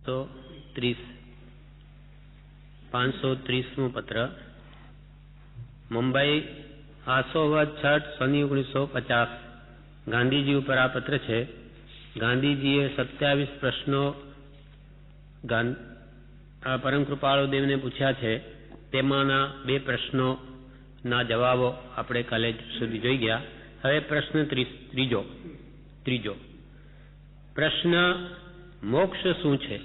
530 पत्र मुंबई आसोवद 6 सनी 1950 गांधीजी पर आ पत्र है। गांधीजीए 27 प्रश्नों परम कृपाळु देवने पूछा है। तेमाना 2 प्रश्नों ना जवाबो आपणे काले सुधी जोई गया। हवे प्रश्न त्रीजो प्रश्न मोक्ष शुं छे?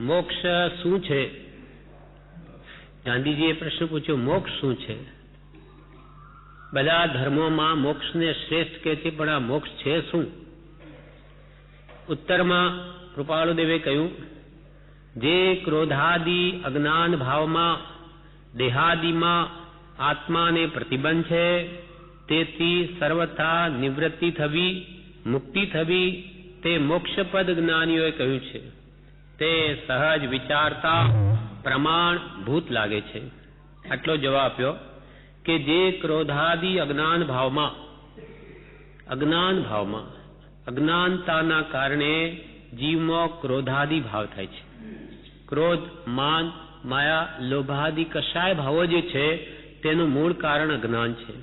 मोक्ष शुं छे? गांधीजीए प्रश्न पूछो मोक्ष शुं छे? बधा धर्मों में मोक्ष ने श्रेष्ठ कहती पण आ मोक्ष छे शुं? उत्तर में कृपालुदेवे कहूं जे क्रोधादि अज्ञान भाव में देहादि में आत्मा ने प्रतिबंध है तेथी सर्वथा निवृत्ति थवी मुक्ति थवी ते मोक्षपद ज्ञानीओए कहूं छे। ते सहज विचारता प्रमाण भूत लागे छे। आटलो जवाब आप्यो कि जे क्रोधादि अज्ञान भाव में अज्ञानताना कारणे जीव में क्रोधादि भाव थाय छे। क्रोध मान माया लोभादि कशाय भावो जे छे तेनुं मूळ कारण अज्ञान छे।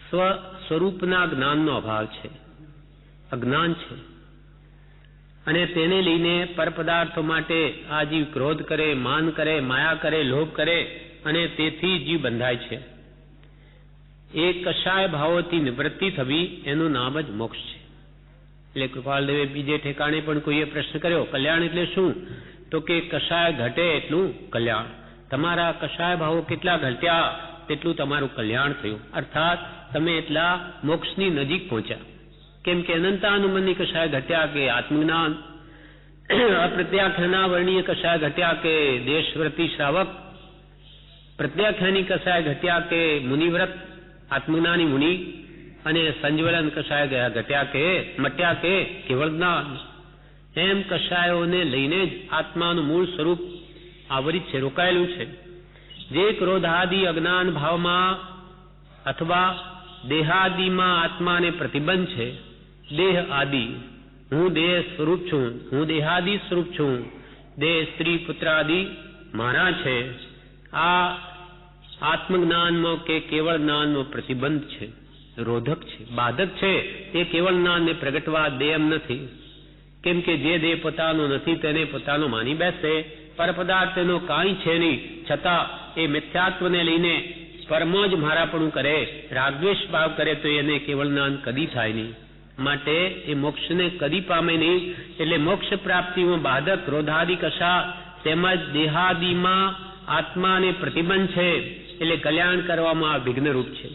स्वस्वरूपना ज्ञाननो अभाव छे, अज्ञान छे अने तेने लईने परपदार्थो माटे आ जीव क्रोध करे, मान करे, माया करे, लोभ करे अने तेथी जीव बंधाय छे। ए कशाय भावोथी निवृत्ति थवी एनुं नाम ज मोक्ष छे। એટલે કૃપાલદેવે બીજે ઠેકાણે પણ કોઈએ પ્રશ્ન કર્યો કલ્યાણ એટલે શું? તો કે કશાય ઘટે એટલું કલ્યાણ. તમારા કશાય ભાવો કેટલા ઘટ્યા તેટલું તમારું કલ્યાણ થયું. અર્થાત તમે એટલા મોક્ષની નજીક પહોંચ્યા. કેમ કે અનંતાનુબંધી કશાય ઘટ્યા કે આત્મજ્ઞાન, અપ્રત્યાખ્યાના વર્ણીય કશાય ઘટ્યા કે દેશવ્રતિ શ્રાવક, પ્રત્યાખ્યાની કશાય ઘટ્યા કે મુનિવ્રત આત્મજ્ઞાની મુનિ, અને સંજ્વલન કશાય ઘટ્યા કે મટ્યા કે કેવળ જ્ઞાન. એમ કશાયોને લઈને જ આત્માનું મૂળ સ્વરૂપ આવરિત છે, રોકાયેલું છે. જે ક્રોધાદિ અજ્ઞાન ભાવમાં અથવા દેહાદિમાં આત્માને પ્રતિબંધ છે, દેહ આદિ, હું દેહ સ્વરૂપ છું, હું દેહાદિ સ્વરૂપ છું, દેહ સ્ત્રી પુત્ર આદિ મારા છે, આ આત્મજ્ઞાનમાં કે કેવળ જ્ઞાનનો પ્રતિબંધ છે, રોધક છે, બાધક છે. તે કેવળ જ્ઞાનને પ્રગટવા દે એમ નથી. કેમ કે જે દેહ પોતાનો નથી તેને પોતાનો માની બેસે, પરપદાર્થ તેનો કાંઈ છે નહીં, છતાં એ મિથ્યાત્વને લઈને પરમ જ મારાપણું કરે, રાગદ્વેષ ભાવ કરે તો એને કેવળ જ્ઞાન કદી થાય નહીં. માટે એ મોક્ષને કદી પામે નહીં. એટલે મોક્ષ પ્રાપ્તિમાં બાધક ક્રોધાદિ કશા તેમજ દેહાદિમાં આત્માને પ્રતિબંધ છે. એટલે કલ્યાણ કરવામાં વિઘ્નરૂપ છે.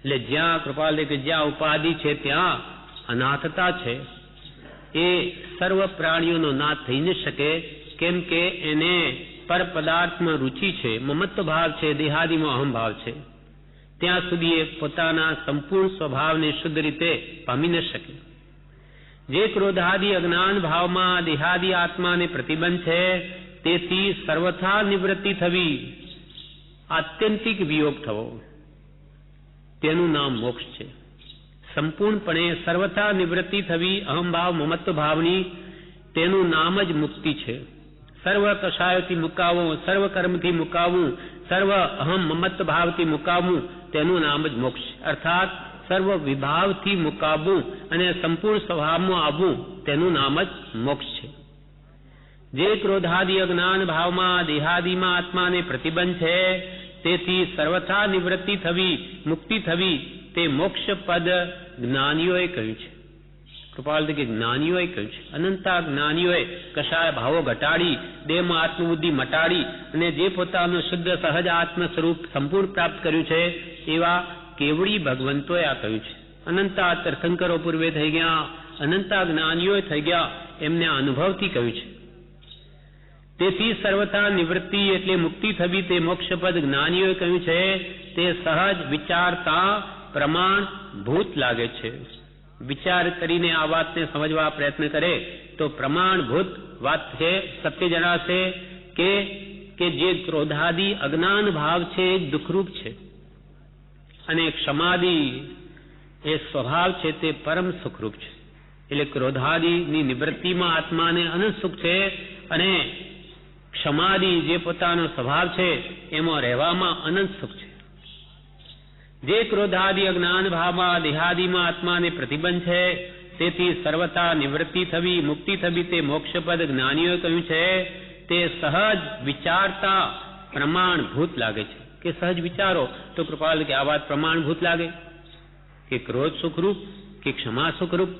એટલે જ્યાં કૃપાલ કે જ્યાં ઉપાધિ છે ત્યાં અનાથતા છે. એ સર્વ પ્રાણીઓનો નાથ થઈ ન શકે. કેમ કે એને પર પદાર્થમાં રુચિ છે, મમત્વ ભાવ છે, દેહાદિમાં અહમ ભાવ છે. ત્યાં સુધી એ પોતાના સંપૂર્ણ સ્વભાવને શુદ્ધ રીતે પામી ન શકે. જે ક્રોધાદિ અજ્ઞાન ભાવમાં દેહાદિ આત્માને પ્રતિબંધ છે તેથી સર્વથા નિવૃત્તિ થવી, આત્યંતિક વિયોગ થવો, તેનું નામ મોક્ષ છે. સંપૂર્ણપણે સર્વથા નિવૃત્તિ થવી અહમભાવ મમત્વ ભાવની, તેનું નામ જ મુક્તિ છે. સર્વ કષાયોથી મુકાવવું, સર્વ કર્મથી મુકાવવું, સર્વ અહમ મમત્વ ભાવથી મુકાવવું, તેનું નામ જ મોક્ષ છે. અર્થાત સર્વ વિભાવથી મુકાવવું અને સંપૂર્ણ સ્વભાવમાં આવવું, તેનું નામ જ મોક્ષ છે. જે ક્રોધાદિ અજ્ઞાન ભાવમાં દેહાદિમાં આત્માને પ્રતિબંધ છે તેથી સર્વથા નિવૃત્તિ થવી, મુક્તિ થવી, તે મોક્ષ પદ જ્ઞાનીઓએ કહ્યું છે. કૃપાલ કે જ્ઞાનીઓએ કહ્યું છે. અનંતા જ્ઞાનીઓએ કશાય ભાવો ઘટાડી, દેહમાં આત્મબુદ્ધિ મટાડી અને જે પોતાનું શુદ્ધ સહજ આત્મ સ્વરૂપ સંપૂર્ણ પ્રાપ્ત કર્યું છે એવા કેવડી ભગવંતોએ આ કહ્યું છે. અનંતા તીર્થંકરો પૂર્વે થઈ ગયા, અનંતા જ્ઞાનીઓએ થઈ ગયા, એમને આ અનુભવથી કહ્યું છે. તેથી સર્વથા નિવૃત્તિ એટલે મુક્તિ થવી તે મોક્ષપદ જ્ઞાનીઓએ કહ્યું છે. તે સહજ વિચારતા પ્રમાણ ભૂત લાગે છે. વિચાર કરીને આ વાતને સમજવા પ્રયત્ન કરે તો પ્રમાણભૂત વાત છે, સત્ય જણાશે કે જે ક્રોધાદિ અજ્ઞાન ભાવ છે એ દુઃખરૂપ છે અને ક્ષમાદિ એ સ્વભાવ છે તે પરમ સુખરૂપ છે. એટલે ક્રોધાદિની નિવૃત્તિમાં આત્માને અનંત સુખ છે, અને ક્ષમાદિ જે પોતાનો સ્વભાવ છે એમાં રહેવામાં અનંત સુખ છે. જે ક્રોધાદિ અજ્ઞાન ભાવમાં દેહાદિમાં આત્માને પ્રતિબંધ છે, તેથી સર્વતા નિવૃત્તિ થવી, મુક્તિ થવી તે મોક્ષપદ જ્ઞાનીઓએ કહ્યું છે. તે સહજ વિચારતા પ્રમાણભૂત લાગે છે. કે સહજ વિચારો તો કૃપાલ કે આ વાત પ્રમાણભૂત લાગે કે ક્રોધ સુખરૂપ કે ક્ષમા સુખરૂપ,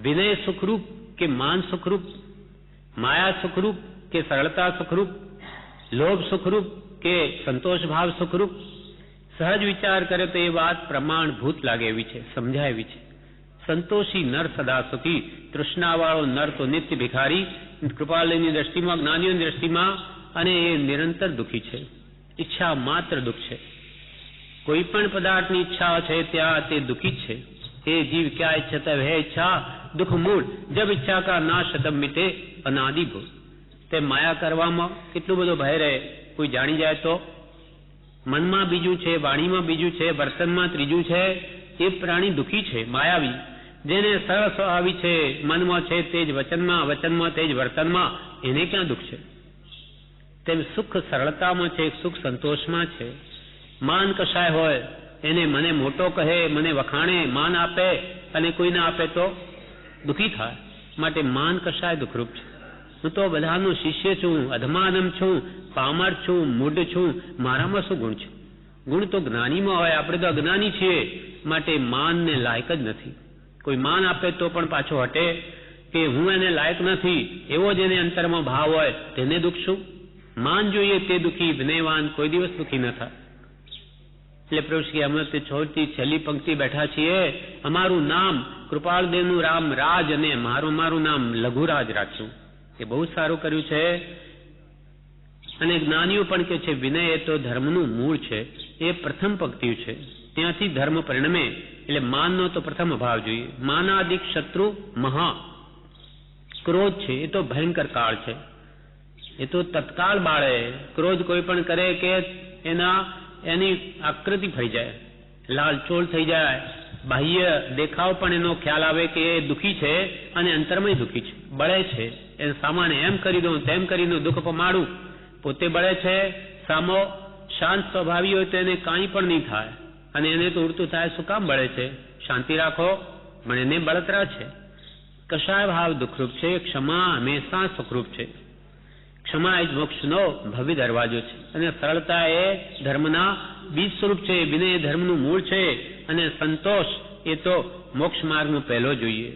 વિનય સુખરૂપ કે માન સુખરૂપ, માયા સુખરૂપ કે સરળતા સુખરૂપ, લોભ સુખરૂપ કે સંતોષ ભાવ સુખરૂપ. સહજ વિચાર કરે તો એ વાત પ્રમાણભૂત લાગે એવી છે, સમજાય એવી છે. સંતોષી નર સદા સુખી, તૃષ્ણાવાળો નર તો નિત્ય ભિખારી. કૃપાલયની દ્રષ્ટિમાં, જ્ઞાનીઓની દ્રષ્ટિમાં, અને એ નિરંતર દુઃખી છે. ઈચ્છા માત્ર દુઃખ છે. કોઈ પણ પદાર્થની ઈચ્છા છે ત્યાં તે દુઃખી જ છે. એ જીવ ક્યાં ઈચ્છતા હે ઈચ્છા દુઃખ મૂળ, જબ ઈચ્છા કા નાશ તબ મિટે અનાદિ ભૂ. તે માયા કરવામાં કેટલો બધો ભય રહે, કોઈ જાણી જાય તો. મનમાં બીજું છે, વાણીમાં બીજું છે, વર્તનમાં ત્રીજું છે. એ પ્રાણી દુઃખી છે, માયાવી. જેને સરળ સ્વભાવી છે, મનમાં છે તે જ વચનમાં, વચનમાં તે જ વર્તનમાં, એને ક્યાં દુઃખ છે? તેમ સુખ સરળતામાં છે, સુખ સંતોષમાં છે. માન કશાય હોય એને મને મોટો કહે, મને વખાણે, માન આપે, અને કોઈ ના આપે તો દુઃખી થાય. માટે માન કશાય દુઃખરૂપ છે. હું તો બધાનો શિષ્ય છું, અધમાનમ છું, પામર છું, મૂઢ છું, મારામાં શું ગુણ છે? ગુણ તો જ્ઞાનીમાં હોય, આપણે તો અજ્ઞાની છીએ, માટે માનને લાયક જ નથી. કોઈ માન આપે તો પણ પાછો હટે કે હું એને લાયક નથી, એવો જ એને અંતરમાં ભાવ હોય તેને દુઃખ શું? માન જોઈએ તે દુઃખી, વિનયવાન કોઈ દિવસ દુઃખી ન થાય. એટલે પ્રભુ કે અમે તે છેલ્લી પંક્તિ બેઠા છીએ, અમારું નામ કૃપાળદેવનું રામ રાજ અને મારું નામ લઘુરાજ રાખ્યું. એ બહુ સારું કર્યું છે. અને જ્ઞાનીઓ પણ કે છે વિનય એ તો ધર્મનું મૂળ છે, એ પ્રથમ પંક્તિ છે, ત્યાંથી ધર્મ પરિણમે. એટલે માનનો તો પ્રથમ અભાવ જોઈએ. માનાદિક શત્રુ મહા ક્રોધ છે, એ તો ભયંકર કાળ છે, એ તો તત્કાળ બાળે. ક્રોધ કોઈ પણ કરે કે એની આકૃતિ ફરી જાય, લાલચોળ થઈ જાય, બાહ્ય દેખાવ પણ એનો ખ્યાલ આવે કે એ દુઃખી છે અને અંતરમાં દુઃખી છે, બળે છે. એને સામાન્ય એમ કરી દઉં તેમ કરી દઉં, દુઃખ પમાડું, પોતે બળે છે. સામો શાંત સ્વભાવી હોય તો એને કાંઈ પણ નહીં થાય, અને એને તો ઉડતું થાય, શું કામ બળે છે? શાંતિ રાખો, પણ એને બળતરા છે. કશાય ભાવ દુઃખરૂપ છે, ક્ષમા હંમેશા સુખરૂપ છે. ક્ષમા એ જ મોક્ષનો ભવ્ય દરવાજો છે, અને સરળતા એ ધર્મના બીજ સ્વરૂપ છે, વિનય એ ધર્મનું મૂળ છે, અને સંતોષ એ તો મોક્ષ માર્ગનો પહેલો જોઈએ.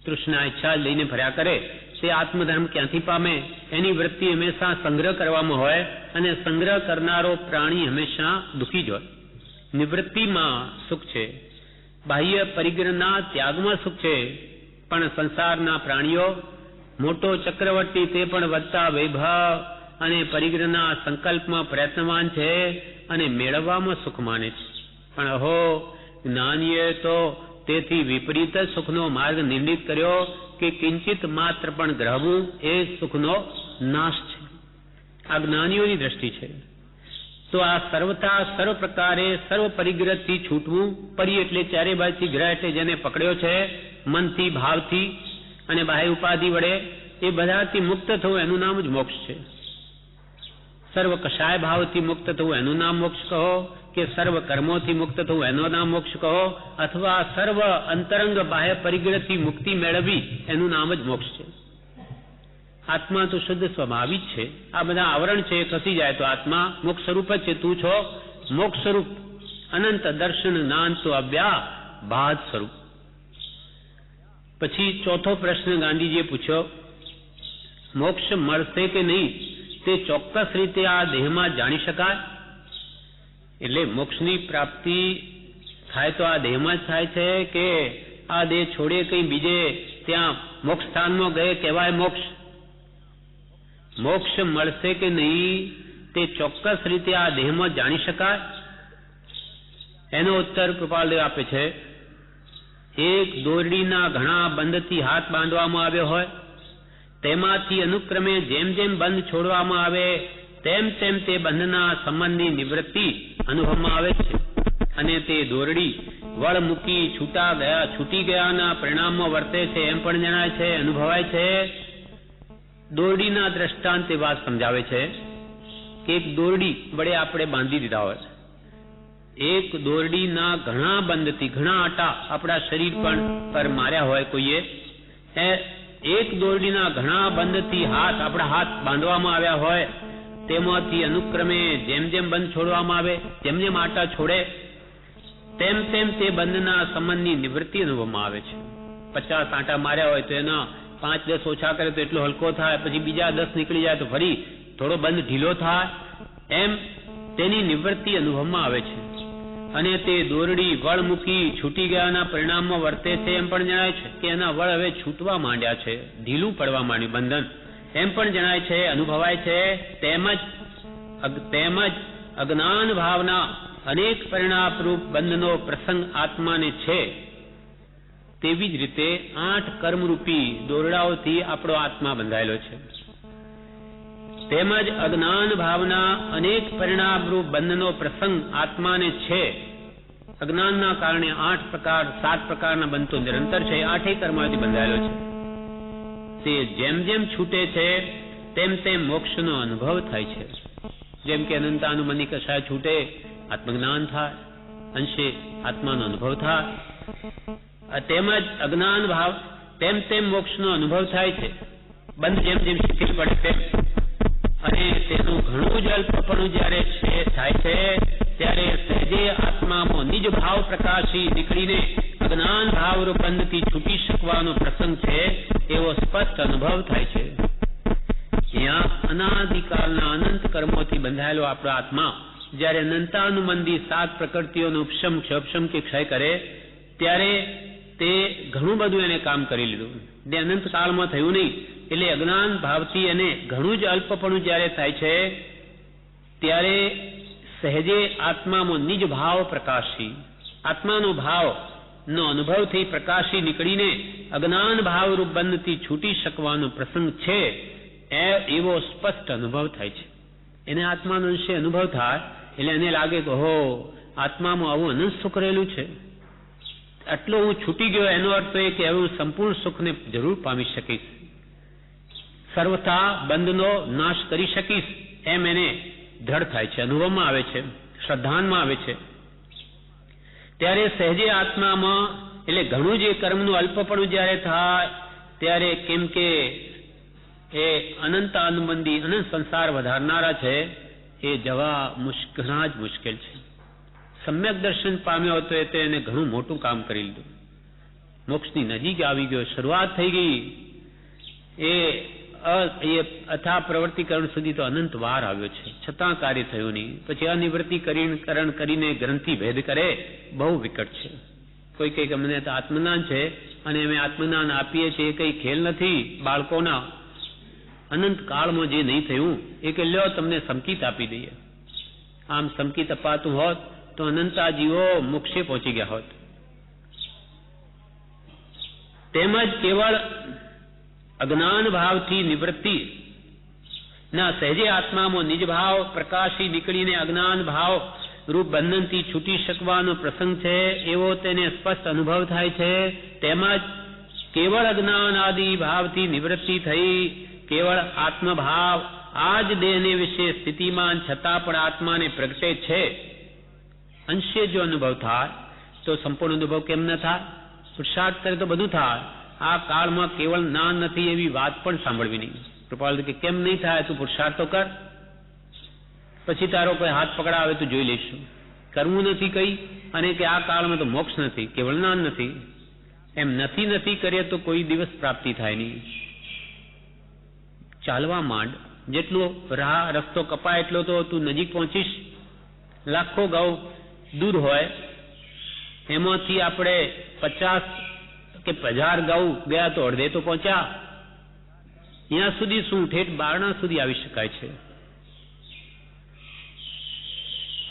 તૃષ્ણા ઈચ્છા લઈને ફર્યા કરે તે આત્મધર્મ ક્યાંથી પામે? એની વૃત્તિ હંમેશા સંગ્રહ કરવામાં હોય, અને સંગ્રહ કરનારો પ્રાણી હંમેશા દુઃખી જ હોય. નિવૃત્તિમાં સુખ છે, બાહ્ય પરિગ્રહના ત્યાગમાં સુખ છે. પણ સંસારના પ્રાણીઓ મોટો ચક્રવર્તી તે પણ વધતા વૈભવ અને પરિગ્રહના સંકલ્પમાં પ્રયત્નવાન છે, અને મેળવવામાં સુખ માને છે. પણ અહો, જ્ઞાનીએ તો તેથી વિપરીત સુખનો માર્ગ નિર્ણિત કર્યો કે કિંચિત માત્ર પણ ગ્રહવું એ સુખનો નાશ છે. આ જ્ઞાનીઓની દ્રષ્ટિ છે. તો આ સર્વતા સર્વ પ્રકારે સર્વ પરિગ્રહથી છૂટવું. પરી એટલે ચારે બાજુથી ગ્રહ એટલે જેને પકડ્યો છે, મનથી, ભાવથી અને બાહ્ય ઉપાધિ વડે, એ બધાથી મુક્ત થવું એનું નામ જ મોક્ષ છે. સર્વ કશાય ભાવથી મુક્ત થવું એનું નામ મોક્ષ કહો, કે સર્વ કર્મોથી મુક્ત થવું એનું નામ મોક્ષ કહો, અથવા સર્વ અંતરંગ બાહ્ય પરિગ્રહથી મુક્તિ મેળવવી એનું નામ જ મોક્ષ છે. આત્મા તો શુદ્ધ સ્વભાવિક છે. આ બધા આવરણ છે, ખસી જાય તો આત્મા મોક્ષ સ્વરૂપ જ છે. તું છો મોક્ષ સ્વરૂપ, અનંત દર્શન નાન તો અવ્યા બાદ સ્વરૂપ. પછી ચોથો પ્રશ્ન ગાંધીજીએ પૂછ્યો, મોક્ષ મળશે કે નહીં તે ચોક્કસ રીતે આ દેહમાં જાણી શકાય? એટલે મોક્ષની પ્રાપ્તિ થાય તો આ દેહમાં જ થાય છે, કે આ દેહ છોડે કઈ બીજે ત્યાં મોક્ષ સ્થાનમાં ગયે કહેવાય મોક્ષ? મોક્ષ મળશે કે નહીં તે ચોક્કસ રીતે આ દેહમાં જાણી શકાય? એનો ઉત્તર કૃપાલદેવ આપે છે, એક દોરડીના ઘણા બંધથી હાથ બાંધવામાં આવ્યો હોય, તેમાંથી અનુક્રમે જેમ જેમ બંધ છોડવામાં આવે તેમ તેમ તે બંધના સંબંધની નિવૃત્તિ અનુભવમાં આવે છે, અને તે દોરડી વળ મૂકી છૂટી ગયાના પરિણામમાં વર્તે છે એમ પણ જણાય છે, અનુભવાય છે. દોરડીના દ્રષ્ટાંતે વાત સમજાવે છે કે એક દોરડી વડે આપણે બાંધી દીધા હોય, એક દોરડીના ઘણા બંધથી ઘણા આટા આપણા શરીર પર માર્યા હોય કોઈએ, એક દોરડીના ઘણા બંધથી આપણા હાથ બાંધવામાં આવ્યા હોય, તેમાંથી અનુક્રમે જેમ જેમ બંધ છોડવામાં આવે, જેમ જેમ આટા છોડે તેમ તેમ તે બંધના સંબંધની નિવૃત્તિ અનુભવમાં આવે છે. 50 આટા માર્યા હોય તો એના 5-10 ઓછા કરે તો એટલો હલકો થાય, પછી બીજા 10 નીકળી જાય તો ફરી થોડો બંધ ઢીલો થાય, એમ તેની નિવૃત્તિ અનુભવમાં આવે છે. અને તે દોરડી વળ મૂકી છૂટી ગયાના પરિણામમાં વર્તે છે એમ પણ જણાય છે કે એના વળ હવે છૂટવા માંડ્યા છે, ઢીલું પડવા માંડ્યું બંધન, એમ પણ જણાય છે, અનુભવાય છે. તેમજ અજ્ઞાન ભાવના અનેક પરિણામરૂપ બંધનો પ્રસંગ આત્માને છે. તેવી જ રીતે 8 કર્મરૂપી દોરડાઓથી આપણો આત્મા બંધાયેલો છે. તેમજ અજ્ઞાન ભાવના અનેક પરિણામરૂપ બંધનો પ્રસંગ આત્માને છે. અજ્ઞાનના કારણે 7 પ્રકારના બંધ તો નિરંતર છે, 8 કર્મોથી બંધાયેલો છે. તે જેમ જેમ છૂટે છે તેમ તેમ મોક્ષનો અનુભવ થાય છે. જેમ કે અનંતાનુમની કશાય છૂટે આત્મજ્ઞાન થાય, અંશે આત્માનો અનુભવ થાય. તેમજ અજ્ઞાન ભાવ તેમ મોક્ષનો અનુભવ થાય છે. બંધ જેમ જેમ શિથિલ પડે તેમ, અને તેનું ઘણું જ અલ્પપણું જયારે થાય છે ત્યારે સહેજે આત્મામાં નિજ ભાવ પ્રકાશી નીકળીને અજ્ઞાન ભાવરૂપ બંધથી છૂટી શકવાનો પ્રસંગ છે એવો સ્પષ્ટ અનુભવ થાય છે. ત્યાં અનાદિકાળના અનંત કર્મોથી બંધાયેલો આપણો આત્મા જયારે અનંતાનુબંધી 7 પ્રકૃતિઓનો ઉપશમ કે ક્ષય કરે ત્યારે તે ઘણું બધું એને કામ કરી લીધું. તે અનંત કાળમાં થયું નહીં, એટલે અજ્ઞાન ભાવથી એને ઘણું જ અલ્પપણું જયારે થાય છે ત્યારે સહેજે આત્મામાં નિજ ભાવ પ્રકાશી, આત્માનો ભાવ નો અનુભવથી પ્રકાશી નીકળીને અજ્ઞાન ભાવરૂપ બંધથી છૂટી શકવાનો પ્રસંગ છે એવો સ્પષ્ટ અનુભવ થાય છે. એને આત્માનો અંશે અનુભવ થાય એટલે એને લાગે કે હો, આત્મામાં આવું અનંત સુખ રહેલું છે, આટલો હું છૂટી ગયો, એનો અર્થ તો એ કે હવે હું સંપૂર્ણ સુખને જરૂર પામી શકીશ, સર્વથા બંધનો નાશ કરી શકીશ, એમ એને દ્રઢ થાય છે, અનુભવમાં આવે છે, શ્રદ્ધાનમાં આવે છે. ત્યારે સહેજે આત્મામાં એટલે ઘણું જે કર્મનું અલ્પપણું જયારે થાય ત્યારે કેમ કે એ અનંત અનુબંધી અનંત સંસાર વધારનારા છે એ જવા ઘણા જ મુશ્કેલ છે. સમ્યક દર્શન પામ્યો હતો એ એને ઘણું મોટું કામ કરી લીધું, મોક્ષની નજીક આવી ગયો, શરૂઆત થઈ ગઈ. એ અથા પ્રવૃત્તિકરણ સુધી તો અનંત વાર આવ્યો છે, છતાં કાર્ય થયું નહીં. પછી અનિવૃત્તિકરણ કરીને ગ્રંથિ ભેદ કરે, બહુ વિકટ છે. કોઈ કઈ અમને તો આત્મજ્ઞાન છે અને અમે આત્મજ્ઞાન આપીએ છીએ, એ કઈ ખેલ નથી બાળકોના. અનંત કાળમાં જે નહીં થયું એ કે લ્યો તમને સંકિત આપી દઈએ. આમ સંકિત અપાતું હોત તો અનંતા જીવો મોક્ષે પહોંચી ગયા હોત. તેમજ કેવળ અજ્ઞાન ભાવથી નિવૃત્તિ ના સહેજે આત્મામાં નિજ ભાવ પ્રકાશી નીકળીને અજ્ઞાન ભાવ રૂપ બંધનથી છૂટી શકવાનો પ્રસંગ છે એવો તેને સ્પષ્ટ અનુભવ થાય છે. તેમજ કેવળ અજ્ઞાન આદિ ભાવથી નિવૃત્તિ થઈ કેવળ આત્મભાવ આ જ દેહને વિશે સ્થિતિમાન છતાં પણ આત્માને પ્રગટે છે, અંશે જો અનુભવ થાય તો સંપૂર્ણ અનુભવ કેમ ન થાય? પુરુષાર્થ કરે તો બધું થાય. આ કાળમાં કેવળ જ્ઞાન નથી એવી વાત પણ સાંભળવી નહીં. કૃપાલ કે કેમ નહીં થાય? તું પુરુષાર્થ તો કર, પછી તારો કોઈ હાથ પકડાવે તો જોઈ લઈશું. કરવું નથી કઈ અને કે આ કાળમાં તો મોક્ષ નથી, કેવળ જ્ઞાન નથી, એમ નથી કરીએ તો કોઈ દિવસ પ્રાપ્તિ થાય નહીં. ચાલવા માંડ, જેટલો રસ્તો કપાય એટલો તો તું નજીક પહોંચીશ. લાખો ગાઉ દૂર હોય એમાંથી આપણે 50 કે 1000 ગાઉ ગયા તો અડધે તો પહોંચ્યા. ત્યાં સુધી શું ઠેઠ બારણા સુધી આવી શકાય છે.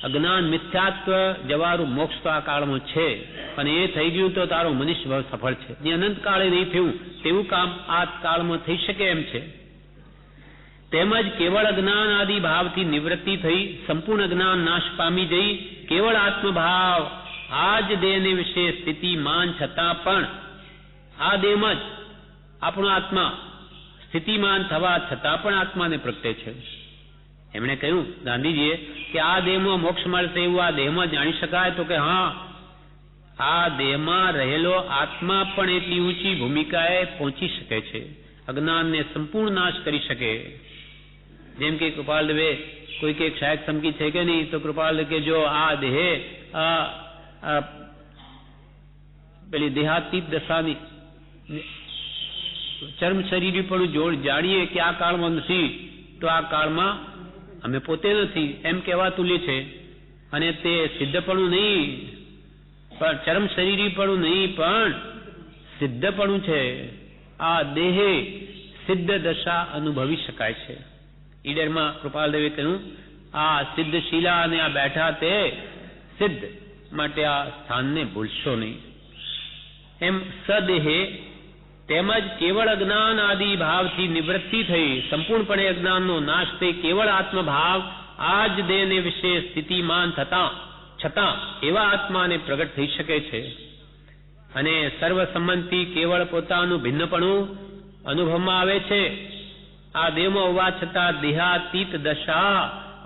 અજ્ઞાન મિથ્યાત્વ જવારું મોક્ષ તો આ કાળમાં છે, અને એ થઈ ગયું તો તારો મનુષ્ય ભાવ સફળ છે. જે અનંત કાળે નહીં થયું તેવું કામ આ કાળમાં થઈ શકે એમ છે. તેમજ કેવળ અજ્ઞાન આદિ ભાવથી નિવૃત્તિ થઈ સંપૂર્ણ અજ્ઞાન નાશ પામી જઈ કેવળ આત્મભાવ આ જ દેહને વિશે સ્થિતિમાન છતાં પણ આ દેહમાં જ આપણો આત્મા સ્થિતિમાન થવા છતાં પણ આત્માને પ્રગટે છે. એમણે કહ્યું ગાંધીજીએ કે આ દેહમાં મોક્ષ મળશે એવું આ દેહમાં જાણી શકાય? તો કે હા, આ દેહમાં રહેલો આત્મા પણ એટલી ઊંચી ભૂમિકાએ પહોંચી શકે છે, અજ્ઞાનને સંપૂર્ણ નાશ કરી શકે. જેમ કે કૃપાલદેવે કોઈક એક શાયક સમકી છે કે નહીં, તો કૃપાલદેવ કે જો આ દેહે પેલી દેહાતીત દશાની ચર્મ શરીર પણ જાણીએ કે આ કાળમાં નથી, તો આ કાળમાં અમે પોતે નથી એમ કહેવા તુલ્ય છે. અને તે સિદ્ધપણું નહીં, પણ ચરમ શરીરીપણું નહીં, પણ સિદ્ધપણું છે. આ દેહે સિદ્ધ દશા અનુભવી શકાય છે. ઈડરમાં કૃપાલદેવે કહ્યું આ સિદ્ધ શીલા અને આ બેઠા તે સિદ્ધ, માટે આ સ્થાનને ભૂલશો નહીં. એમ સદેહે તેમજ કેવળ અજ્ઞાન આદિ ભાવથી નિવૃત્તિ થઈ સંપૂર્ણપણે અજ્ઞાનનો નાશ થઈ કેવળ આત્મભાવ આ જ દેહને વિશે સ્થિતિમાન છતાં એવા આત્માને પ્રગટ થઈ શકે છે. અને સર્વસંબંધથી કેવળ પોતાનું ભિન્નપણું અનુભવમાં આવે છે. આ દેહમાં હોવા છતાં દેહાતીત દશા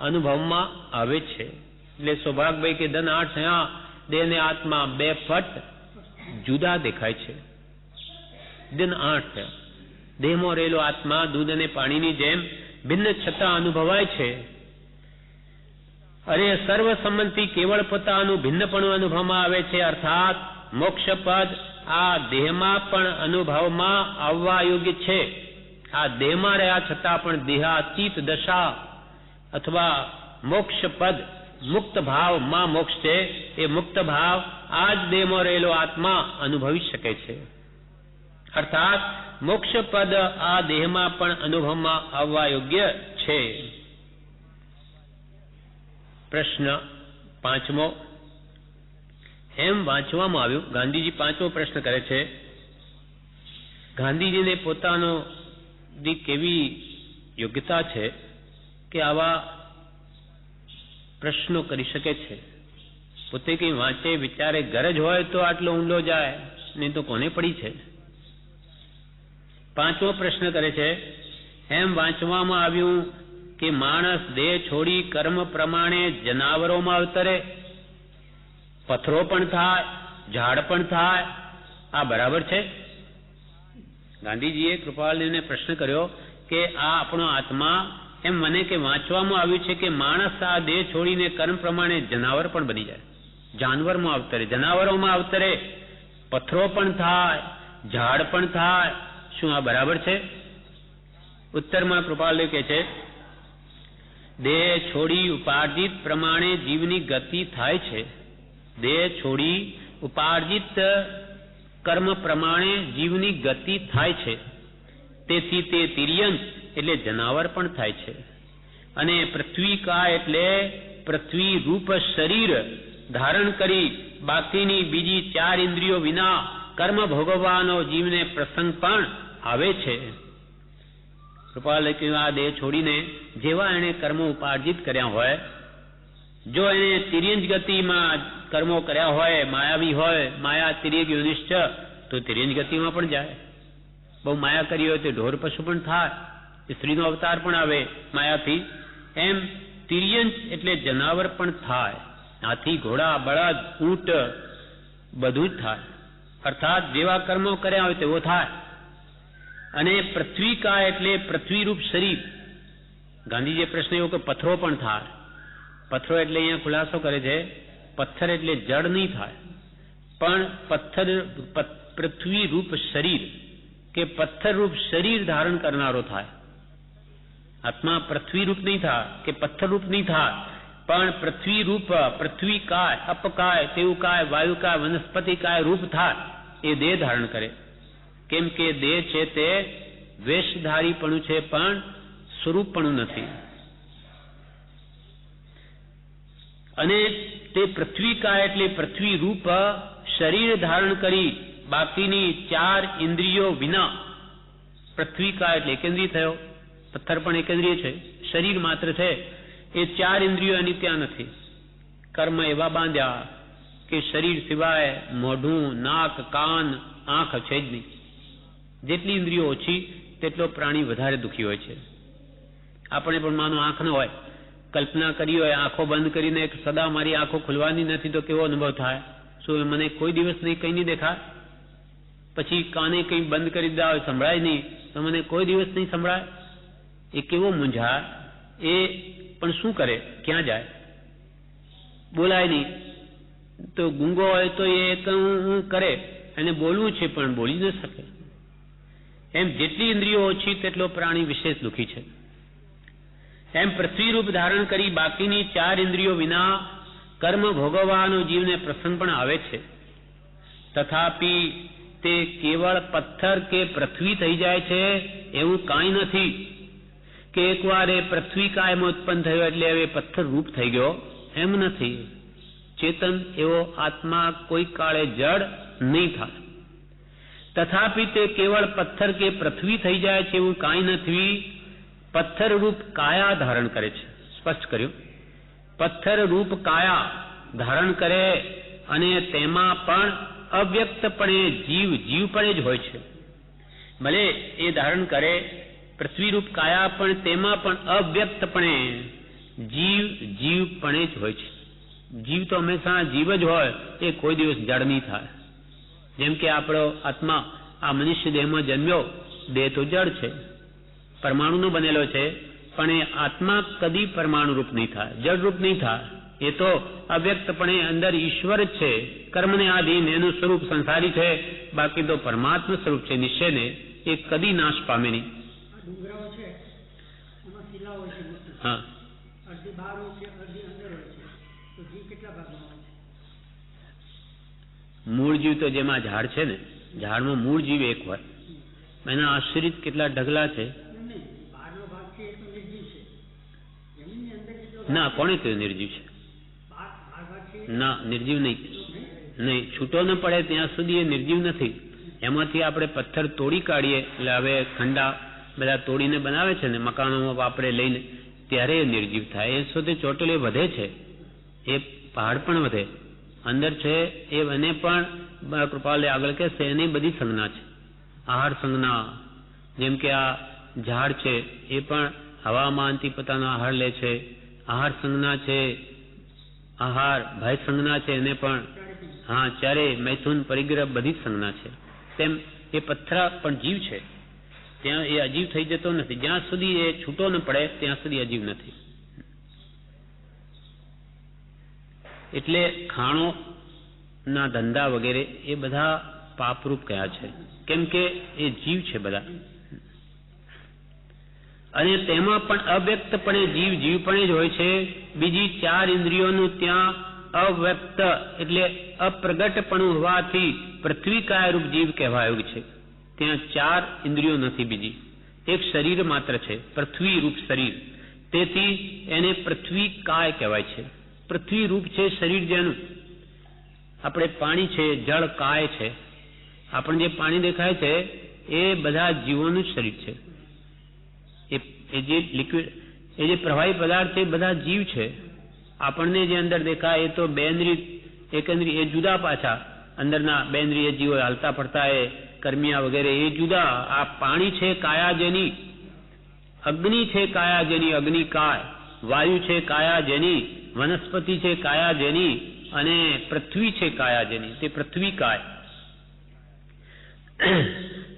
અનુભવમાં આવે છે. એટલે સૌભાગભાઈ કે ધન 8 થયા, દેહને આત્મા 2 ફટ જુદા દેખાય છે. દિન 8 થયા, દેહમાં રહેલો આત્મા દૂધ અને પાણીની જેમ ભિન્ન છતાં અનુભવાય છે. અને સર્વ સંબંધથી કેવળ પોતાનું ભિન્નપણું અનુભવમાં આવે છે. અર્થાત મોક્ષપદ આ દેહમાં પણ અનુભવમાં આવવા યોગ્ય છે. આ દેહમાં રહ્યા છતાં પણ દેહાતીત દશા અથવા મોક્ષપદ મુક્ત ભાવમાં મોક્ષ છે, એ મુક્ત ભાવ આ જ દેહમાં રહેલો આત્મા અનુભવી શકે છે. અર્થાત મોક્ષપદ આ દેહમાં પણ અનુભવમાં આવવા યોગ્ય છે. પ્રશ્ન 5મો. એમ વાંચવામાં આવ્યું, ગાંધીજી 5મો પ્રશ્ન કરે છે, ગાંધીજીને પોતાનો કેવી યોગ્યતા છે કે આવા પ્રશ્નો કરી શકે છે? પોતે કઈ વાંચે વિચારે ગરજ હોય તો આટલો ઊંડો જાય, નહીં તો કોને પડી છે? 5મો પ્રશ્ન કરે છે, એમ વાંચવામાં આવ્યું કે માણસ દેહ છોડી કર્મ પ્રમાણે જનાવરોમાં અવતરે, પથ્થરો પણ થાય, ઝાડ પણ થાય, આ બરાબર છે? ગાંધીજીએ કૃપાલદેવને પ્રશ્ન કર્યો કે આ આપણો આત્મા, એમ મને કે વાંચવામાં આવ્યું છે કે માણસ આ દેહ છોડીને કર્મ પ્રમાણે જનાવર પણ બની જાય, જાનવરમાં અવતરે, જનાવરોમાં અવતરે, પથ્થરો પણ થાય, ઝાડ પણ થાય, શું આ બરાબર છે? ઉત્તરમાં કૃપાલદેવ કહે છે, દેહ છોડી ઉપાર્જિત પ્રમાણે જીવની ગતિ થાય છે. દેહ છોડી ઉપાર્જિત કર્મ પ્રમાણે જીવની ગતિ થાય છે. તેથી તે તિર્યંચ એટલે જનાવર પણ થાય છે. અને પૃથ્વીકા એટલે પૃથ્વી રૂપ શરીર ધારણ કરી બાકીની બીજી 4 ઇન્દ્રિયો વિના કર્મ ભોગવવાનો જીવને પ્રસંગ પણ આવે છે. કૃપાલય કહ્યું આ દેહ છોડીને જેવા એને કર્મો ઉપાર્જિત કર્યા હોય, જો એને તિર્યંચ ગતિમાં કર્મો કર્યા હોય, માયાવી હોય, માયા તિર્યક યોનિષ્ઠ, તો તિર્યંચ ગતિમાં પણ જાય. બહુ માયા કરી હોય તો ઢોર પશુ પણ થાય, સ્ત્રીનો અવતાર પણ આવે માયાથી. એમ તિર્યંચ એટલે જનાવર પણ થાય, હાથી, ઘોડા, બળદ, ઊંટ બધું જ થાય. અર્થાત જેવા કર્મો કર્યા હોય તેવો થાય. અને પૃથ્વીકા એટલે પૃથ્વીરૂપ શરીર. ગાંધીજીએ પ્રશ્ન એવો કે પથ્થરો પણ થાય. પથ્થરો એટલે અહીંયા ખુલાસો કરે છે, પથ્થર એટલે જળ નહીં થાય, પણ પૃથ્વીરૂપ શરીર કે પથ્થરરૂપ શરીર ધારણ કરનારો થાય. આત્મા પૃથ્વીરૂપ નહીં થાય કે પથ્થરરૂપ નહીં થાય, પણ પૃથ્વીરૂપ, પૃથ્વીકાય, અપકાય, તેવુકાય, વાયુકાય, વનસ્પતિકાય રૂપ થાય, એ દેહ ધારણ કરે. કેમ કે દેહ છે તે વેશધારીપણું છે, પણ સ્વરૂપપણું નથી. અને તે પૃથ્વીકાય એટલે પૃથ્વી રૂપ શરીર ધારણ કરી બાકીની 4 ઇન્દ્રિયો વિના. પૃથ્વીકાય એટલે એકેન્દ્રિય થયો, પથ્થર પણ એકેન્દ્રિય છે, શરીર માત્ર છે, એ 4 ઇન્દ્રિયો એની ત્યાં નથી. કર્મ એવા બાંધ્યા કે શરીર સિવાય મોઢું, નાક, કાન, આંખ છે જ નહીં. જેટલી ઇન્દ્રિયો ઓછી તેટલો પ્રાણી વધારે દુઃખી હોય છે. આપણે પણ માનો આંખ ન હોય, કલ્પના કરી હોય આંખો બંધ કરીને સદા મારી આંખો ખુલવાની નથી તો કેવો અનુભવ થાય? શું મને કોઈ દિવસ નહીં કંઈ નહીં દેખાય? પછી કાને કંઈ બંધ કરી દીધા હોય, સંભળાય નહીં તો મને કોઈ દિવસ નહીં સંભળાય? એ કેવો મૂંઝાય? એ પણ શું કરે? ક્યાં જાય? બોલાય નહીં તો ગુંગો હોય તો એ કરે, એને બોલવું છે પણ બોલી ન શકે. એમ જેટલી ઇન્દ્રિયો ઓછી તેટલો પ્રાણી વિશેષ દુઃખી છે. એમ પૃથ્વી રૂપ ધારણ કરી બાકીની 4 ઇન્દ્રિયો વિના કર્મ ભોગવવાનો જીવને પ્રસંગ પણ આવે છે. તથાપી તે કેવળ પથ્થર કે પૃથ્વી થઈ જાય છે એવું કાંઈ નથી કે એકવાર એ પૃથ્વી કાયમાં ઉત્પન્ન થયો એટલે હવે પથ્થર રૂપ થઈ ગયો, એમ નથી. ચેતન એવો આત્મા કોઈ કાળે જડ નહીં થાય. તથાપી તે કેવળ પથ્થર કે પૃથ્વી થઈ જાય છે એવું કાંઈ નથી. પથ્થર રૂપ કાયા ધારણ કરે છે. સ્પષ્ટ કર્યું. પથ્થર રૂપ કાયા ધારણ કરે અને તેમાં પણ અવ્યક્તપણે જીવપણે જ હોય છે. ભલે એ ધારણ કરે પૃથ્વી રૂપ કાયા, પણ તેમાં પણ અવ્યક્તપણે જીવપણે જ હોય છે. જીવ તો હંમેશા જીવ જ હોય, એ કોઈ દિવસ જડ નહીં થાય. જેમ કે આપણો આત્મા આ મનુષ્ય દેહમાં જન્મ્યો, દેહ તો જડ છે, પરમાણુનો બનેલો છે, પણ એ આત્મા કદી પરમાણુ રૂપ નહીં થાય, જડ રૂપ નહીં થાય. એ તો અવ્યક્તપણે અંદર ઈશ્વર જ છે, કર્મને આધીન, એનું સ્વરૂપ સંસારી છે. બાકી તો પરમાત્મા સ્વરૂપ છે નિશ્ચયને, એ કદી નાશ પામે નહીં. હા, મૂળ જીવ તો જેમાં ઝાડ છે ને, ઝાડમાં મૂળ જીવ એક હોય, એના આશ્રિત કેટલા ઢગલા છે. ના, કોણે કહ્યું નિર્જીવ છે? ના, નિર્જીવ નહીં. છૂટો ન પડે ત્યાં સુધી એ નિર્જીવ નથી. એમાંથી આપણે પથ્થર તોડી કાઢીએ એટલે હવે ખંડા બધા તોડીને બનાવે છે ને, મકાનોમાં વાપરે લઈને, ત્યારે એ નિર્જીવ થાય. એ સુધી ચોટેલો વધે છે, એ પહાડ પણ વધે, અંદર છે એ એને પણ કૃપાલે આગળ કહેશે એની બધી સંજ્ઞા છે, આહાર સંજ્ઞા. જેમ કે આ ઝાડ છે એ પણ હવામાનથી પોતાનો આહાર લે છે, આહાર સંજ્ઞા છે. આહાર ભય સંજ્ઞા છે એને પણ, હા, ચારે મૈથુન પરિગ્રહ બધી જ સંજ્ઞા છે. તેમ એ પથ્થર પણ જીવ છે, ત્યાં એ અજીવ થઈ જતો નથી. જ્યાં સુધી એ છૂટો ન પડે ત્યાં સુધી અજીવ નથી. એટલે ખાણો ના ધંધા વગેરે એ બધા પાપરૂપ કયા છે, કેમ કે એ જીવ છે બધા. અને તેમાં પણ અવ્યક્તપણે જીવપણે જ હોય છે. બીજી 4 ઇન્દ્રિયોનું ત્યાં અવ્યક્ત એટલે અપ્રગટપણું હોવાથી પૃથ્વી કાયરૂપ જીવ કહેવાયું છે. ત્યાં 4 ઇન્દ્રિયો નથી, બીજી એક શરીર માત્ર છે, પૃથ્વી રૂપ શરીર. તેથી એને પૃથ્વી કાય કહેવાય છે. પૃથ્વી રૂપ છે શરીર જેનું. આપણે પાણી છે, જળ કાય છે. આપણને જે પાણી દેખાય છે એ બધા જીવોનું જ શરીર છે. એ જે લિક્વિડ, એ જે પ્રવાહી પદાર્થ છે, બધા જીવ છે. આપણને જે અંદર દેખાય એ તો બેન્દ્રિય એકેન્દ્રિય, એ જુદા પાછા. અંદરના બેન્દ્રિય જીવો હાલતા ફરતા એ કર્મિયા વગેરે એ જુદા. આ પાણી છે કાયા જેની, અગ્નિ છે કાયા જેની, અગ્નિ કાય, વાયુ છે કાયા જેની, વનસ્પતિ છે કાયા જેની, અને પૃથ્વી છે કાયા જેની, તે પૃથ્વી કાય.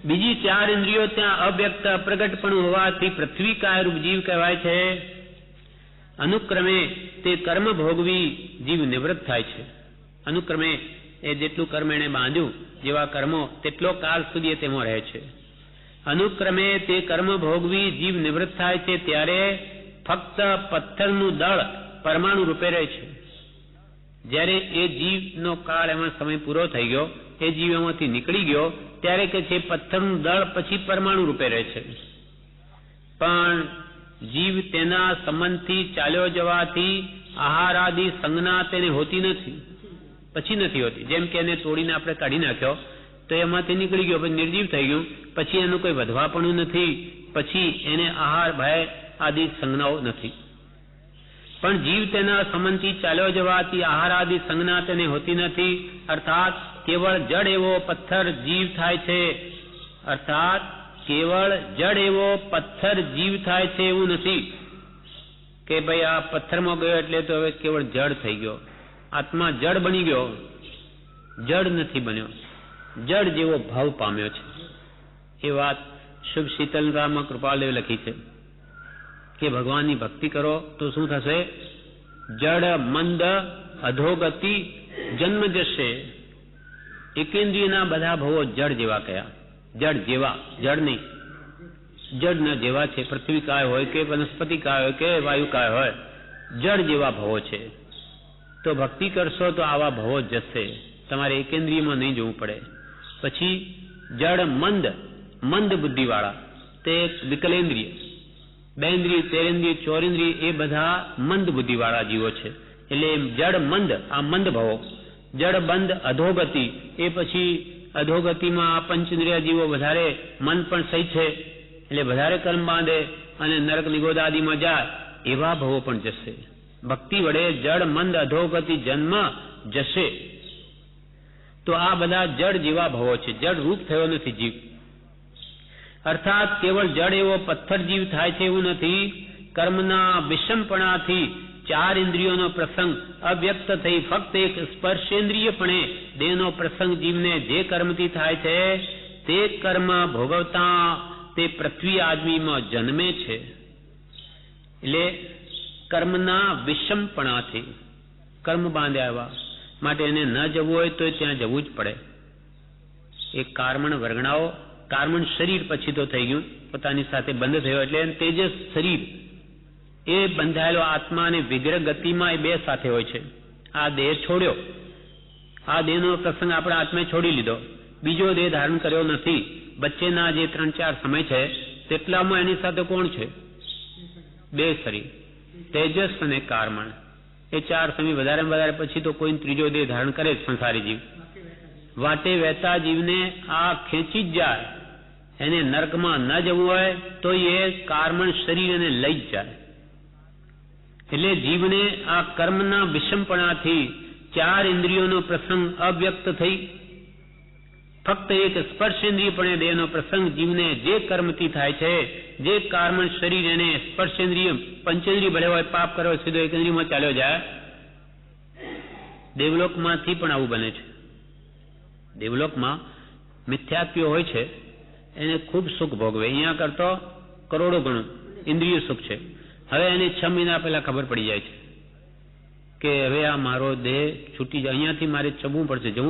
બીજી 4 ઇન્દ્રિયો ત્યાં અવ્યક્ત અપ્રગટપણું હોવાથી પૃથ્વી કાયરૂપ જીવ કહેવાય છે. અનુક્રમે તે કર્મ ભોગવી જીવ નિવૃત્ત થાય છે. અનુક્રમે એ જેટલું કર્મ એને બાંધ્યું, જેવા કર્મો તેટલો કાળ સુધી તેમાં રહે છે. અનુક્રમે તે કર્મ ભોગવી જીવ નિવૃત્ત થાય છે ત્યારે ફક્ત પથ્થરનું દળ પરમાણુ રૂપે રહે છે. જ્યારે એ જીવનો કાળ એમાં સમય પૂરો થઈ ગયો, એ જીવ એમાંથી નીકળી ગયો, ત્યારે કે છે પથ્થરનું દળ પછી પરમાણુ રૂપે રહે છે. પણ જીવ તેના સંબંધથી ચાલ્યો જવાથી આહાર આદિ સંજ્ઞા તેને હોતી નથી, પછી નથી હોતી. જેમ કે એને તોડીને આપણે કાઢી નાખ્યો તો એમાંથી નીકળી ગયો, પછી નિર્જીવ થઈ ગયું, પછી એનું કોઈ વધવાપણું નથી, પછી એને આહાર ભય આદિ સંજ્ઞાઓ નથી. પણ જીવ તેના સમનથી ચાલ્યો જવાથી આહાર આદિ સંજ્ઞા તેને હોતી નથી. અર્થાત કેવળ જડ એવો પથ્થર જીવ થાય છે. અર્થાત કેવળ જડ એવો પથ્થર જીવ થાય છે એવું નથી કે ભાઈ આ પથ્થરમાં ગયો એટલે તો હવે કેવળ જડ થઈ ગયો. આત્મા જડ બની ગયો, જડ નથી બન્યો, જડ જેવો ભાવ પામ્યો છે. એ વાત શુભ શીતલરામમાં કૃપાલદેવ લખી છે કે ભગવાનની ભક્તિ કરો તો શું થશે? જડ મંદ અધોગતિ જન્મ જશે. એકેન્દ્રિયના બધા ભવો જડ જેવા કયા. જડ જેવા, જડ નહીં, જડ ન જેવા છે. પૃથ્વી કાય હોય કે વનસ્પતિ કાય હોય કે વાયુ કાય હોય, જડ જેવા ભવો છે. તો ભક્તિ કરશો તો આવા ભવો જશે. તમારે એકેન્દ્રિયમાં નહીં જવું પડે. પછી જડ મંદ, મંદ બુદ્ધિવાળા તે વિકલેન્દ્રિય, બેન્દ્રિય, તેરેન્દ્રિય, ચોરેન્દ્રિય એ બધા મંદ બુદ્ધિવાળા જીવો છે. એટલે જડ મંદ, આ મંદ ભવો. જડ બંધ અધોગતિ, એ પછી અધોગતિમાં પંચેન્દ્રિય જીવો વધારે, મન પણ સહી છે એટલે વધારે કર્મ બાંધે અને નરક નિગોદ આદિમાં જાય, એવા ભવો પણ જશે. ભક્તિ વડે જડ મંદ અધોગતિ જન્મ જશે. તો આ બધા જડ જેવા ભવો છે. જડ રૂપ થયો નથી જીવ. અર્થાત કેવળ જડ એવો પથ્થર જીવ થાય છે એવું નથી. કર્મના વિષમપણાથી ચાર ઇન્દ્રિયોનો પ્રસંગ અવ્યક્ત થઈ ફક્ત એક સ્પર્શેન્દ્રિયપણે દેહનો પ્રસંગ જીવને જે કર્મથી થાય છે તે કર્મ ભોગવતા તે પૃથ્વી આદમીમાં જન્મે છે. એટલે કર્મના વિષમપણાથી કર્મ બાંધ્યા એવા માટે એને ન જવું હોય તો ત્યાં જવું જ પડે. એક કાર્મણ વર્ગણાઓ, કાર્મણ શરીર પછી તો થઈ ગયું, પોતાની સાથે બંધ થયો એટલે તેજસ શરીર એ બંધાયેલો આત્મા અને વિગ્રહ ગતિમાં એ બે સાથે હોય છે. આ દેહ છોડ્યો, આ દેહનો પ્રસંગ આપણા આત્માએ છોડી લીધો, બીજો દેહ ધારણ કર્યો નથી. વચ્ચેના જે 3-4 સમય છે તેટલામાં એની સાથે કોણ છે? બે શરીર, તેજસ અને કાર્મણ. એ 4 સમય વધારે વધારે પછી તો કોઈ ત્રીજો દેહ ધારણ કરે જ સંસારી જીવ. વાટે વહેતા જીવને આ ખેંચી જ જાય. એને નરકમાં ન જવું હોય તો એ કાર્મણ શરીર એને લઈ જ જાય. એટલે જીવને આ કર્મના વિષમપણાથી 4 ઇન્દ્રિયોનો પ્રસંગ અવ્યક્ત થઈ ફક્ત એક સ્પર્શેન્દ્રિયપણે દેહનો પ્રસંગ જીવને જે કર્મથી થાય છે, જે કાર્મણ શરીર એને સ્પર્શેન્દ્રિય પંચેન્દ્રિય ભલે હોય, પાપ કરો સીધો એકેન્દ્રિયમાં ચાલ્યો જાય. દેવલોકમાંથી પણ આવું બને છે. દેવલોકમાં મિથ્યાત્વીઓ હોય છે, એને ખૂબ સુખ ભોગવે. અહીંયા કરતો કરોડો ગણું ઇન્દ્રિય સુખ છે. હવે એને 6 મહિના પહેલા ખબર પડી જાય છે કે હવે આ મારો દેહ છૂટી જાય, અહીંયાથી મારે જવું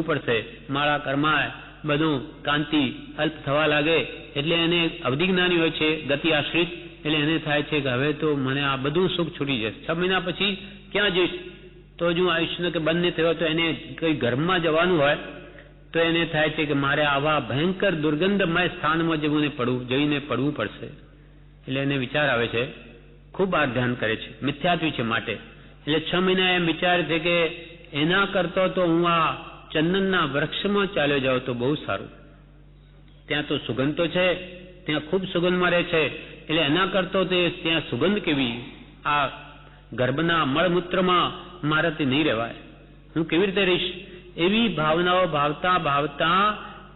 પડશે. મારા કર્માય બધું કાંતિ અલ્પ થવા લાગે એટલે એને અવધિજ્ઞાની હોય છે, ગતિ આશ્રિત. એટલે એને થાય છે કે હવે તો મને આ બધું સુખ છૂટી જશે. 6 મહિના પછી ક્યાં જઈશ? તો જો આયુષ્યનો કે બંધ નહીં થયો તો એને કઈ ઘરમાં જવાનું હોય તો એને થાય છે કે મારે આવા ભયંકર દુર્ગંધમય સ્થાનમાં જઈને પડવું પડશે. એટલે એને વિચાર આવે છે, ખૂબ આ ધ્યાન કરે છે, મિથ્યાત્વી છે માટે. એટલે 6 મહિના એમ વિચારે છે કે એના કરતો તો હું આ ચંદનના વૃક્ષમાં ચાલ્યો જાઉં તો બહુ સારું. ત્યાં તો સુગંધ તો છે, ત્યાં ખૂબ સુગંધમાં રહે છે. એટલે એના કરતો તે ત્યાં સુગંધ કેવી, આ ગર્ભના મળમૂત્રમાં મારાથી નહીં રહેવાય, હું કેવી રીતે રહીશ? એવી ભાવનાઓ ભાવતા ભાવતા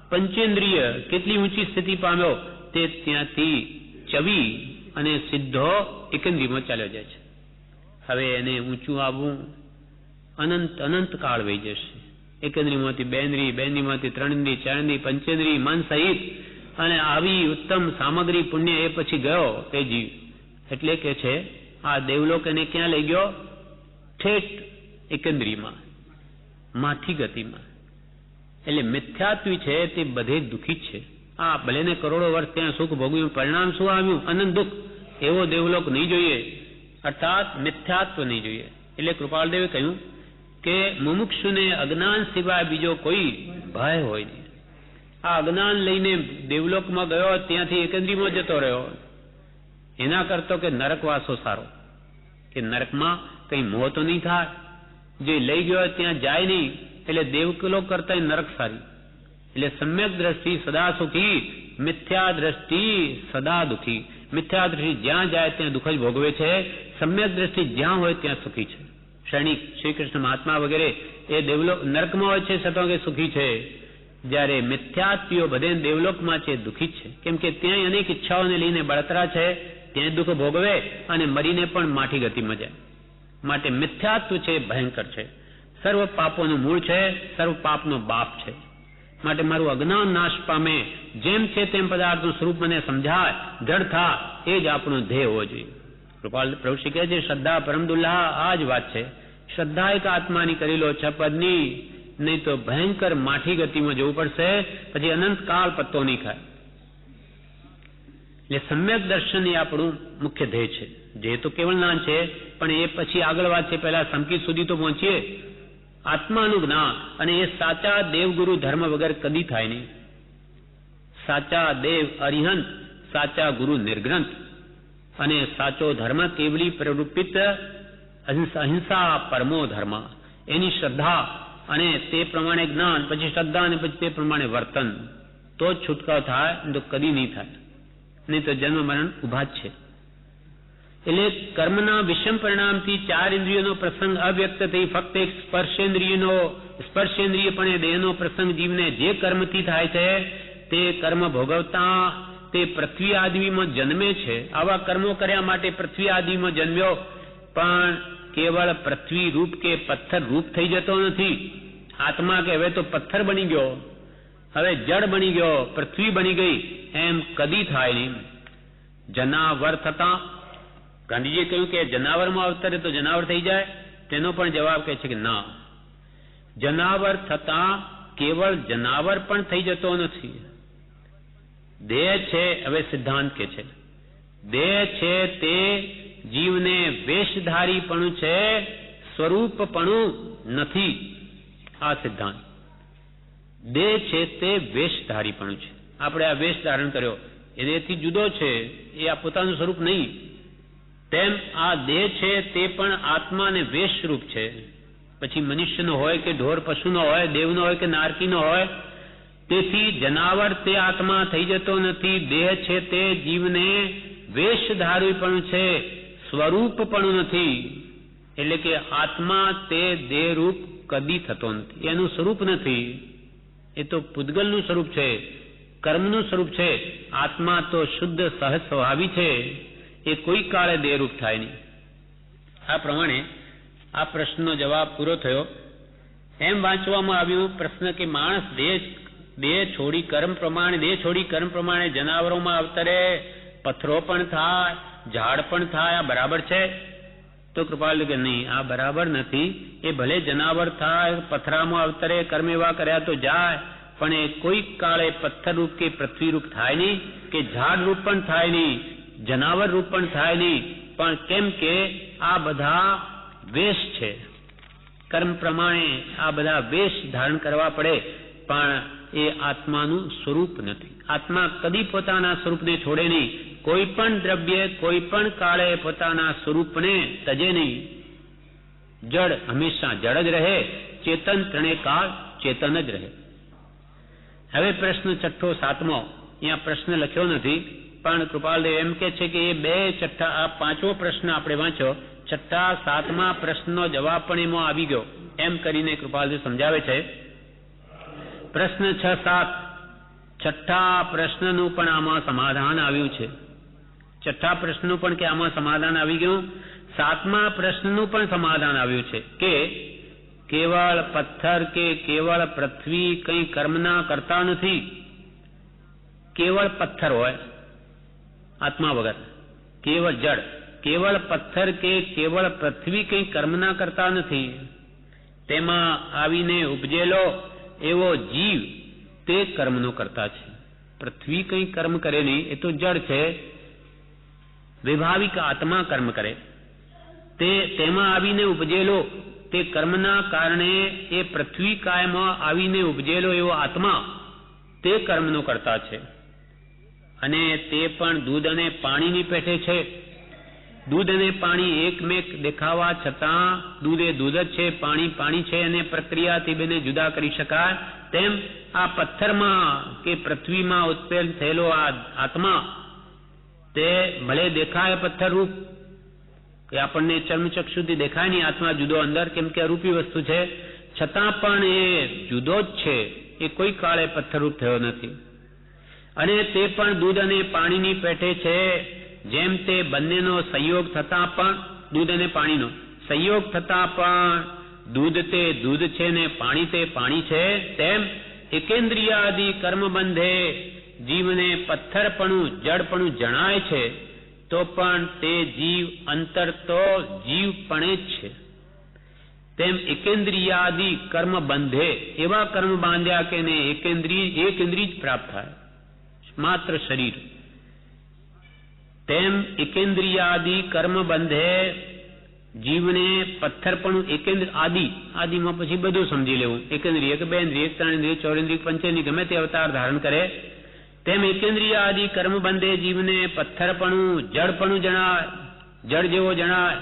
પંચેન્દ્રિય કેટલી ઊંચી સ્થિતિ પામ્યો તે ત્યાંથી ચવી અને સીધો એકેન્દ્રિયમાં ચાલ્યો જાય છે. હવે એને ઊંચું આવવું અનંત કાળ વહી જશે. એકેન્દ્રિયમાંથી બેન્દ્રિય, બેન્દ્રિયમાંથી 3 ઇન્દ્રિય, 4 ઇન્દ્રિય, પંચેન્દ્રિય, મન સહિત. અને આવી ઉત્તમ સામગ્રી પુણ્ય એ પછી ગયો તે જીવ. એટલે કે છે આ દેવલોક એને ક્યાં લઈ ગયો? ઠેઠ એકેન્દ્રિયમાં, માથી ગતિમાં. એટલે મિથ્યાત્વી છે તે બધે દુઃખી છે. આ ભલેને કરોડો વર્ષ ત્યાં સુખ ભોગવ્યું, પરિણામ શું આવ્યું? અનંત દુઃખ. એવો દેવલોક નહીં જોઈએ, અર્થાત મિથ્યાત્વ નહીં જોઈએ. એટલે કૃપાલદેવે કહ્યું કે મુમુક્ષુને અજ્ઞાન સિવાય બીજો કોઈ ભય હોય નહીં. આ અજ્ઞાન લઈને દેવલોકમાં ગયો, ત્યાંથી એકેન્દ્રિયમાં જતો રહ્યો. એના કરતો કે નરકવાસો સારો, કે નરકમાં કઈ મોહ તો નહીં થાય. જે લઈ ગયો ત્યાં જાય નહીં. એટલે દેવલોક કરતા નરક સારી. એટલે સમ્યક દ્રષ્ટિ સદા સુખી, મિથ્યા દ્રષ્ટિ સદા દુઃખી. મિથ્યા દ્રષ્ટિ જ્યાં જાય ત્યાં દુઃખ જ ભોગવે છે, સમ્યક દ્રષ્ટિ જ્યાં હોય ત્યાં સુખી છે. ક્ષણિક શ્રી કૃષ્ણ મહાત્મા વગેરે એ દેવલોક નરકમાં હોય છે છતાં કે સુખી છે, જ્યારે મિથ્યાત્વીઓ બધે દેવલોકમાં છે દુઃખી છે, કેમ કે ત્યાં અનેક ઈચ્છાઓને લઈને બળતરા છે, ત્યાં દુઃખ ભોગવે અને મરીને પણ માઠી ગતિમાં જાય. માટે મિથ્યાત્વ છે ભયંકર છે, સર્વ પાપોનું મૂળ છે, સર્વ પાપનો બાપ છે. માટે મારું અજ્ઞાન નાશ પામે, જેમ છે તેમ પદાર્થનું સ્વરૂપ મને સમજાય, જડ થા, એ જ આપણો ધ્યેય હોવો જોઈએ. કૃપાલ પ્રભુ શ્રી કહે છે શ્રદ્ધા પરમ દુલ્લા, આ જ વાત છે. શ્રદ્ધા એક આત્માની કરી લો 6 પદની, નહીં તો ભયંકર માઠી ગતિમાં જવું પડશે, પછી અનંત કાળ પત્તો નહીં ખાય. એટલે સમ્યક દર્શન એ આપણું મુખ્ય ધ્યેય છે. જે તો કેવળ જ્ઞાન છે, પણ એ પછી આગળ વાત છે. પહેલા સંકેત સુધી તો પહોંચીએ. આત્માનું જ્ઞાન, અને એ સાચા દેવગુરુ ધર્મ વગર કદી થાય નહીં. સાચા દેવ અરિહંત, સાચા ગુરુ નિર્ગ્રંથ, અને સાચો ધર્મ કેવલી પ્રરૂપિત અહિંસા પરમો ધર્મ. એની શ્રદ્ધા અને તે પ્રમાણે જ્ઞાન, પછી શ્રદ્ધા અને પછી તે પ્રમાણે વર્તન, તો જ છૂટકાવ થાય, તો કદી નહીં થાય. નહીં તો જન્મ મરણ ઉભા જ છે. એટલે કર્મના વિષમ પરિણામથી 4 ઇન્દ્રિયોનો પ્રસંગ અવ્યક્ત થઈ ફક્ત એક સ્પર્શેન્દ્રિય પણ એ દેહનો પ્રસંગ જીવને જે કર્મથી થાય છે તે કર્મ ભોગવતા તે પૃથ્વી આદિમાં જન્મે છે. આવા કર્મો કર્યા માટે પૃથ્વી આદિમાં જન્મ્યો, પણ કેવળ પૃથ્વી રૂપ કે પથ્થર રૂપ થઈ જતો નથી. આત્મા કે હવે તો પથ્થર બની ગયો, હવે જળ બની ગયો, પૃથ્વી બની ગઈ, એમ કદી થાય નહીં. જનાવર થતા ગાંધીજીએ કહ્યું કે જનાવરમાં અવતરે તો જનાવર થઈ જાય, તેનો પણ જવાબ કહે છે કે ના, જનાવર થતા કેવળ જનાવર પણ થઈ જતો નથી. દેહ છે, હવે સિદ્ધાંત કે છે દેહ છે તે જીવને વેશધારીપણું છે, સ્વરૂપપણું નથી. આ સિદ્ધાંત. દેહ છે તે વેશધારીપણું છે. આપણે આ વેશ ધારણ કર્યો એથી જુદો છે, એ આ પોતાનું સ્વરૂપ નહીં. તેમ આ દેહ છે તે પણ આત્માને વેશરૂપ છે. પછી મનુષ્યનો હોય કે ઢોર પશુનો હોય, દેવનો હોય કે નારકીનો હોય. તેથી જનાવર તે આત્મા થઈ જતો નથી. દેહ છે તે જીવને વેશધારીપણું છે, સ્વરૂપપણું નથી. એટલે કે આત્મા તે દેહરૂપ કદી થતો નથી, એનું સ્વરૂપ નથી. એ તો પૂતગલનું સ્વરૂપ છે, કર્મનું સ્વરૂપ છે. આત્મા તો શુદ્ધ સહજ સ્વભાવી છે, એ કોઈ કાળે દેહરૂપ થાય નહીં. આ પ્રમાણે આ પ્રશ્નનો જવાબ પૂરો થયો. એમ વાંચવામાં આવ્યું પ્રશ્ન કે માણસ દેહ છોડી કર્મ પ્રમાણે જનાવરોમાં અવતરે, પથ્થરો પણ થાય, ઝાડ પણ થાય, આ બરાબર છે? તો કૃપાલુ કે નહીં, આ બરાબર નથી. એ ભલે જનાવર થાય, પથરામાં અવતરે, કર્મ એવા કર્યા તો જાય, પણ એ કોઈ કાળે પથ્થર રૂપ કે પૃથ્વી રૂપ થાય નહીં, કે ઝાડ રૂપ પણ થાય નહીં, જનાવર રૂપ પણ થાય નહીં. પણ કેમ કે આ બધા વેશ છે, કર્મ પ્રમાણે આ બધા વેશ ધારણ કરવા પડે, પણ એ આત્માનું સ્વરૂપ નથી. આત્મા કદી પોતાના સ્વરૂપને છોડે નહીં. કોઈ પણ દ્રવ્ય કોઈ પણ કાળે પોતાના સ્વરૂપને તજે નહીં. જડ હંમેશા જડ જ રહે, ચેતન ત્રણે કાળ ચેતન જ રહે. હવે પ્રશ્ન 6, 7 અહીંયા પ્રશ્ન લખ્યો નથી, પણ કૃપાલદેવ એમ કે છે કે એ 2 છઠ્ઠા, આ 5મો પ્રશ્ન આપણે વાંચો, 6ઠા 7મા પ્રશ્નનો જવાબ પણ એમાં આવી ગયો, એમ કરીને કૃપાલદેવ સમજાવે છે. પ્રશ્ન 6, 7 છઠ્ઠા પ્રશ્નનું પણ આમાં સમાધાન આવ્યું છે. છઠ્ઠા પ્રશ્નનું પણ કે આમાં સમાધાન આવી ગયું. 7મા પ્રશ્નનું પણ સમાધાન આવ્યું છે કે કેવળ પથ્થર કે કેવળ પૃથ્વી કંઈ કર્મના કરતા નથી. કેવળ પથ્થર હોય આત્મા વગર, કેવળ જડ, કેવળ પથ્થર કે કેવળ પૃથ્વી કંઈ કર્મના કરતા નથી. તેમાં આવીને ઉપજેલો એવો જીવ તે કર્મનો કરતા છે. પૃથ્વી કંઈ કર્મ કરે નહીં, એ તો જડ છે. વિભાવિક આત્મા કર્મ કરે. તેમાં આવીને ઉપજેલો તે કર્મના કારણે એ પૃથ્વી કાયમાં આવીને ઉપજેલો એવો આત્મા તે કર્મનો કરતા છે. અને તે પણ દૂધ અને પાણીની પેઠે છે. દૂધ અને પાણી એકમેક દેખાવા છતાં દૂધ એ દૂધ જ છે, પાણી પાણી છે, અને પ્રક્રિયાથી બેને જુદા કરી શકાય. તેમ આ પથ્થરમાં કે પૃથ્વીમાં ઉત્પન્ન થયેલો આ આત્મા તે ભલે દેખાય પથ્થર રૂપ, કે આપણને ચર્મચક્ષુથી દેખાય નહીં આત્મા જુદો અંદર, કેમ કે અરૂપી વસ્તુ છે, છતાં પણ એ જુદો જ છે, એ કોઈ કાળે પથ્થરરૂપ થયો નથી. અને તે પણ દૂધ અને પાણીની પેઠે છે. જેમ તે બંનેનો સંયોગ થતાં પણ, દૂધ અને પાણીનો સંયોગ થતાં પણ દૂધ તે દૂધ છે ને પાણી તે પાણી છે, તેમ એકેન્દ્રિયાદિ કર્મ બંધે જીવને પથ્થરપણું જડપણું જણાય છે, તો પણ તે જીવ અંતર તો જીવપણે જ છે. તેમ એકેન્દ્રિયાદિ કર્મ બંધે, એવા કર્મ બાંધ્યા કે એક ઇન્દ્રિય જ પ્રાપ્ત થાય, માત્ર શરીર. તેમ એકેન્દ્રિયાદિ કર્મ બંધે જીવને પથ્થરપણું, એકેન્દ્ર આદિમાં પછી બધું સમજી લેવું, એકેન્દ્રિય કે બેન્દ્રિય, ત્રણેન્દ્રિય, ચોરેન્દ્રિય, પંચેન્દ્રિય, ગમે તે અવતાર ધારણ કરે, તેમ એકેન્દ્રિય આદિ કર્મ બંધે જીવને પથ્થરપણું જડપણું જણાય, જડ જેવો જણાય,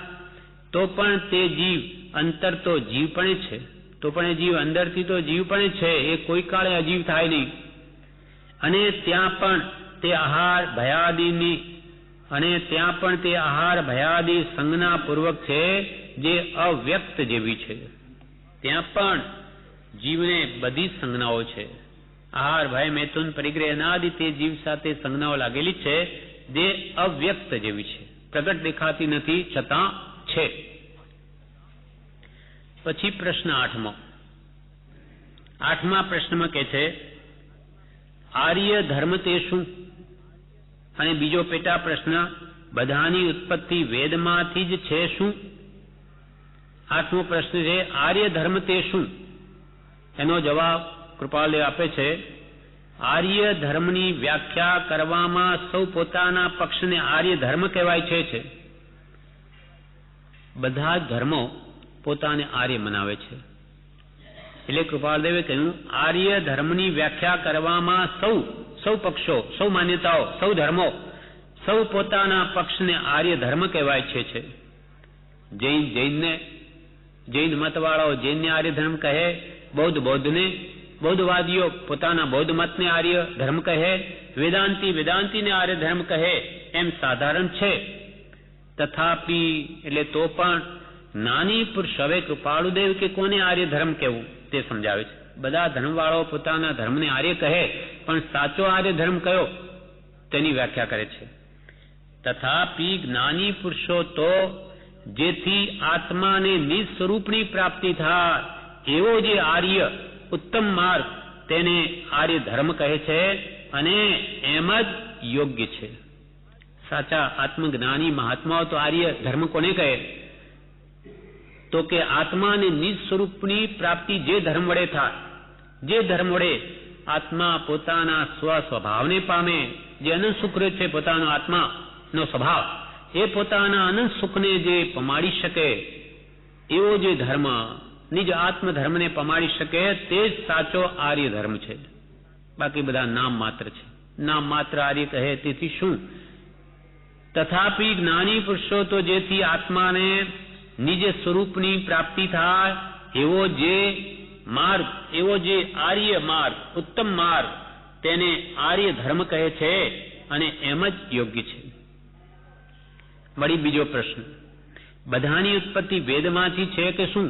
તો પણ તે જીવ અંતર તો જીવપણે છે, તો પણ એ જીવ અંદરથી તો જીવપણે છે, એ કોઈ કાળે અજીવ થાય નહીં. અને ત્યાં પણ તે આહાર ભયાદિ સંજ્ઞા પૂર્વક છે, જે અવ્યક્ત જેવી છે. ત્યાં પણ જીવને બધી સંજ્ઞાઓ છે, આહાર ભય મૈથુન પરિગ્રહ અનાદિ તે જીવ સાથે સંજ્ઞાઓ લાગેલી છે, જે અવ્યક્ત જેવી છે, પ્રગટ દેખાતી નથી, છતાં છે. પછી પ્રશ્ન 8મા પ્રશ્નમાં કહે છે, આર્ય ધર્મ તે શું? અને બીજો પેટા પ્રશ્ન, બધાની ઉત્પત્તિ વેદમાંથી જ છે શું? 8મો પ્રશ્ન છે, આર્ય ધર્મ તે શું? એનો જવાબ કૃપાલદેવ આપે છે, આર્ય ધર્મની વ્યાખ્યા કરવામાં સૌ પોતાના પક્ષને આર્ય ધર્મ કહેવાય છે. બધા ધર્મો પોતાને આર્ય મનાવે છે. એટલે કૃપાલદેવે કહ્યું, આર્ય ધર્મની વ્યાખ્યા કરવામાં સૌ પક્ષો, સૌ માન્યતાઓ, સૌ ધર્મો, સૌ પોતાના પક્ષને આર્ય ધર્મ કહેવાય છે. જૈન મતવાળાઓ જૈનને આર્ય ધર્મ કહે, બૌદ્ધવાદીઓ પોતાના બૌદ્ધ મતને આર્ય ધર્મ કહે, વેદાંતીને આર્ય ધર્મ કહે, એમ સાધારણ છે. તથાપી એટલે તો પણ નાની પુરુષ, હવે કૃપાળુદેવ કે કોને આર્ય ધર્મ કહેવું તે સમજાવે છે. બધા ધર્મવાળાઓ પોતાના ધર્મને આર્ય કહે, પણ સાચો આર્ય ધર્મ કયો તેની વ્યાખ્યા કરે છે. તથાપી જ્ઞાની પુરુષો તો જેથી આત્માને નિજ સ્વરૂપની પ્રાપ્તિ થાય એવો જે આર્ય ઉત્તમ માર્ગ, તેને આર્ય ધર્મ કહે છે, અને એમ જ યોગ્ય છે. સાચા આત્મજ્ઞાની મહાત્માઓ તો આર્ય ધર્મ કોને કહે? તો કે આત્માને નિજ સ્વરૂપની પ્રાપ્તિ જે ધર્મ વડે થાય, જે ધર્મ વડે આત્મા પોતાના સ્વભાવને પામે, જે અનંત સુખ છે પોતાનો આત્માનો સ્વભાવ, એ પોતાના અનંત સુખને જે પમાડી શકે, એવો જે ધર્મ, નિજ આત્મ ધર્મને પમાડી શકે, તે જ સાચો આર્ય ધર્મ છે. બાકી બધા નામ માત્ર છે. નામ માત્ર આર્ય કહે, તેથી શું? તથાપી જ્ઞાની પુરુષો તો જેથી આત્માને નિજ સ્વરૂપની પ્રાપ્તિ થાય એવો જે માર્ગ, એવો જે આર્ય માર્ગ, ઉત્તમ માર્ગ, તેને આર્ય ધર્મ કહે છે, અને એમ જ યોગ્ય છે. વળી બીજો પ્રશ્ન, બધાની ઉત્પત્તિ વેદમાંથી છે કે શું?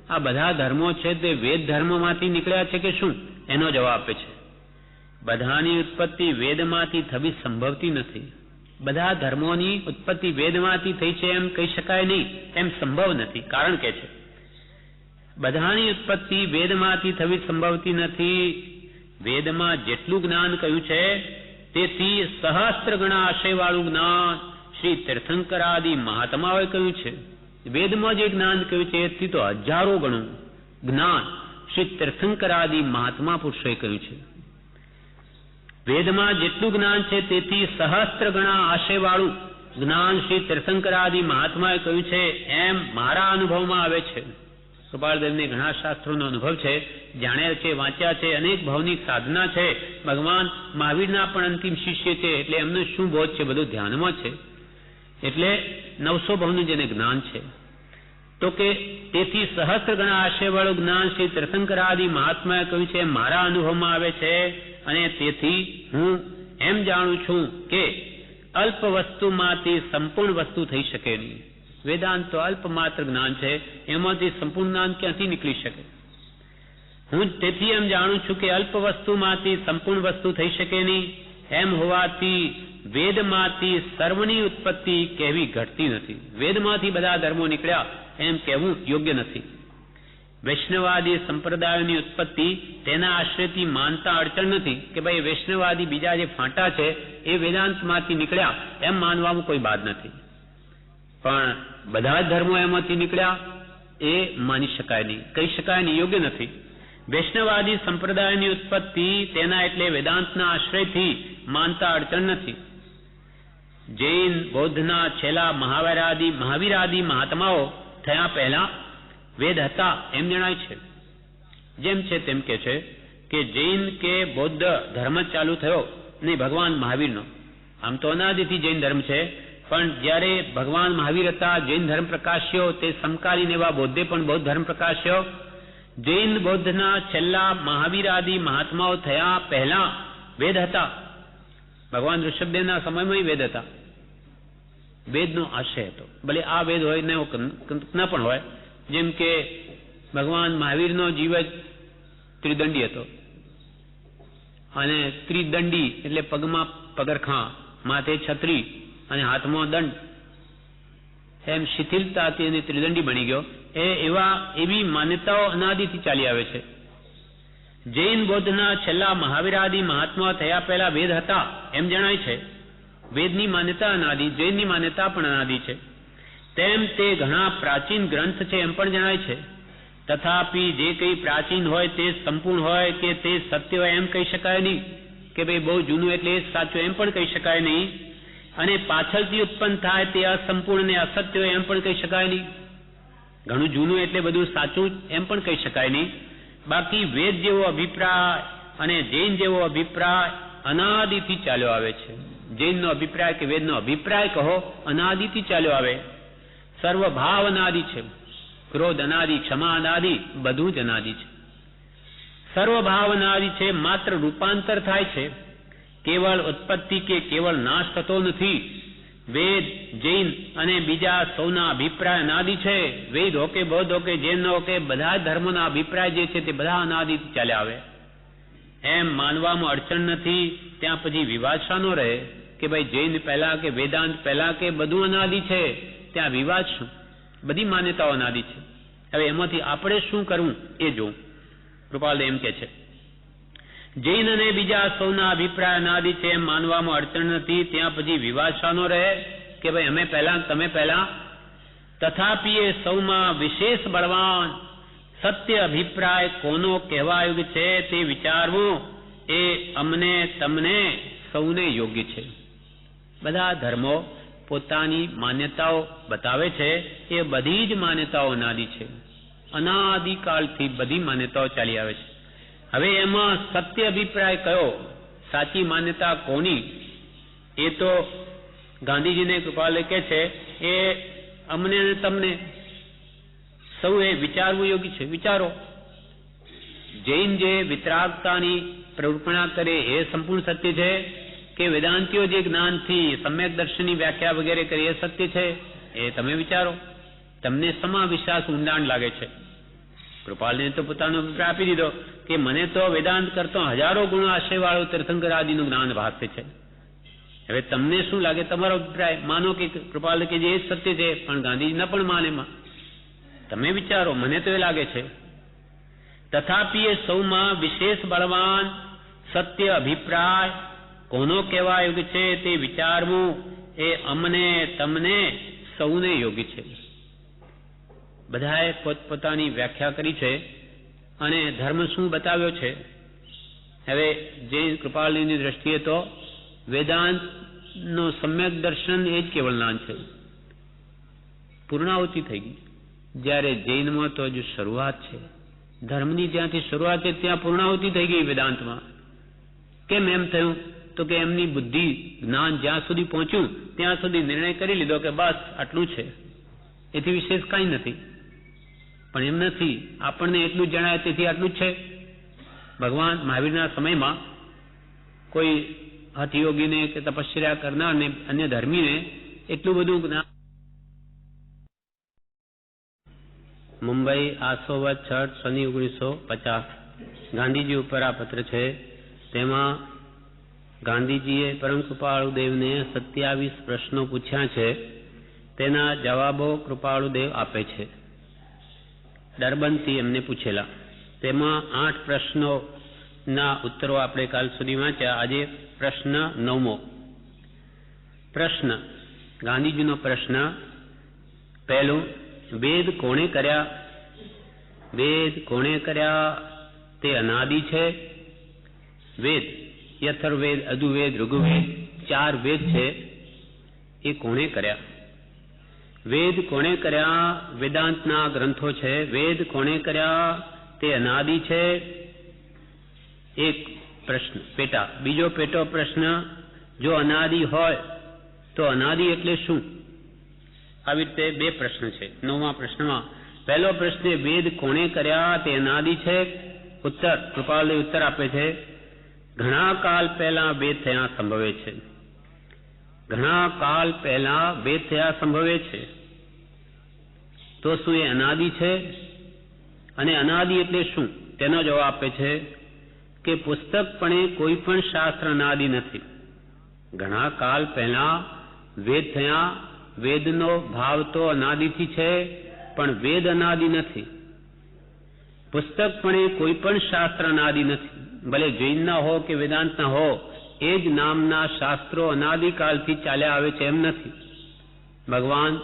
આ બધા ધર્મો છે તે વેદ ધર્મમાંથી નીકળ્યા છે કે શું? એનો જવાબ આપે છે, બધાની ઉત્પત્તિ વેદમાંથી થવી સંભવતી નથી. બધા ધર્મોની ઉત્પત્તિ વેદમાંથી થઈ છે એમ કહી શકાય નહીં, એમ સંભવ નથી. કારણ કે છે, બધાની ઉત્પત્તિ વેદમાંથી થવી સંભવતી નથી. વેદમાં જેટલું જ્ઞાન કહ્યું છે તેથી સહસ્ત્ર ગણા આશયવાળું જ્ઞાન શ્રી તીર્થંકરાદિ મહાત્માઓએ કહ્યું છે. વેદમાં જે જ્ઞાન કહ્યું છે એથી તો હજારો ગણું જ્ઞાન શ્રી તીર્થંકરાદિ મહાત્મા પુરુષોએ કહ્યું છે. વેદમાં જેટલું જ્ઞાન છે તેથી સહસ્ત્ર ગણા આશયવાળું જ્ઞાન શ્રી તીર્થંકરાદિ મહાત્માએ કહ્યું છે, એમ મારા અનુભવમાં આવે છે. કૃપાળદેવને ઘણા શાસ્ત્રોનો અનુભવ છે, જાણ્યા છે, વાંચ્યા છે, અનેક ભાવની સાધના છે. ભગવાન મહાવીરના પણ અંતિમ શિષ્ય છે, એટલે એમનું શું બોધ છે બધું ધ્યાનમાં છે. એટલે 900 ભાવનું જેને જ્ઞાન છે, તો કે તેથી સહસ્ત્ર ગણા આશયવાળું જ્ઞાન શ્રી તીર્થંકરાદિ મહાત્માએ કહ્યું છે, મારા અનુભવમાં આવે છે. અને તેથી હું એમ જાણું છું કે અલ્પ વસ્તુમાંથી સંપૂર્ણ વસ્તુ થઈ શકે નહીં. વેદાંત તો અલ્પ માત્ર જ્ઞાન છે, એમાંથી સંપૂર્ણ જ્ઞાન ક્યાંથી નીકળી શકે? હું તેથી એમ જાણું છું કે અલ્પ વસ્તુમાંથી સંપૂર્ણ વસ્તુ થઈ શકે નહીં. એમ હોવાથી વેદમાંથી સર્વની ઉત્પત્તિ કહેવી ઘટતી નથી. વેદમાંથી બધા ધર્મો નીકળ્યા એમ કહેવું યોગ્ય નથી. વૈષ્ણવાદી સંપ્રદાયોની ઉત્પત્તિ તેના આશ્રયથી માનતા અડચણ નથી કે ભાઈ વૈષ્ણવાદી બીજા જે ફાંટા છે એ વેદાંતમાંથી નીકળ્યા એમ માનવામાં કોઈ બાદ નથી. પણ બધા જ ધર્મો એમાંથી નીકળ્યા એ માની શકાય નહીં, કહી શકાય નહીં, યોગ્ય નથી. વૈષ્ણવાદી સંપ્રદાયની ઉત્પત્તિ તેના એટલે વેદાંતના આશ્રયથી માનતા અડચણ નથી. જૈન બૌદ્ધના છેલ્લા મહાવીરાદી મહાત્માઓ થયા પહેલા વેદ હતા એમ જણાય છે. જેમ છે તેમ કે છે કે જૈન કે બૌદ્ધ ધર્મ જ ચાલુ થયો નહીં, ભગવાન મહાવીરનો. આમ તો અનાદિથી જૈન ધર્મ છે, પણ જ્યારે ભગવાન મહાવીર હતા જૈન ધર્મ પ્રકાશ્યો, તે સમકાલીન એવા બૌદ્ધે પણ બૌદ્ધ ધર્મ પ્રકાશ્યો. જૈન બૌદ્ધના છેલ્લા મહાવીરાદી મહાત્માઓ થયા પહેલા વેદ હતા. ભગવાન ઋષભદેવના સમયમાં વેદ હતા. વેદનો આશય હતો. ભલે આ વેદ હોય ને ન પણ હોય. જેમ કે ભગવાન મહાવીરનો જીવ જ ત્રિદંડી હતો, અને ત્રિદંડી એટલે પગમાં પગરખાં, માથે છત્રી અને હાથમાં દંડ, એમ શિથિલતાથી અને ત્રિદંડી બની ગયો. એવી માન્યતાઓ અનાદિથી ચાલી આવે છે. જૈન બૌદ્ધના છેલ્લા મહાવીરાદી મહાત્મા થયા પહેલા વેદ હતા એમ જણાય છે. વેદની માન્યતા અનાદિ, જૈનની માન્યતા પણ અનાદિ છે. તેમ તે ઘણા પ્રાચીન ગ્રંથ છે એમ પણ જણાય છે. તથાપિ જે કંઈ પ્રાચીન હોય તે સંપૂર્ણ હોય કે તે સત્ય હોય એમ કહી શકાય નહીં, કે ભાઈ બહુ જૂનું એટલે એ સાચું એમ પણ કહી શકાય નહીં. અને પાછળથી ઉત્પન્ન થાય તે અસંપૂર્ણ ને અસત્ય હોય એમ પણ કહી શકાય નહીં. ઘણું જૂનું એટલે બધું સાચું એમ પણ કહી શકાય નહીં. બાકી વેદ જેવો અભિપ્રાય અને જૈન જેવો અભિપ્રાય અનાદિથી ચાલ્યો આવે છે. જૈનનો અભિપ્રાય કે વેદનો અભિપ્રાય કહો, અનાદિથી ચાલ્યો આવે. સર્વભાવ અનાદિ છે. ક્રોધ અનાદિ, ક્ષમા અનાદિ, બધું જ અનાદિ છે. સર્વભાવ અનાદિ છે. માત્ર રૂપાંતર થાય છે, કેવળ ઉત્પત્તિ કે કેવળ નાશ થતો નથી. વેદ, જૈન અને બીજા સૌના અભિપ્રાય અનાદિ છે. વેદ હો કે બૌદ્ધ હો કે જૈન હો કે બધા ધર્મોના અભિપ્રાય જે છે તે બધા અનાદિથી ચાલ્યા આવે. એમ માનવામાં અડચણ નથી. ત્યાં પછી વિવાદ શાનો રહે કે ભાઈ જૈન પહેલા કે વેદાંત પહેલા કે બધું અનાદિ છે? ત્યાં વિવાદ શું? બધી માન્યતાઓ અનાદિ છે. હવે એમાંથી આપણે શું કરવું એ જોવું. કૃપાલ એમ કે છે જૈન અને બીજા સૌના અભિપ્રાય અનાદિ છે એમ માનવામાં અડચણ નથી. ત્યાં પછી વિવાદ શાનો રહે કે ભાઈ અમે પહેલા તમે પહેલા? તથાપિ એ સૌમાં વિશેષ બળવાન સત્ય અભિપ્રાય કોનો કહેવા યોગ્ય છે તે વિચારવું એ અમને તમને સૌને યોગ્ય છે. બધા ધર્મો પોતાની માન્યતાઓ બતાવે છે. એ બધી જ માન્યતાઓ અનાદિ છે. અનાદિકાળથી બધી માન્યતાઓ ચાલી આવે છે. હવે એમાં સત્ય અભિપ્રાય કયો, સાચી માન્યતા કોની, એ તો ગાંધીજીને કૃપાલે કે છે એ અમને અને તમને સૌએ વિચારવું યોગ્ય છે. વિચારો. જૈન જે વિતરાગતાની પ્રવૃત્તિ કરે એ સંપૂર્ણ સત્ય છે કે વેદાંતિઓ જે જ્ઞાનથી સમ્યક દર્શનની વ્યાખ્યા વગેરે કરી એ સત્ય છે? એ તમે વિચારો. તમને સમા વિશ્વાસ ઊંડાણ લાગે છે? કૃપાલને તો પોતાનો અભિપ્રાય આપી દીધો કે મને તો વેદાંત કરતો હજારો ગુણો આશયવાળું તીર્થંકર આદિનું જ્ઞાન ભાસે છે. હવે તમને શું લાગે? તમારો અભિપ્રાય માનો કે કૃપાલ કે જે એ સત્ય છે, પણ ગાંધીજી ન પણ માને. તમે વિચારો. મને તો એ લાગે છે. તથાપિ એ સૌમાં વિશેષ બળવાન સત્ય અભિપ્રાય કોનો કહેવા યોગ્ય છે તે વિચારવું એ અમને તમને સૌને યોગ્ય છે. બધાએ પોતપોતાની વ્યાખ્યા કરી છે અને ધર્મ શું બતાવ્યો છે. હવે જૈન કૃપાલની દ્રષ્ટિએ તો વેદાંતનો સમ્યક દર્શન એ જ કેવળ જ્ઞાન છે. પૂર્ણાહુતિ થઈ ગઈ. જ્યારે જૈનમાં તો હજુ શરૂઆત છે. ધર્મની જ્યાંથી શરૂઆત છે ત્યાં પૂર્ણાહુતિ થઈ ગઈ વેદાંતમાં. કેમ એમ થયું? તો કે એમની બુદ્ધિ જ્ઞાન જ્યાં સુધી પહોંચ્યું ત્યાં સુધી નિર્ણય કરી લીધો કે બસ આટલું છે, એથી વિશેષ કાંઈ નથી. પણ એમ નથી. આપણને એટલું જ જણાય તેથી આટલું જ છે. ભગવાન મહાવીરના સમયમાં કોઈ હઠયોગીને કે તપસ્યા કરનારને, અન્ય ધર્મીને એટલું બધું જ્ઞાન. મુંબઈ આસોવત 6 શનિ 1950 ગાંધીજી ઉપર આ પત્ર છે. તેમાં ગાંધીજીએ પરમ કૃપાળુદેવને 27 પ્રશ્નો પૂછ્યા છે. તેના જવાબો કૃપાળુદેવ આપે છે. ડરબનથી એમને પૂછેલા. તેમાં 8 પ્રશ્નોના ઉત્તરો આપણે કાલ સુધી વાંચ્યા. આજે પ્રશ્ન 9મો પ્રશ્ન. ગાંધીજીનો પ્રશ્ન પહેલું, વેદ કોણે કર્યા? વેદ કોણે કર્યા? તે અનાદિ છે. વેદ, યથર્વેદ, અધુવેદ, ઋગ્વેદ, 4 વેદ છે. એ કોણે કર્યા? વેદ કોણે કર્યા? વેદાંતના ગ્રંથો છે. વેદ કોણે કર્યા? તે અનાદિ છે. એક પ્રશ્ન પેટા. બીજો પેટો પ્રશ્ન, જો અનાદિ હોય તો અનાદિ એટલે શું? આવી રીતે 2 પ્રશ્ન છે 9મા પ્રશ્નમાં. પહેલો પ્રશ્ન, વેદ કોણે કર્યા? તે અનાદિ છે. ઉત્તર, કૃપાળુદેવ ઉત્તર આપે છે, ઘણા કાળ પહેલા વેદ થયા સંભવે છે. ઘણા કાળ પહેલા વેદ થયા સંભવે છે. તો શું એ અનાદિ છે? અને અનાદિ એટલે શું? તેનો જવાબ આપે છે કે પુસ્તકપણે કોઈ પણ શાસ્ત્ર અનાદિ નથી. ઘણા કાળ પહેલા વેદ થયા. વેદનો ભાવ તો અનાદિથી છે, પણ વેદ અનાદિ નથી. પુસ્તકપણે કોઈ પણ શાસ્ત્ર અનાદિ નથી. ભલે જૈનના હો કે વેદાંતના હો, એ જ નામના શાસ્ત્રો અનાદિકાળથી ચાલ્યા આવે છે એમ નથી. ભગવાન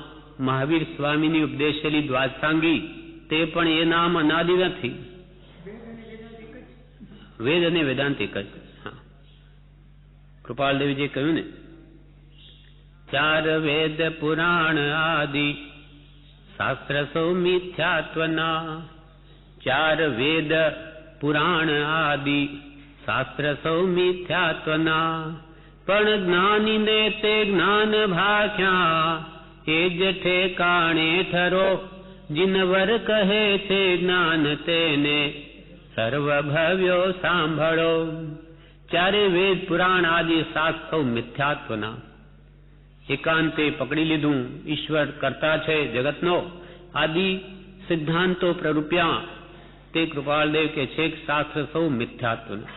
મહાવીર સ્વામીની ઉપદેશેલી દ્વાદશાંગી, તે પણ એ નામ અનાદિ નથી. વેદ અને વેદાંત એક જ. કૃપાળદેવજીએ કહ્યું ને, 4 વેદ પુરાણ આદિ શાસ્ત્ર સૌ મિથ્યાત્વના. 4 વેદ પુરાણ આદિ શાસ્ત્ર સૌ મિથ્યાત્વના. પણ જ્ઞાનીને તે જ્ઞાન ભાખ્યા, એ જ ઠેકાણે ઠરો. જીનવર કહે છે જ્ઞાન તેને, સર્વ ભવ્યો સાંભળો. 4 વેદ પુરાણ આદિ શાસ્ત્ર સૌ મિથ્યાત્વના. એકાંતે પકડી લીધું ઈશ્વર કરતા છે જગતનો, આદિ સિદ્ધાંતો પ્રરૂપ્યા. તે કૃપાળદેવ કે છે કે શાસ્ત્ર સૌ મિથ્યાત્વના.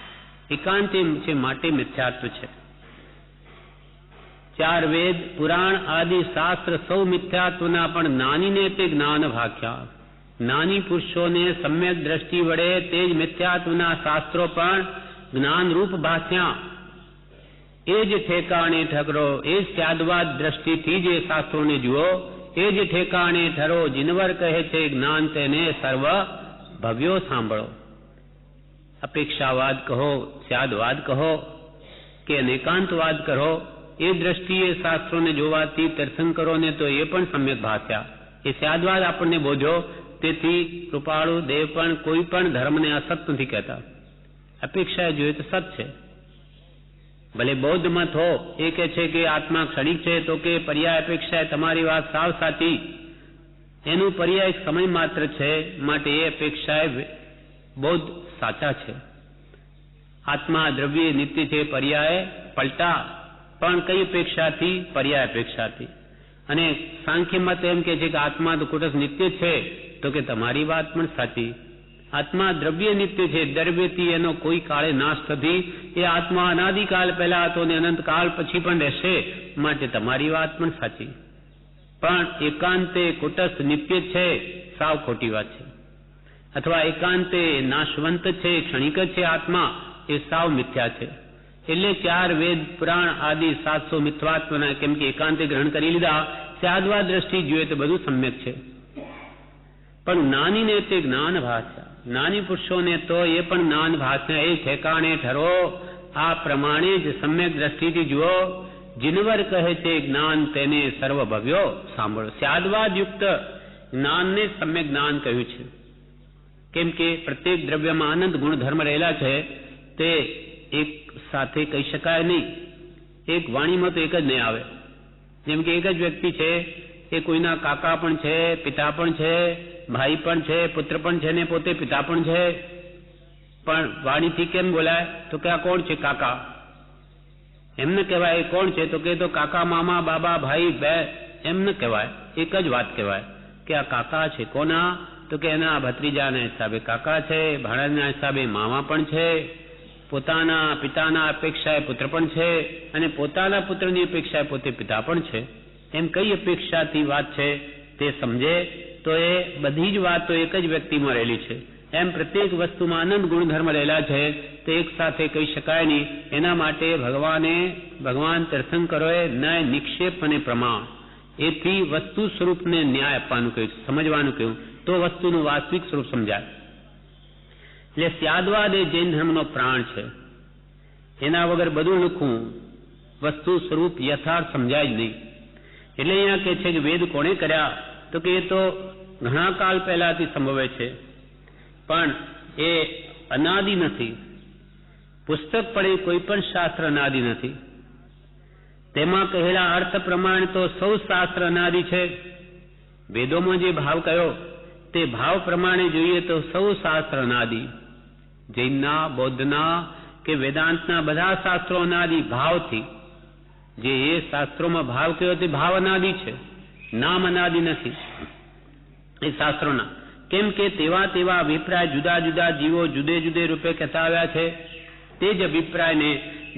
એકાંતે છે માટે મિથ્યાત્વ છે. 4 વેદ પુરાણ આદિ શાસ્ત્ર સૌ મિથ્યાત્વના. પણ જ્ઞાનીને તે જ્ઞાન ભાખ્યા. જ્ઞાની પુરુષોને સમ્યક દ્રષ્ટિ વડે તે જ મિથ્યાત્વના શાસ્ત્રો પણ જ્ઞાનરૂપ ભાષ્યા. એ જ ઠેકાણે ઠકરો. એ જ ત્યાદવાદ દ્રષ્ટિથી જે શાસ્ત્રોને જુઓ, એ જ ઠેકાણે ઠરો. જીનવર કહે છે જ્ઞાન તેને, સર્વ ભવ્યો સાંભળો. અપેક્ષાવાદ કહો, ત્યાદવાદ કહો કે અનેકાંતવાદ કરો, એ દ્રષ્ટિએ શાસ્ત્રોને જોવાથી તીર્થંકરોને તો એ પણ સમ્યક ભાષ્યા. એ ત્યાદવાદ આપણને બોધ્યો. તેથી કૃપાળુ દેવ પણ કોઈ પણ ધર્મને અસત નથી કહેતા. અપેક્ષાએ જોઈએ તો સત છે. ભલે બૌદ્ધ મત હો, એ કહે છે કે આત્મા ક્ષણિક છે, તો કે પર્યાય અપેક્ષાએ તમારી વાત સાવ સાચી. એનું પર્યાય સમય માત્ર છે, માટે એ અપેક્ષાએ બૌદ્ધ સાચા છે. આત્મા દ્રવ્ય નિત્ય છે, પર્યાય પલટા. પણ કઈ અપેક્ષાથી? પર્યાય અપેક્ષાથી. અને સાંખ્ય મત એમ કે છે કે આત્મા તો કુટસ્થ નિત્ય છે, તો કે તમારી વાત પણ સાચી. આત્મા દ્રવ્ય નિત્ય છે, દ્રવ્યથી એનો કોઈ કાળે નાશ થતી. એ આત્મા અનાદિકાળ પહેલા હતો ને અનંતકાળ પછી પણ રહેશે, માટે તમારી વાત પણ સાચી. પણ એકાંતે કુટસ્થ નિત્ય છે, સાવ ખોટી વાત છે. અથવા એકાંતે નાશવંત છે, ક્ષણિક છે આત્મા, એ સાવ મિથ્યા છે. એટલે 4 વેદ પુરાણ આદિ 700 મિથ્યાત્વના, કેમ કે એકાંતે ગ્રહણ કરી લીધા. ત્યાદવા દ્રષ્ટિ જોઈએ તો બધું સમ્યક છે. પણ જ્ઞાનીને તે જ્ઞાન ભાષ્યા. જ્ઞાની પુરુષોને તો એ પણ જ્ઞાન ભાષ્યા. એ ઠેકાણે ઠરો. આ પ્રમાણે જ સમ્યક દ્રષ્ટિથી જુઓ. જીનવર કહે છે જ્ઞાન તેને, સર્વ ભવ્યો સાંભળો. ત્યાદવાદ યુક્ત જ્ઞાનને સમ્યક જ્ઞાન કહ્યું છે. કેમ કે પ્રત્યેક દ્રવ્યમાં અનંત ગુણધર્મ રહેલા છે, તે એક સાથે કહી શકાય નહીં. એક વાણીમાં તો એક જ નહીં આવે. જેમ કે એક જ વ્યક્તિ છે, એ કોઈના કાકા પણ છે, પિતા પણ છે, ભાઈ પણ છે, પુત્ર પણ છે, ને પોતે પિતા પણ છે. પણ વાણીથી કેમ બોલાય? તો કે આ કોણ છે? કાકા. એમ ન કહેવાય કોણ છે તો કે તો કાકા મામા બાબા ભાઈ બે, એમ ન કહેવાય. એક જ વાત કહેવાય કે આ કાકા છે. કોના? તો કે એના ભત્રીજાના હિસાબે કાકા છે, ભાણાના હિસાબે મામા પણ છે, પોતાના પિતાના અપેક્ષાએ પુત્ર પણ છે, અને પોતાના પુત્રની અપેક્ષાએ પોતે પિતા પણ છે. એમ કઈ અપેક્ષાથી વાત છે તે સમજે તો એ બધી જ વાતો એક જ વ્યક્તિમાં રહેલી છે. એમ પ્રત્યેક વસ્તુમાં અનંત ગુણધર્મ રહેલા છે તે એક સાથે કહી શકાય નહીં. એના માટે ભગવાન તીર્થંકરોએ ન્યાય, નિક્ષેપ અને પ્રમાણ એથી વસ્તુ સ્વરૂપને ન્યાય આપવાનું કહ્યું, સમજવાનું કહ્યું, તો વસ્તુનું વાસ્તવિક સ્વરૂપ સમજાય. એટલે સ્યાદવાદ એ જૈન ધર્મનો પ્રાણ છે. એના વગર બધું લખવું વસ્તુ સ્વરૂપ યથાર્થ સમજાય જ નહીં. એટલે અહીંયા કહે છે કે વેદ કોણે કર્યા? તો કે એ તો ઘણા કાળ પહેલાથી સંભવે છે, પણ એ અનાદિ નથી. પુસ્તક પડે કોઈ પણ શાસ્ત્ર અનાદિ નથી. તેમાં કહેલા અર્થ પ્રમાણે તો સૌ શાસ્ત્ર અનાદિ છે. વેદોમાં જે ભાવ કયો તે ભાવ પ્રમાણે જોઈએ તો સૌ શાસ્ત્ર અનાદિ. જૈનના, બૌદ્ધના કે વેદાંતના બધા શાસ્ત્રો અનાદિ ભાવથી. જે એ શાસ્ત્રોમાં ભાવ કયો તે ભાવ અનાદિ છે, નામ અનાદિ નથી એ શાસ્ત્રોના. કેમ કે તેવા તેવા અભિપ્રાય જુદા જુદા જીવો જુદે જુદે રૂપે કહેતા આવ્યા છે. તે જ અભિપ્રાયને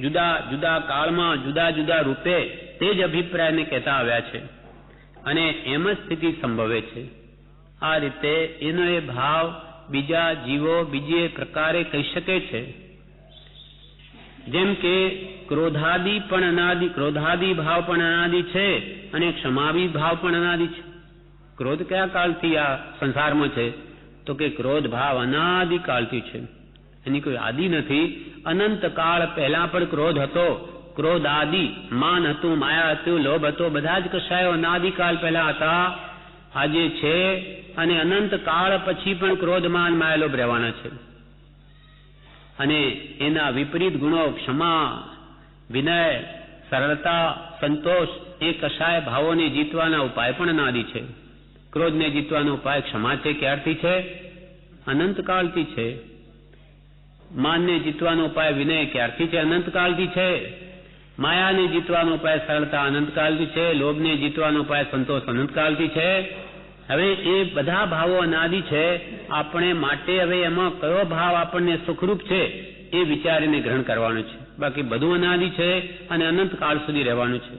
જુદા જુદા કાળમાં જુદા જુદા રૂપે તે જ અભિપ્રાયને કહેતા આવ્યા છે, અને એમ જ સ્થિતિ સંભવે છે. આ રીતે એનો એ ભાવ બીજા જીવો બીજે પ્રકારે કહી શકે છે. જેમ કે ક્રોધાદિ પણ અનાદિ, ક્રોધાદિ ભાવ પણ અનાદિ છે, અને ક્ષમાદિ ભાવ પણ અનાદિ છે. ક્રોધ કયા કાળથી આ સંસારમાં છે? તો કે ક્રોધ ભાવ અનાદિ કાળથી છે, એની કોઈ આદિ નથી. અનંત કાળ પહેલા પણ ક્રોધ હતો. ક્રોધ આદિ, માન હતું, માયા હતું, લોભ હતો, બધા જ કશાયો અનાદિ કાળ પહેલા હતા, આજે છે, અને અનંત કાળ પછી પણ ક્રોધ, માન, માયા, લોભ રહેવાના છે. અને એના વિપરીત ગુણો ક્ષમા, વિનય, સરળતા, સંતોષ એ કશાય ભાવોને જીતવાના ઉપાય પણ અનાદિ છે. ક્રોધને જીતવાનો ઉપાય ક્ષમા છે, ક્યારથી છે? અનંતકાળથી છે. માનને જીતવાનો ઉપાય વિનય ક્યારથી છે? અનંતકાળથી છે. માયાને જીતવાનો ઉપાય સરળતા અનંતકાળથી છે. લોભને જીતવાનો ઉપાય સંતોષ અનંતકાળથી છે. હવે એ બધા ભાવો અનાદિ છે. આપણે માટે હવે એમાં કયો ભાવ આપણને સુખરૂપ છે એ વિચારીને ગ્રહણ કરવાનું છે. બાકી બધું અનાદિ છે અને અનંતકાળ સુધી રહેવાનું છે.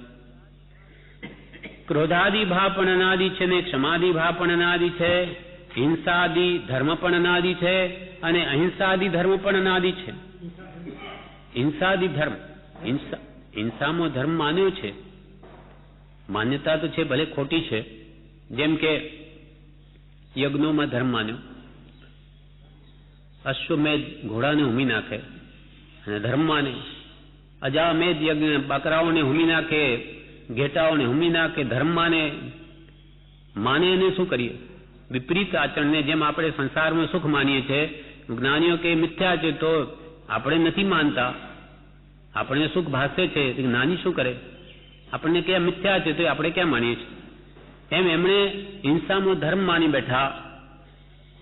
ક્રોધાદિ ભાવ પણ અનાદિ છે, ને ક્ષમાદિ ભાવ પણ અનાદિ છે. હિંસાદિ ધર્મ પણ અનાદિ છે, અને અહિંસાદિ ધર્મ પણ અનાદિ છે. હિંસાદિ ધર્મ, હિંસામાં ધર્મ માન્યો છે, માન્યતા તો છે, ભલે ખોટી છે. જેમ કે યજ્ઞોમાં ધર્મ માન્યો, અશ્વમેધ ઘોડાને હુમી નાખે અને ધર્મ માને. અજામેધ યજ્ઞ બકરાઓને હુમી નાખે, ઘેટાઓને હુમી નાખે, ધર્મ માને એને શું કરીએ? વિપરીત આચરણને જેમ આપણે સંસારમાં સુખ માનીએ છીએ, જ્ઞાનીઓ કે મિથ્યા છે તો આપણે નથી માનતા, આપણે સુખ ભાસે છે. જ્ઞાની શું કરે? આપણને ક્યાં મિથ્યા છે તો આપણે ક્યાં માનીએ છીએ? એમ એમણે હિંસામાં ધર્મ માની બેઠા.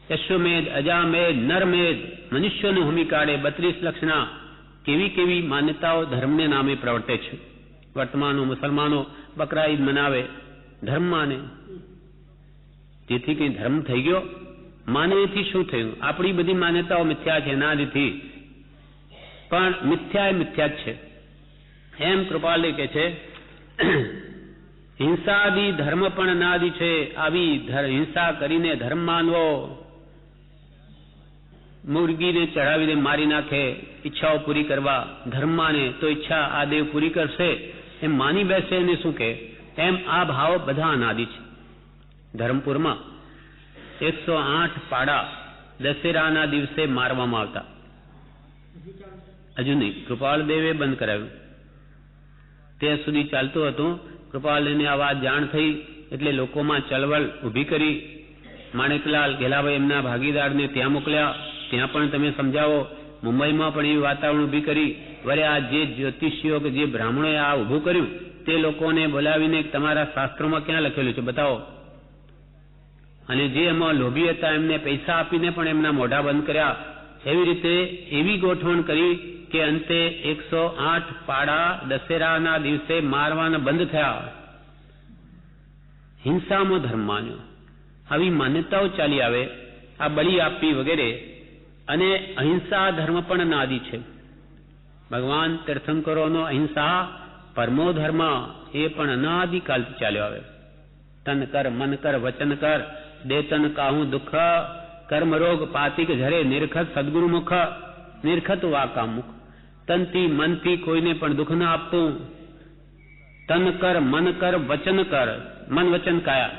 અશ્વમેધ, અજામેધ, નરમેધ મનુષ્યોને હુમી કાઢે, 32 લક્ષના કેવી કેવી માન્યતાઓ ધર્મને નામે પ્રવર્તે છે. વર્તમાનો મુસલમાનો બકરા ઈદ મનાવે, ધર્મ માને. જેથી કઈ ધર્મ થઈ ગયો? માને એથી શું થયું? આપણી બધી માન્યતાઓ મિથ્યા છે અનાદિથી, પણ મિથ્યા એ મિથ્યા જ છે. એમ કૃપાલે કહે છે હિંસાદિ ધર્મ પણ અનાદિ છે. આવી હિંસા કરીને ધર્મ માનવો, મુરગીને ચઢાવીને મારી નાખે ઈચ્છાઓ પૂરી કરવા, ધર્મ માને તો ઈચ્છા આ દેવ પૂરી કરશે એમ માની બેસે એને શું કહે? એમ આ ભાવ બધા અનાદિ છે. ધરમપુરમાં 108 પાડા દશેરાના દિવસે મારવામાં આવતા. હજુ નહીં, કૃપાળદેવે બંધ કરાવ્યું. ત્યાં સુધી ચાલતું હતું. કૃપાળદેવને આ વાત જાણ થઈ એટલે લોકોમાં ચળવળ ઊભી કરી. માણેકલાલ ઘેલાભાઈ એમના ભાગીદારને ત્યાં મોકલ્યા, ત્યાં પણ તમે સમજાવો. મુંબઈમાં પણ એવી વાતાવરણ ઊભી કરી. વરે આ જે જ્યોતિષીઓ કે જે બ્રાહ્મણોએ આ ઊભું કર્યું તે લોકોને બોલાવીને તમારા શાસ્ત્રોમાં ક્યાં લખેલું છે બતાવો. અને જે એમાં લોભી હતા એમને પૈસા આપીને પણ એમના મોઢા બંધ કર્યા. એવી રીતે એવી ગોઠવણ કરી કે અંતે 108 પાડા દશેરાના દિવસે મારવાના બંધ થયા. હિંસામાં ધર્મ માન્યો. આવી માન્યતાઓ ચાલી આવે, આ બળી આપવી વગેરે, અને અહિંસા ધર્મ પણ અનાદિ છે. ભગવાન તીર્થંકરોનો અહિંસા પરમો ધર્મ એ પણ અનાદિકાલથી ચાલ્યો આવે. તન કર મન કર વચન કર દે તન કાહું દુઃખ કર્મ રોગ પાતિક ઝરે નિરખત સદગુરુ મુખ નિરખત વાકા મુખ. તનથી મનથી કોઈને પણ દુઃખ ન આપતું. તન કર મન કર વચન કર, મન વચન કાયા.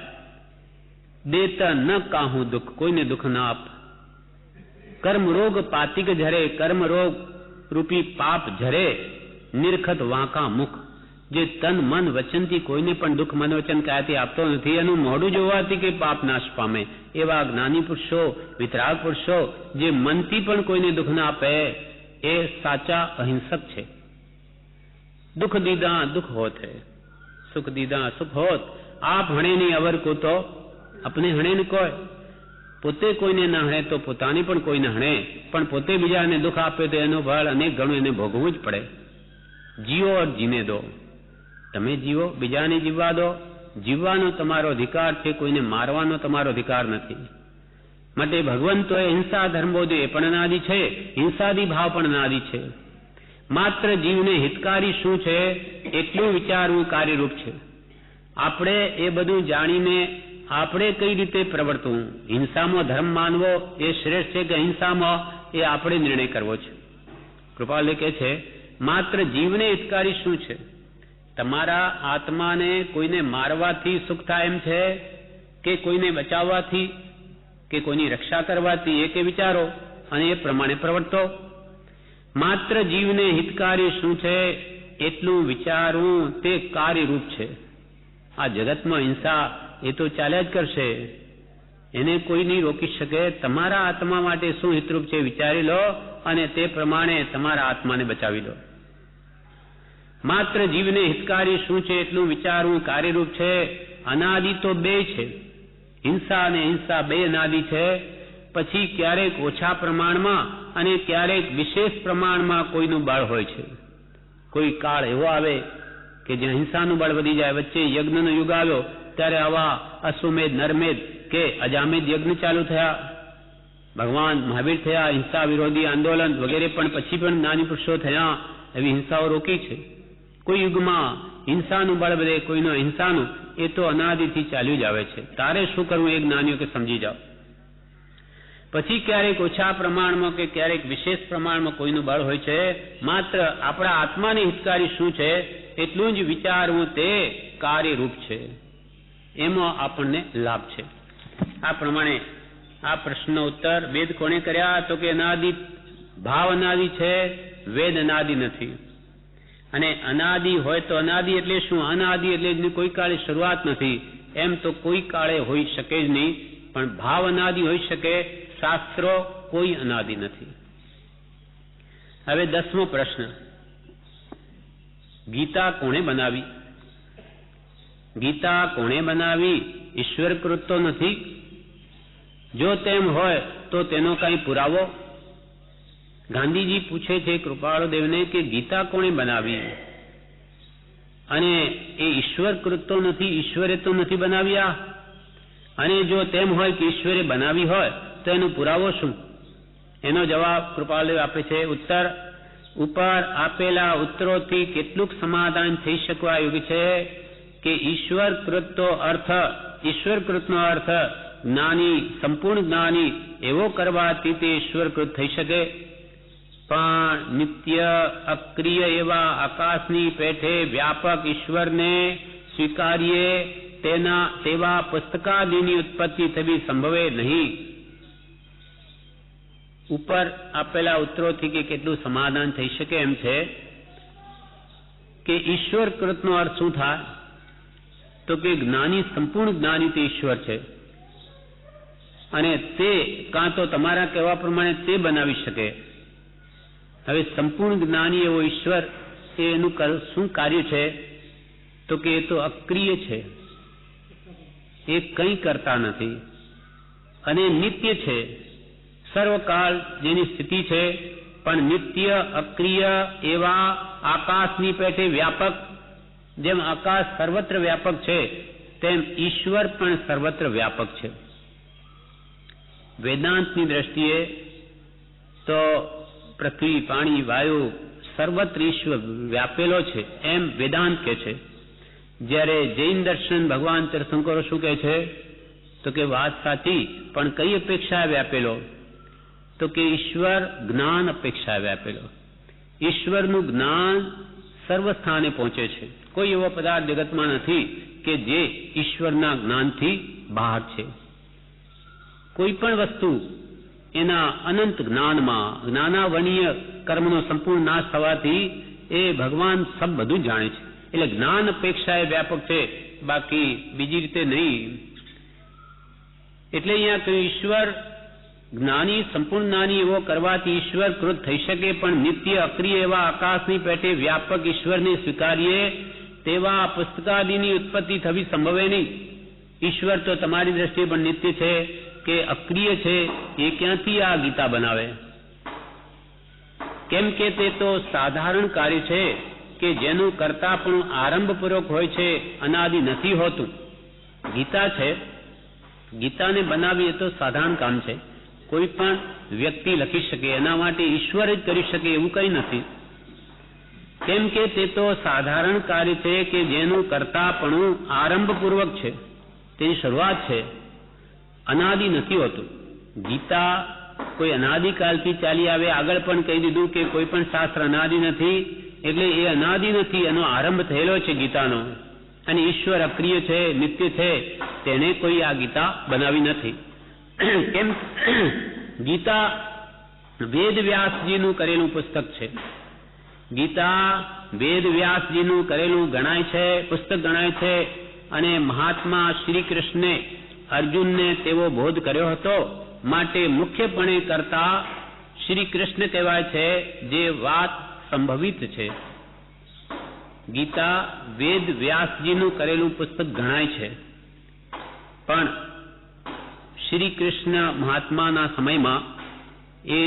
દેત ન કાહું દુઃખ, કોઈને દુઃખ ન આપ. કર્મ રોગ પાતિક ઝરે, કર્મ રોગ રૂપી પાપ ઝરે નિરખત વાંકા મુખ. જે તન મન વચનથી કોઈને પણ દુઃખ મન વચન કાયાથી આપતો નથી, એનું મોઢું જોવાથી કે પાપ નાશ પામે, એવા જ્ઞાની પુરુષો, વિતરાગ પુરુષો જે મનથી પણ કોઈને દુઃખ ના આપે, એ સાચા અહિંસક છે. દુઃખ દીધા દુઃખ હોત હૈ, સુખ દીધા સુખ હોત. આપ હણે નહીં અવર કો તો અપને હણે ન કોઈ. પોતે કોઈને ના હણે તો પોતાની પણ કોઈને હણે, પણ પોતે બીજાને દુઃખ આપે તો એનું ફળ અનેક ગણું એને ભોગવવું જ પડે. જીવો ઓર જીને દો. તમે જીવો, બીજાને જીવવા દો. જીવવાનો તમારો અધિકાર છે, કોઈને મારવાનો તમારો અધિકાર નથી. માટે ભગવંતોએ હિંસા ધર્મ બોધ્યો, એ પણ અનાદિ છે. હિંસાદી ભાવ પણ અનાદિ છે. માત્ર જીવને હિતકારી શું છે એટલું વિચારવું કાર્યરૂપ છે. આપણે એ બધું જાણીને આપણે કઈ રીતે પ્રવર્તવું, હિંસામાં ધર્મ માનવો એ શ્રેષ્ઠ છે કે અહિંસામાં, એ આપણે નિર્ણય કરવો છે. કૃપાલે કહે છે માત્ર જીવને હિતકારી શું છે. તમારા આત્માને કોઈને મારવાથી સુખ થાય એમ છે કે કોઈને બચાવવાથી કે કોઈની રક્ષા કરવાથી, એ કે વિચારો અને એ પ્રમાણે પ્રવર્તો. માત્ર જીવને હિતકારી શું છે એટલું વિચારવું તે કાર્યરૂપ છે. આ જગતમાં હિંસા એ તો ચાલ્યા જ કરશે, એને કોઈ નહીં રોકી શકે. તમારા આત્મા માટે શું હિતરૂપ છે વિચારી લો અને તે પ્રમાણે તમારા આત્માને બચાવી લો. માત્ર જીવને હિતકારી શું છે એટલું વિચારવું કાર્યરૂપ છે. અનાદિ તો બે છે, હિંસા અને હિંસા બે અનાદિ છે. પછી ક્યારેક ઓછા પ્રમાણમાં અને ક્યારેક વિશેષ પ્રમાણમાં કોઈનું બળ હોય છે. કોઈ કાળ એવો આવે કે જ્યાં હિંસાનું બળ વધી જાય. વચ્ચે યજ્ઞનો યુગ આવ્યો ત્યારે આવા અશ્વમેધ, નરમેધ કે અજામેધ યજ્ઞ ચાલુ થયા. ભગવાન મહાવીર થયા, હિંસા વિરોધી આંદોલન વગેરે પણ પછી પણ જ્ઞાની પુરુષો થયા. એવી હિંસાઓ રોકી છે. કોઈ યુગમાં હિંસાનું બળ વધે, કોઈનો હિંસાનું, એ તો અનાદિથી ચાલ્યું જ આવે છે. તારે શું કરવું એ જ્ઞાનીઓ કે સમજી જાઓ. પછી ક્યારેક ઓછા પ્રમાણમાં કે ક્યારેક વિશેષ પ્રમાણમાં કોઈનું બળ હોય છે. માત્ર આપણા આત્માની હિતકારી શું છે એટલું જ વિચારવું તે કાર્યરૂપ છે. એમાં આપણને લાભ છે. આ પ્રમાણે આ પ્રશ્નનો ઉત્તર વેદ કોણે કર્યા તો કે અનાદિ ભાવ અનાદિ છે, વેદ અનાદિ નથી. અને અનાદિ હોય તો અનાદિ એટલે શું? અનાદિ એટલે કોઈ કાળે શરૂઆત નથી, એમ તો કોઈ કાળે હોઈ શકે જ નહીં. પણ ભાવ અનાદિ હોઈ શકે, શાસ્ત્રો કોઈ અનાદિ નથી. હવે 10મો પ્રશ્ન, ગીતા કોણે બનાવી? ગીતા કોણે બનાવી? ઈશ્વર કૃત તો નથી? જો તેમ હોય તો તેનો કઈ પુરાવો? ગાંધીજી પૂછે છે કૃપાળુદેવને કે ગીતા કોણે બનાવી? અને એ ઈશ્વર કૃત તો નથી, ઈશ્વરે તો નથી બનાવ્યા. અને જો તેમ હોય કે ઈશ્વરે બનાવી હોય તો એનો પુરાવો શું? એનો જવાબ કૃપાળુદેવ આપે છે. ઉત્તર ઉપર આપેલા ઉત્તરોથી કેટલુંક સમાધાન થઈ શકવા યોગ્ય છે કે ઈશ્વર કૃતનો અર્થ જ્ઞાની, સંપૂર્ણ જ્ઞાની એવો કરવાથી તે ઈશ્વર કૃત થઈ શકે. પણ નિત્ય અક્રિય એવા આકાશની પેઠે વ્યાપક ઈશ્વરને સ્વીકારીએ તેવા પુસ્તકાદિની ઉત્પત્તિ થવી સંભવે નહીં. ઉપર આપેલા ઉત્તરોથી કે કેટલું સમાધાન થઈ શકે એમ છે કે ઈશ્વર કૃતનો અર્થ શું થાય તો કે જ્ઞાની, સંપૂર્ણ જ્ઞાની તે ઈશ્વર છે. અને તે કાં તો તમારા કહેવા પ્રમાણે તે બનાવી શકે. હવે સંપૂર્ણ જ્ઞાની એવો ઈશ્વર, એનું શું કાર્ય છે તો કે એ તો અક્રિય છે, એ કંઈ કરતા નથી અને નિત્ય છે. સર્વકાળ જેની સ્થિતિ છે પણ નિત્ય અક્રિય એવા આકાશની પેઠે વ્યાપક. જેમ આકાશ સર્વત્ર વ્યાપક છે તેમ ઈશ્વર પણ સર્વત્ર વ્યાપક છે. વેદાંતની દ્રષ્ટિએ તો પૃથ્વી, પાણી, વાયુ સર્વત્ર ઈશ્વર વ્યાપેલો છે એમ વેદાંત કહે છે. જ્યારે જૈન દર્શન ભગવાન તીર્થંકરો શું કહે છે? તો કે વાત સાચી, પણ કઈ અપેક્ષાએ વ્યાપેલો? તો કે ઈશ્વર જ્ઞાન અપેક્ષાએ વ્યાપેલો. ઈશ્વરનું જ્ઞાન સર્વ સ્થાને પહોંચે છે. કોઈ એવો પદાર્થ જગતમાં નથી કે જે ઈશ્વરના જ્ઞાનથી બહાર છે. કોઈ પણ વસ્તુ એના અનંત જ્ઞાનમાં, જ્ઞાનાવર્ણીય કર્મનો સંપૂર્ણ નાશ થવાથી એ ભગવાન સબ બધું જાણે છે. એટલે જ્ઞાન અપેક્ષાએ વ્યાપક છે, બાકી બીજી રીતે નહીં. એટલે અહીંયા કહ્યું ઈશ્વર જ્ઞાની, સંપૂર્ણ જ્ઞાની એવો કરવાથી ઈશ્વર કૃત થઈ શકે, પણ નિત્ય અક્રિય એવા આકાશની પેટે વ્યાપક ઈશ્વરને સ્વીકારીએ તેવા પુસ્તકાદિની ઉત્પત્તિ થવી સંભવે નહીં. ઈશ્વર તો તમારી દ્રષ્ટિએ પણ નિત્ય છે કે અક્રિય છે, એ ક્યાંથી આ ગીતા બનાવે? કેમ કે તે તો સાધારણ કાર્ય છે કે જેનું કરતા પણ આરંભપૂર્વક હોય છે, અનાદિ નથી હોતું. ગીતા છે, ગીતાને બનાવી એ તો સાધારણ કામ છે. કોઈ પણ વ્યક્તિ લખી શકે, એના માટે ઈશ્વર જ કરી શકે એવું કંઈ નથી. કેમ કે તે તો સાધારણ કાર્ય છે કે જેનું કરતાપણું આરંભપૂર્વક છે, તેની શરૂઆત છે, અનાદિ નથી હોતું. ગીતા કોઈ અનાદિકાલથી ચાલી આવે. આગળ પણ કહી દીધું કે કોઈ પણ શાસ્ત્ર અનાદિ નથી, એટલે એ અનાદિ નથી, એનો આરંભ થયેલો છે ગીતાનો. અને ઈશ્વર અક્રિય છે, નિત્ય છે, તેણે કોઈ આ ગીતા બનાવી નથી. કેમ? ગીતા વેદ વ્યાસજીનું કરેલું પુસ્તક છે. ગીતા વેદ વ્યાસજીનું કરેલું ગણાય છે, પુસ્તક ગણાય છે. અને મહાત્મા શ્રી કૃષ્ણે અર્જુનને તેવો બોધ કર્યો હતો, માટે મુખ્યપણે કરતા શ્રી કૃષ્ણ કહેવાય છે, જે વાત સંભવિત છે. ગીતા વેદ વ્યાસજીનું કરેલું પુસ્તક ગણાય છે, પણ શ્રી કૃષ્ણ મહાત્માના સમયમાં એ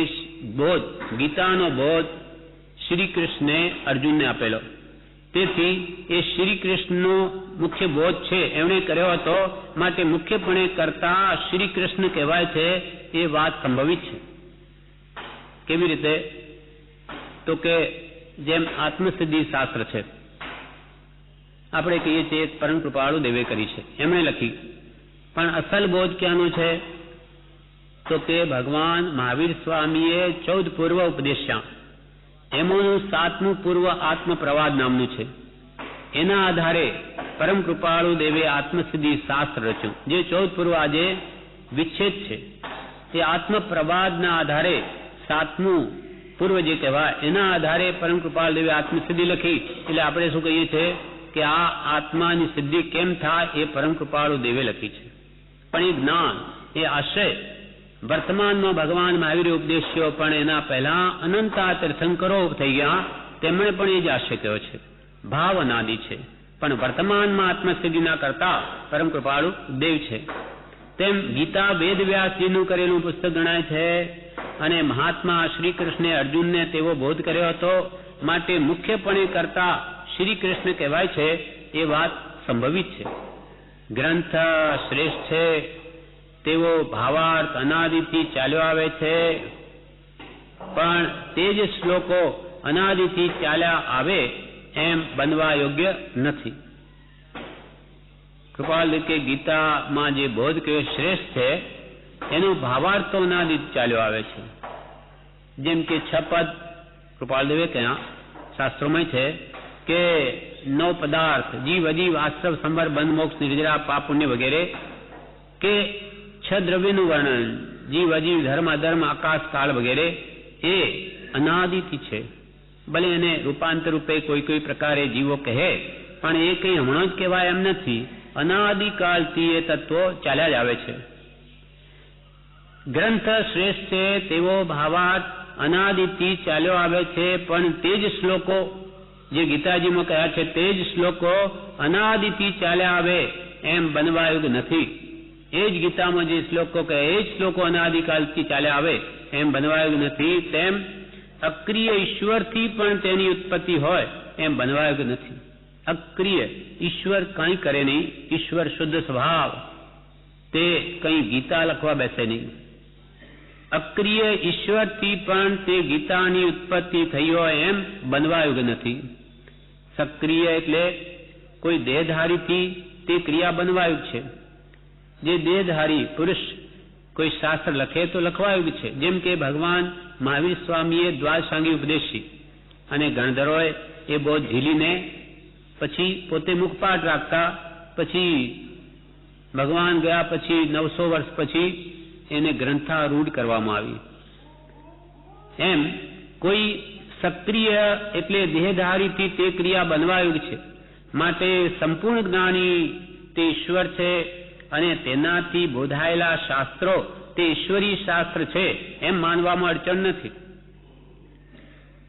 બોધ, ગીતાનો બોધ શ્રી કૃષ્ણે અર્જુનને આપેલો. તેથી એ શ્રી કૃષ્ણનો મુખ્ય બોધ છે, એમણે કર્યો હતો, માટે મુખ્યપણે કરતા શ્રી કૃષ્ણ કહેવાય છે. એ વાત સંભવિત છે. કેવી રીતે? તો કે જેમ આત્મસિદ્ધિ શાસ્ત્ર છે, આપણે કહીએ છીએ પરમ કૃપાળુ દેવે કરી છે, એમણે લખી. પણ અસલ બોધ ક્યાંનો છે? તો કે ભગવાન મહાવીર સ્વામીએ 14 પૂર્વ ઉપદેશ્યા, એમાંનું 7મું પૂર્વ આત્મપ્રવાદ નામનું છે. એના આધારે પરમ કૃપાળુ દેવે આત્મસિદ્ધિ શાસ્ત્ર રચ્યું. જે 14 પૂર્વ આજે વિચ્છેદ છે, એ આત્મપ્રવાદના આધારે 7મું પૂર્વ જે કહેવાય, એના આધારે પરમ કૃપાળુ દેવે આત્મસિદ્ધિ લખી. એટલે આપણે શું કહીએ છીએ કે આ આત્માની સિદ્ધિ કેમ થાય એ પરમ કૃપાળુ દેવે લખી છે. પણ એ જ્ઞાન, એ આશય વર્તમાનમાં ભગવાન મહાવીરે ઉપદેશ્યો, પણ એના પહેલા અનંતા તીર્થંકરો થઈ ગયા, તેમણે પણ એ જ આશય કહ્યો છે. ભાવ અનાદિ છે, પણ વર્તમાનમાં આત્મસિદ્ધિના કરતા પરમ કૃપાળુ દેવ છે. તેમ ગીતા વેદ વ્યાસજીનું કરેલું પુસ્તક ગણાય છે. અને મહાત્મા શ્રી કૃષ્ણે અર્જુનને તેવો બોધ કર્યો હતો, માટે મુખ્યપણે કરતા શ્રી કૃષ્ણ કહેવાય છે. એ વાત સંભવિત છે. ગ્રંથ શ્રેષ્ઠ છે, તેવો ભાવાર્થ અનાદિથી ચાલ્યો આવે છે, પણ તે જ શ્લોકો અનાદિથી ચાલ્યા આવે એમ બનવા યોગ્ય નથી. કૃપાલ કે ગીતામાં જે બોધ કયો શ્રેષ્ઠ છે, એનો ભાવાર્થ તો અનાદિ ચાલ્યો આવે છે. જેમ કે 6 પદ કૃપાલદેવે કહ્યા, શાસ્ત્રોમાં છે કે 9 પદાર્થ, જીવ, અજીવ, આશ્રવ, સંભર, બંધ, મોક્ષ, નિર્જરા, પાપ, પુણ્ય વગેરે, કે 6 દ્રવ્યનું વર્ણન, જીવ, અજીવ, ધર્મ, અધર્મ, આકાશ, કાળ વગેરે, એ અનાદિથી છે. ભલે એને રૂપાંતર રૂપે કોઈ પ્રકારે જીવો કહે, પણ એ કંઈ હમણાં જ કહેવાય એમ નથી. અનાદિકાળથી એ તત્વો ચાલ્યા જ આવે છે. ગ્રંથ શ્રેષ્ઠ છે, તેવો ભાવાર્થ અનાદિથી ચાલ્યો આવે છે, પણ તે જ શ્લોકો જે ગીતાજીમાં કહ્યા છે, તે જ શ્લોકો અનાદિથી ચાલ્યા આવે એમ બનવા યોગ્ય નથી. એ જ ગીતામાં જે શ્લોકો કહે, એ જ શ્લોકો અનાદિકાલથી ચાલ્યા આવે એમ બનવા યોગ્ય નથી. તેમ અક્રિય ઈશ્વરથી પણ તેની ઉત્પત્તિ હોય એમ બનવા યોગ્ય નથી. અક્રિય ઈશ્વર કંઈ કરે નહીં, ઈશ્વર શુદ્ધ સ્વભાવ, તે કંઈ ગીતા લખવા બેસે નહીં. અક્રિય ઈશ્વરથી પણ તે ગીતાની ઉત્પત્તિ થઈ હોય એમ બનવા યોગ્ય નથી. સક્રિય એટલે કોઈ દેહધારીથી તે ક્રિયા બનવા યોગ્ય છે. જે દેહધારી પુરુષ કોઈ શાસ્ત્ર લખે તો લખવા યોગ્ય છે. જેમ કે ભગવાન મહાવીર સ્વામીએ દ્વાદશાંગી ઉપદેશી અને ગણધરોએ એ બોધ ઝીલીને પછી પોતે મુખપાઠ રાખતા, પછી ભગવાન ગયા પછી 900 વર્ષ પછી એને ગ્રંથારૂઢ કરવામાં આવી. એમ કોઈ સક્રિય એટલે દેહધારીથી તે ક્રિયા બનવા યોગ્ય છે. માટે સંપૂર્ણ જ્ઞાની તે ઈશ્વર છે અને તેનાથી બોધાયેલા શાસ્ત્રો તે ઈશ્વરી શાસ્ત્ર છે એમ માનવામાં અડચણ નથી.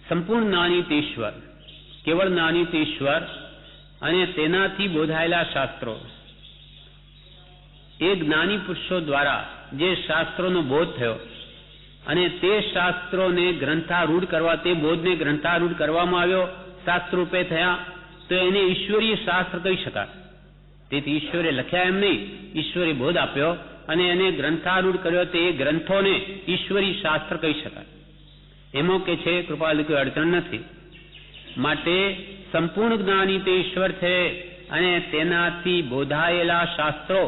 સંપૂર્ણ જ્ઞાની તે ઈશ્વર, કેવળ જ્ઞાની તે ઈશ્વર અને તેનાથી બોધાયેલા શાસ્ત્રો, એ જ્ઞાની પુરુષો દ્વારા જે શાસ્ત્રોનો બોધ થયો અને તે શાસ્ત્રોને ગ્રંથારૂઢ કરવા, તે બોધને ગ્રંથારૂઢ કરવામાં આવ્યો, શાસ્ત્ર રૂપે થયા, તો એને ઈશ્વરીય શાસ્ત્ર કહી શકાય. તેથી ઈશ્વરે લખ્યા એમ નહીં, ઈશ્વરે બોધ આપ્યો અને એને ગ્રંથારૂઢ કર્યો, તે ગ્રંથોને ઈશ્વરી શાસ્ત્ર કહી શકાય. એમાં કે છે કૃપાલ કોઈ અડચણ નથી. માટે સંપૂર્ણ જ્ઞાની તે ઈશ્વર છે અને તેનાથી બોધાયેલા શાસ્ત્રો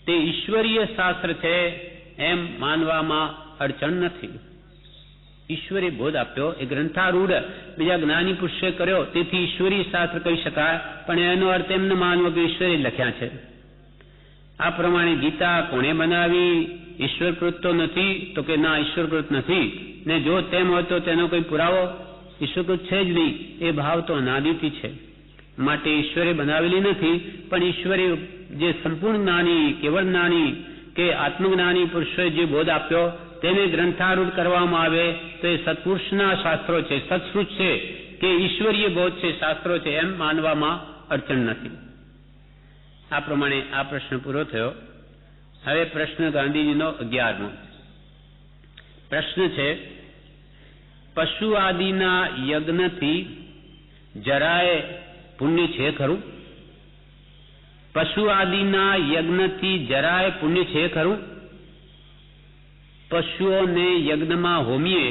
તે ઈશ્વરીય શાસ્ત્ર છે એમ માનવામાં અડચણ નથી. ઈશ્વરે બોધ આપ્યો, એ ગ્રંથારૂઢ બીજા જ્ઞાની પુરુષે કર્યો, તેથી ઈશ્વરી શાસ્ત્ર કહી શકાય. પણ એનો અર્થ એમ ન માનવો કે ઈશ્વરે લખ્યા છે. આ પ્રમાણે ગીતા કોણે બનાવી? ઈશ્વરકૃત તો નથી. તો કે ના, ઈશ્વરકૃત નથી. ને જો તેમ હોય તો તેનો કોઈ પુરાવો? ઈશ્વરકૃત છે જ નહીં. એ ભાવ તો અનાદિથી છે. માટે ઈશ્વરે બનાવેલી નથી. પણ ઈશ્વરે જે સંપૂર્ણ જ્ઞાની, કેવળ જ્ઞાની કે આત્મજ્ઞાની પુરુષોએ જે બોધ આપ્યો તેને ગ્રંથારૂઢ કરવામાં આવે તો એ સત્પુરુષના શાસ્ત્રો છે, સત્શ્રુત છે કે ઈશ્વરીય બોધ છે, શાસ્ત્રો છે એમ માનવામાં અડચણ નથી. આ પ્રમાણે આ પ્રશ્ન પૂરો થયો. હવે પ્રશ્ન ગાંધીજીનો 11મો પ્રશ્ન છે, પશુ આદિના યજ્ઞથી જરાય પુણ્ય છે ખરું? પશુ આદિના યજ્ઞથી જરાય પુણ્ય છે ખરું? પશુઓને યજ્ઞમાં હોમીએ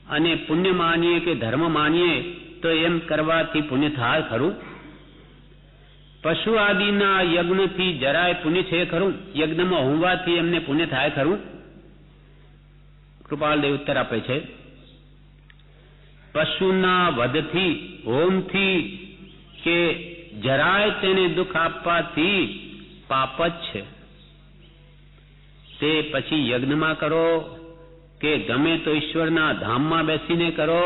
અને પુણ્ય માનીએ કે ધર્મ માનીએ તો એમ કરવાથી પુણ્ય થાય ખરું? પશુ આદિના યજ્ઞથી જરાય પુણ્ય છે ખરું? યજ્ઞમાં હોમવાથી એમને પુણ્ય થાય ખરું? કૃપાલદેવ ઉત્તર આપે છે, પશુના વધથી, હોમથી કે જરાય તેને દુઃખ આપવાથી પાપ જ છે. તે પછી યજ્ઞમાં કરો કે ગમે તો ઈશ્વરના ધામમાં બેસીને કરો,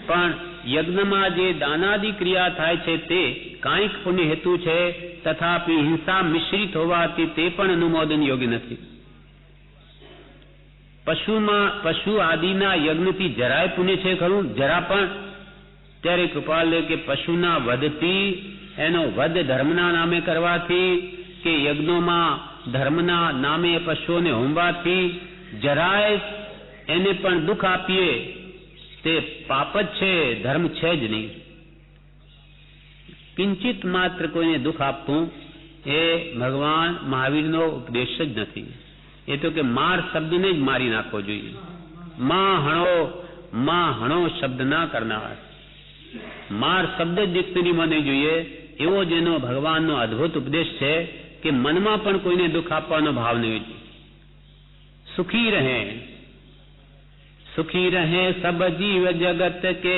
પણ યજ્ઞમાં જે દાનાદિ ક્રિયા થાય છે તે કાંઈક પુણ્ય હેતુ છે, તથાપી હિંસા મિશ્રિત હોવાથી તે પણ અનુમોદન યોગ્ય નથી. પશુ આદિના યજ્ઞથી જરાય પુણ્ય છે ખરું? જરા પણ? ત્યારે કૃપાલ કે પશુના વધથી, એનો વધ ધર્મના નામે કરવાથી કે યજ્ઞોમાં ધર્મના નામે પશુઓને હોમવાથી જરાય એને પણ દુઃખ આપીએ તે પાપ જ છે, ધર્મ છે જ નહીં. કિંચિત માત્ર કોઈને દુઃખ આપવું એ ભગવાન મહાવીરનો ઉપદેશ જ નથી. એ તો કે માર શબ્દને જ મારી નાખવો જોઈએ. માં હણો શબ્દ ના કરનાર, માર શબ્દ જ ડિક્શનરીમાં નહીં જોઈએ. એવો જેનો ભગવાનનો અદ્ભુત ઉપદેશ છે કે મનમાં પણ કોઈને દુઃખ આપવાનો ભાવ નહીં. સુખી રહે સબ જીવ જગત કે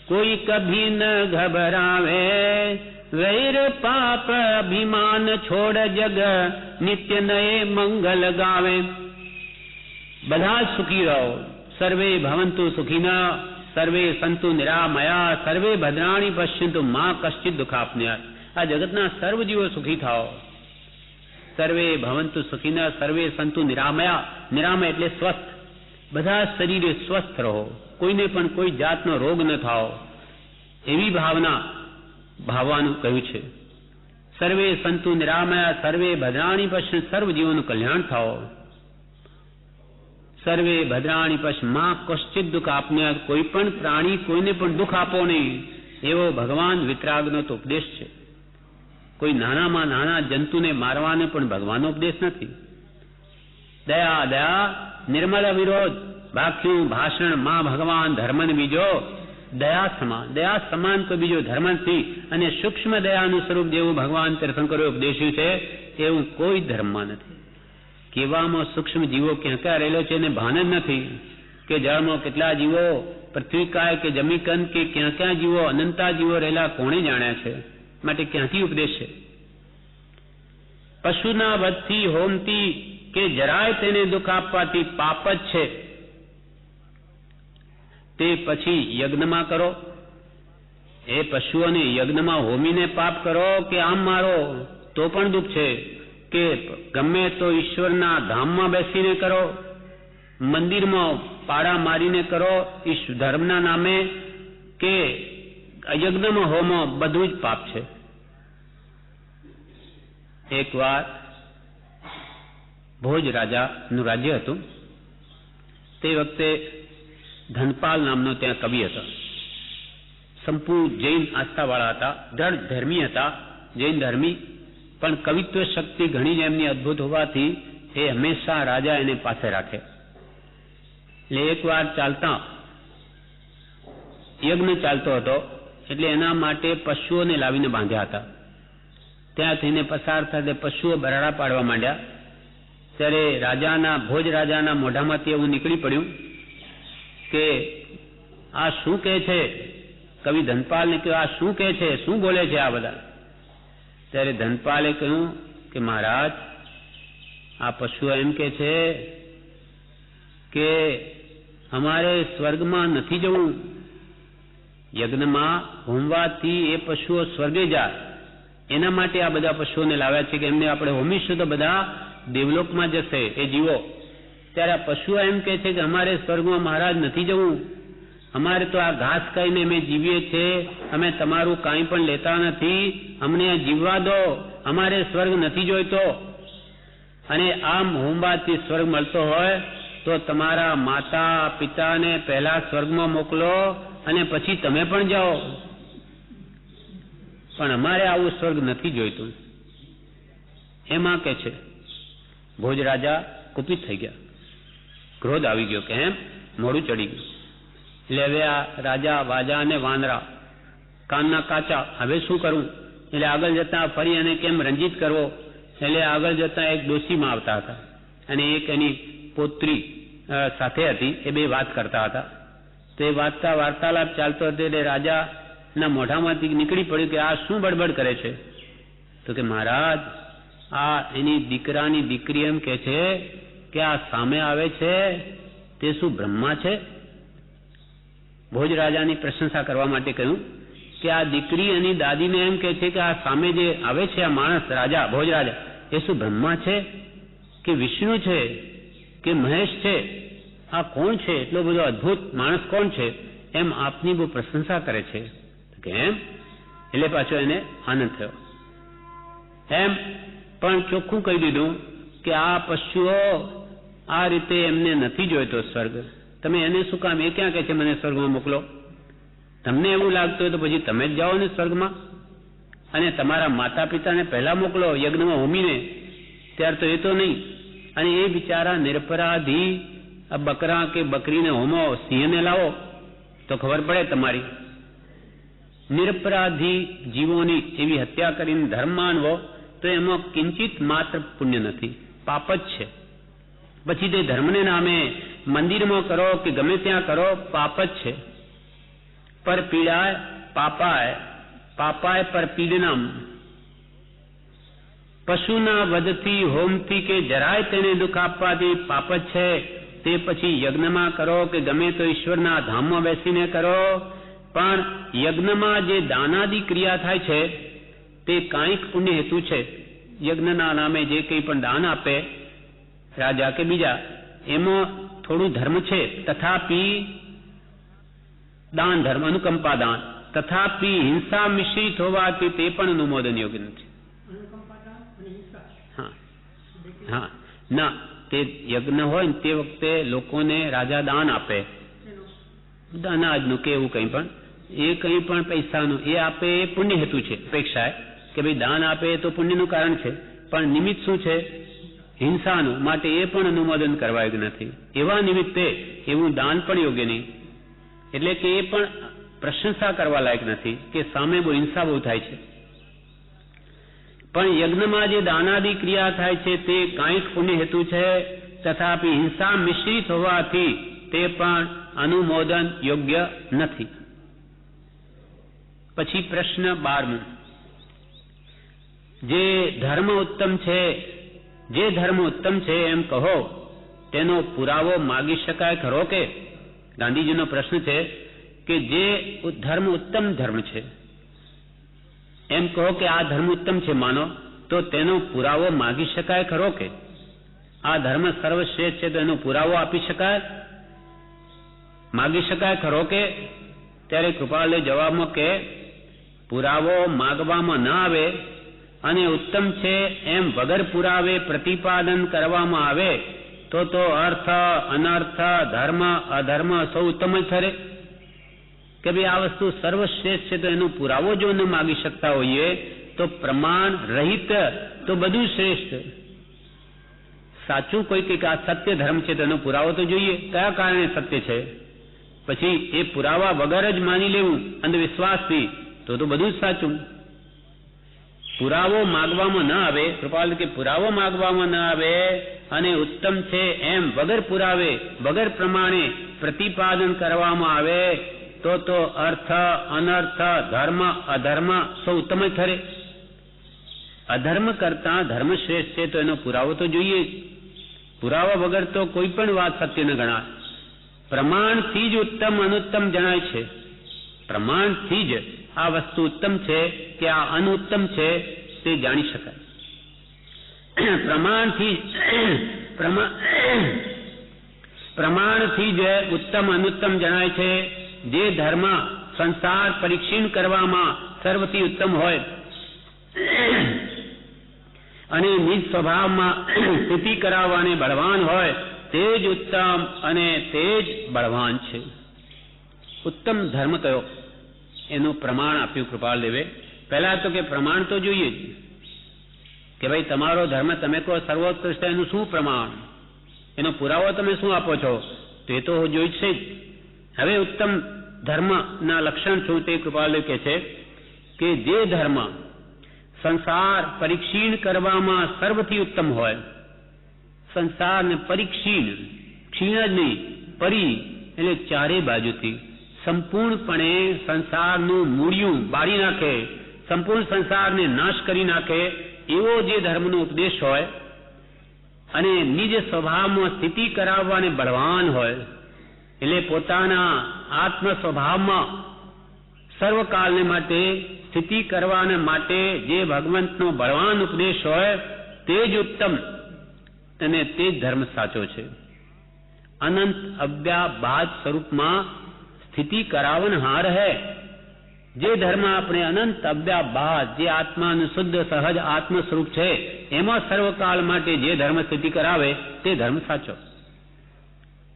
કોઈ કભી ન ઘબરાવે, વૈર પાપ અભિમાન છોડ જગ નિત્ય નયે મંગલ ગાવે. બધા જ સુખી રહો. સર્વે ભવંતુ સુખીના, સર્વે સંતુ નિરામયા, સર્વે ભદ્રાણી પશ્યંતુ માં કશ્ચિત દુઃખાપનયાત. આ જગતના સર્વ જીવો સુખી થાઓ. સર્વે ભવંતુ સુખીના, સર્વે સંતુ નિરામયા. નિરામય એટલે સ્વસ્થ. બધા શરીરે સ્વસ્થ રહો, કોઈને પણ કોઈ જાતનો રોગ ન થાઓ, એવી ભાવના ભાવવાનું કહ્યું છે. સર્વે સંતુ નિરામયા, સર્વે ભદ્રાણી પશ્યંતુ, સર્વ જીવોનું કલ્યાણ થાઓ. સર્વે ભદ્રાણી પશ્મા કશ્ચિત દુઃખ આપને, કોઈ પણ પ્રાણી કોઈને પણ દુઃખ આપો નહીં, એવો ભગવાન વિતરાગનો તો ઉપદેશ છે. કોઈ નાનામાં નાના જંતુને મારવાને પણ ભગવાનનો ઉપદેશ નથી. દયા દયા નિર્મળ વિરોધ, ભાખ્યું ભાષણ માં ભગવાન ધર્મન બીજો, દયા સમાન કોઈ બીજો ધર્મ નથી. અને સૂક્ષ્મ દયાનું સ્વરૂપ જેવું ભગવાન તીર્થંકરોએ ઉપદેશ્યું છે એવું કોઈ ધર્મમાં નથી. કેવામાં સૂક્ષ્મ જીવો ક્યાં ક્યાં રહેલો છે એને ભાન જ નથી કે જળમાં કેટલા જીવો, પૃથ્વીકાય કે જમીકંદ કે ક્યાં ક્યાં જીવો, અનંતા જીવો રહેલા કોણે જાણ્યા છે. માટે ક્યાંથી ઉપદેશ છે? પશુના વધથી હોમતી કે જરાય તેને દુઃખ આપવાથી પાપ જ છે, તે પછી યજ્ઞમાં કરો. એ પશુઓને યજ્ઞમાં હોમીને પાપ કરો કે આમ મારો તો પણ દુઃખ છે, કે ગમે તો ઈશ્વરના ધામમાં બેસીને કરો, મંદિરમાં પાડા મારીને કરો ધર્મના નામે, કે યજ્ઞમાં હોમો, બધું જ પાપ છે. એક વાર ભોજ રાજાનું રાજ્ય હતું. તે વખતે ધનપાલ નામનો ત્યાં કવિ હતો. સંપૂર્ણ જૈન આસ્થાવાળા હતા, દ્રઢ ધર્મી હતા, જૈન ધર્મી, પણ કવિત્વ શક્તિ ઘણી જ એમની અદભુત હોવાથી એ હંમેશા રાજા એને પાસે રાખે. એટલે એક વાર ચાલતા યજ્ઞ ચાલતો હતો, એટલે એના માટે પશુઓને લાવીને બાંધ્યા હતા. ત્યાં થઈને પસાર થતા પશુઓ બરાડા પાડવા માંડ્યા. ત્યારે ભોજ રાજાના મોઢામાંથી એવું નીકળી પડ્યું કે આ શું કહે છે? કવિ ધનપાલને કહ્યું, આ શું કહે છે, શું બોલે છે આ બધા? ત્યારે ધનપાલે કહ્યું કે મહારાજ, આ પશુઓ એમ કે છે કે અમારે સ્વર્ગમાં નથી જવું, યજ્ઞમાં હોમવાથી એ પશુઓ સ્વર્ગે જાય, એના માટે આ બધા પશુઓને લાવ્યા છે કે એમને આપણે હોમીશું તો બધા દેવલોકમાં જશે એ જીવો. ત્યારે આ પશુઓ એમ કે છે કે અમારે સ્વર્ગમાં મહારાજ નથી જવું, અમારે તો આ ઘાસ ખાઈને અમે જીવીએ છીએ, અમે તમારું કાંઈ પણ લેતા નથી, અમને જીવવા દો, અમારે સ્વર્ગ નથી જોઈતો. અને આમ હોમવાથી સ્વર્ગ મળતો હોય તો તમારા માતા પિતાને પહેલા સ્વર્ગમાં મોકલો અને પછી તમે પણ જાઓ, પણ અમારે આવું સ્વર્ગ નથી જોઈતું. એમાં કે છે ભોજ રાજા કુપિત થઈ ગયા, ક્રોધ આવી ગયો કે એમ મોડું ચડી ગયું. એટલે હવે આ રાજા વાજા અને વાનરા કાનના કાચા, હવે શું કરવું? એટલે આગળ જતા ફરી એને કેમ રંજીત કરવો, એટલે આગળ જતા એક ડોશીમાં આવતા હતા અને એક એની પોત્રી સાથે હતી. એ બે વાત કરતા હતા. તો એ વાર્તાલાપ ચાલતો હતો એટલે રાજાના મોઢામાંથી નીકળી પડ્યું કે આ શું બડબડ કરે છે? તો કે મહારાજ, આ એની દીકરાની દીકરી એમ કે છે કે આ સામે આવે છે તે શું બ્રહ્મા છે? ભોજ રાજાની પ્રશંસા કરવા માટે કહ્યું કે આ દીકરી એની દાદીને એમ કે છે કે આ સામે જે આવે છે આ માણસ રાજા, ભોજ રાજા, એ શું બ્રહ્મા છે કે વિષ્ણુ છે કે મહેશ છે? આ કોણ છે? એટલો બધો અદભુત માણસ કોણ છે? એમ આપની બહુ પ્રશંસા કરે છે. કે એમ? એટલે પાછો એને આનંદ થયો. એમ પણ ચોખ્ખું કહી દીધું કે આ પશુઓ આ રીતે એમને નથી જોઈતો સ્વર્ગ, તમે એને શું કામ? એ ક્યાં કહે છે મને સ્વર્ગમાં મોકલો? તમને એવું લાગતું હોય તો પછી તમે જ જાઓ ને સ્વર્ગમાં, અને તમારા માતા પિતાને પહેલા મોકલો યજ્ઞમાં હોમીને, ત્યાર તો એ તો નહીં. અને એ બિચારા નિરપરાધી આ બકરા કે બકરીને હોમો, સિંહને લાવો તો ખબર પડે તમારી. નિરપરાધી જીવોની એવી હત્યા કરીને ધર્મ માનવો તો એમાં કિંચિત માત્ર પુણ્ય નથી, પાપ જ છે. પછી તે ધર્મને નામે મંદિરમાં કરો કે ગમે ત્યાં કરો, પાપ જ છે. પર પીડાય પાપાય પર પીડનામ. પશુના વધથી હોમથી કે જરાય તેને દુઃખ આપવાથી પાપ જ છે. તે પછી યજ્ઞમાં કરો કે ગમે તો ઈશ્વરના ધામમાં બેસીને કરો, પણ યજ્ઞમાં જે દાનાદી ક્રિયા થાય છે તે કાંઈક પુણ્ય હેતુ છે. યજ્ઞના નામે જે કંઈ પણ દાન આપે રાજા કે બીજા, એમાં થોડું ધર્મ છે. તથાપી દાન ધર્મ, અનુકંપા દાન, તથાપી હિંસા મિશ્રિત હોવાથી તે પણ અનુમોદન યોગ્ય નથી. હા ના, તે યજ્ઞ હોય ને તે વખતે લોકોને રાજા દાન આપે, અનાજનું કે એવું કંઈ પણ, એ કંઈ પણ પૈસાનું એ આપે એ પુણ્ય હેતુ છે. અપેક્ષા કે ભાઈ દાન આપે તો પુણ્યનું કારણ છે, પણ નિમિત્ત શું છે? હિંસાનું. માટે એ પણ અનુમોદન કરવા યોગ્ય નથી. એવા નિમિત્તે એવું દાન પણ યોગ્ય નહીં. એટલે કે એ પણ પ્રશંસા કરવા લાયક નથી કે સામે બહુ હિંસા બહુ થાય છે. પણ યજ્ઞમાં જે દાનાદિ ક્રિયા થાય છે તે કાંઈક પુણ્ય હેતુ છે, તથાપિ હિંસા મિશ્રિત હોવાથી તે પણ અનુમોદન યોગ્ય નથી. પછી પ્રશ્ન 12મો, જે ધર્મ ઉત્તમ છે એમ કહો તેનો પુરાવો માગી શકાય ખરો કે? ગાંધીજીનો પ્રશ્ન છે કે જે ધર્મ ઉત્તમ ધર્મ છે એમ કહો કે આ ધર્મ ઉત્તમ છે માનો, તો તેનો પુરાવો માગી શકાય ખરો કે? આ ધર્મ સર્વશ્રેષ્ઠ છે તો એનો પુરાવો આપી શકાય, માગી શકાય ખરો કે? ત્યારે કૃપાલે જવાબમાં કે પુરાવો માગવામાં ન આવે અને ઉત્તમ છે એમ વગર પુરાવે પ્રતિપાદન કરવામાં આવે તો અર્થ અનર્થ ધર્મ અધર્મ સૌ ઉત્તમ જ ઠરે. કે ભાઈ આ વસ્તુ સર્વશ્રેષ્ઠ છે તો એનો પુરાવો જો ન માગી શકતા હોઈએ તો પ્રમાણ રહિત તો બધું શ્રેષ્ઠ. સાચું કોઈ કંઈક આ સત્ય ધર્મ છે તો એનો પુરાવો તો જોઈએ, કયા કારણે સત્ય છે. પછી એ પુરાવા વગર જ માની લેવું અંધવિશ્વાસથી તો બધું જ સાચું. પુરાવો માગવામાં ન આવે, કૃપાલ કે પુરાવો માગવામાં ન આવે અને ઉત્તમ છે એમ વગર પુરાવે વગર પ્રમાણે પ્રતિપાદન કરવામાં આવે તો અર્થ અનર્થ ધર્મ અધર્મ સૌ ઉત્તમ જ ઠરે. અધર્મ કરતા ધર્મ શ્રેષ્ઠ છે તો એનો પુરાવો તો જોઈએ જ. પુરાવા વગર તો કોઈ પણ વાત સત્ય ન ગણાય. પ્રમાણથી જ ઉત્તમ અનુત્તમ જણાય છે. પ્રમાણથી જ આ વસ્તુ ઉત્તમ છે કે આ અનુત્તમ છે તે જાણી શકાય. પ્રમાણથી જ ઉત્તમ અનુત્તમ જણાય છે. જે ધર્મ સંસાર પરીક્ષણ કરવામાં સર્વથી ઉત્તમ હોય અને નિજ સ્વભાવમાં સ્થિતિ કરાવવાને બળવાન હોય તે જ ઉત્તમ અને તે જ બળવાન છે. ઉત્તમ ધર્મ કયો એનું પ્રમાણ આપ્યું કૃપાલ દેવે. પહેલા તો કે પ્રમાણ તો જોઈએ જ કે ભાઈ તમારો ધર્મ તમે કહો સર્વોત્કૃષ્ટ, એનું શું પ્રમાણ, એનો પુરાવો તમે શું આપો છો, તો એ તો જોઈ છે જ. હવે ઉત્તમ ધર્મના લક્ષણ શું તે કૃપાલદેવ કહે છે કે જે ધર્મ સંસાર પરીક્ષણ કરવામાં સર્વથી ઉત્તમ હોય. સંસારને પરીક્ષણ, ક્ષીણ જ નહીં, પરી એટલે ચારે બાજુથી સંપૂર્ણપણે સંસારનું મૂળિયું બાળી નાખે, સંપૂર્ણ સંસારને નાશ કરી નાખે એવો જે ધર્મનો ઉપદેશ હોય અને નિજ સ્વભાવમાં સ્થિતિ કરાવવાને બળવાન હોય, એટલે પોતાના આત્મ સ્વભાવમાં સર્વકાલને માટે સ્થિતિ કરવાને માટે જે ભગવંતનો બળવાન ઉપદેશ હોય તે જ ઉત્તમ અને તે જ ધર્મ સાચો છે. અનંત અવ્યાબાદ સ્વરૂપમાં સ્થિતિ કરાવનહાર હૈ. જે ધર્મ આપણે અનંત અવ્યાબાદ જે આત્માનું શુદ્ધ સહજ આત્મ સ્વરૂપ છે એમાં સર્વકાળ માટે જે ધર્મ સ્થિતિ કરાવે તે ધર્મ સાચો.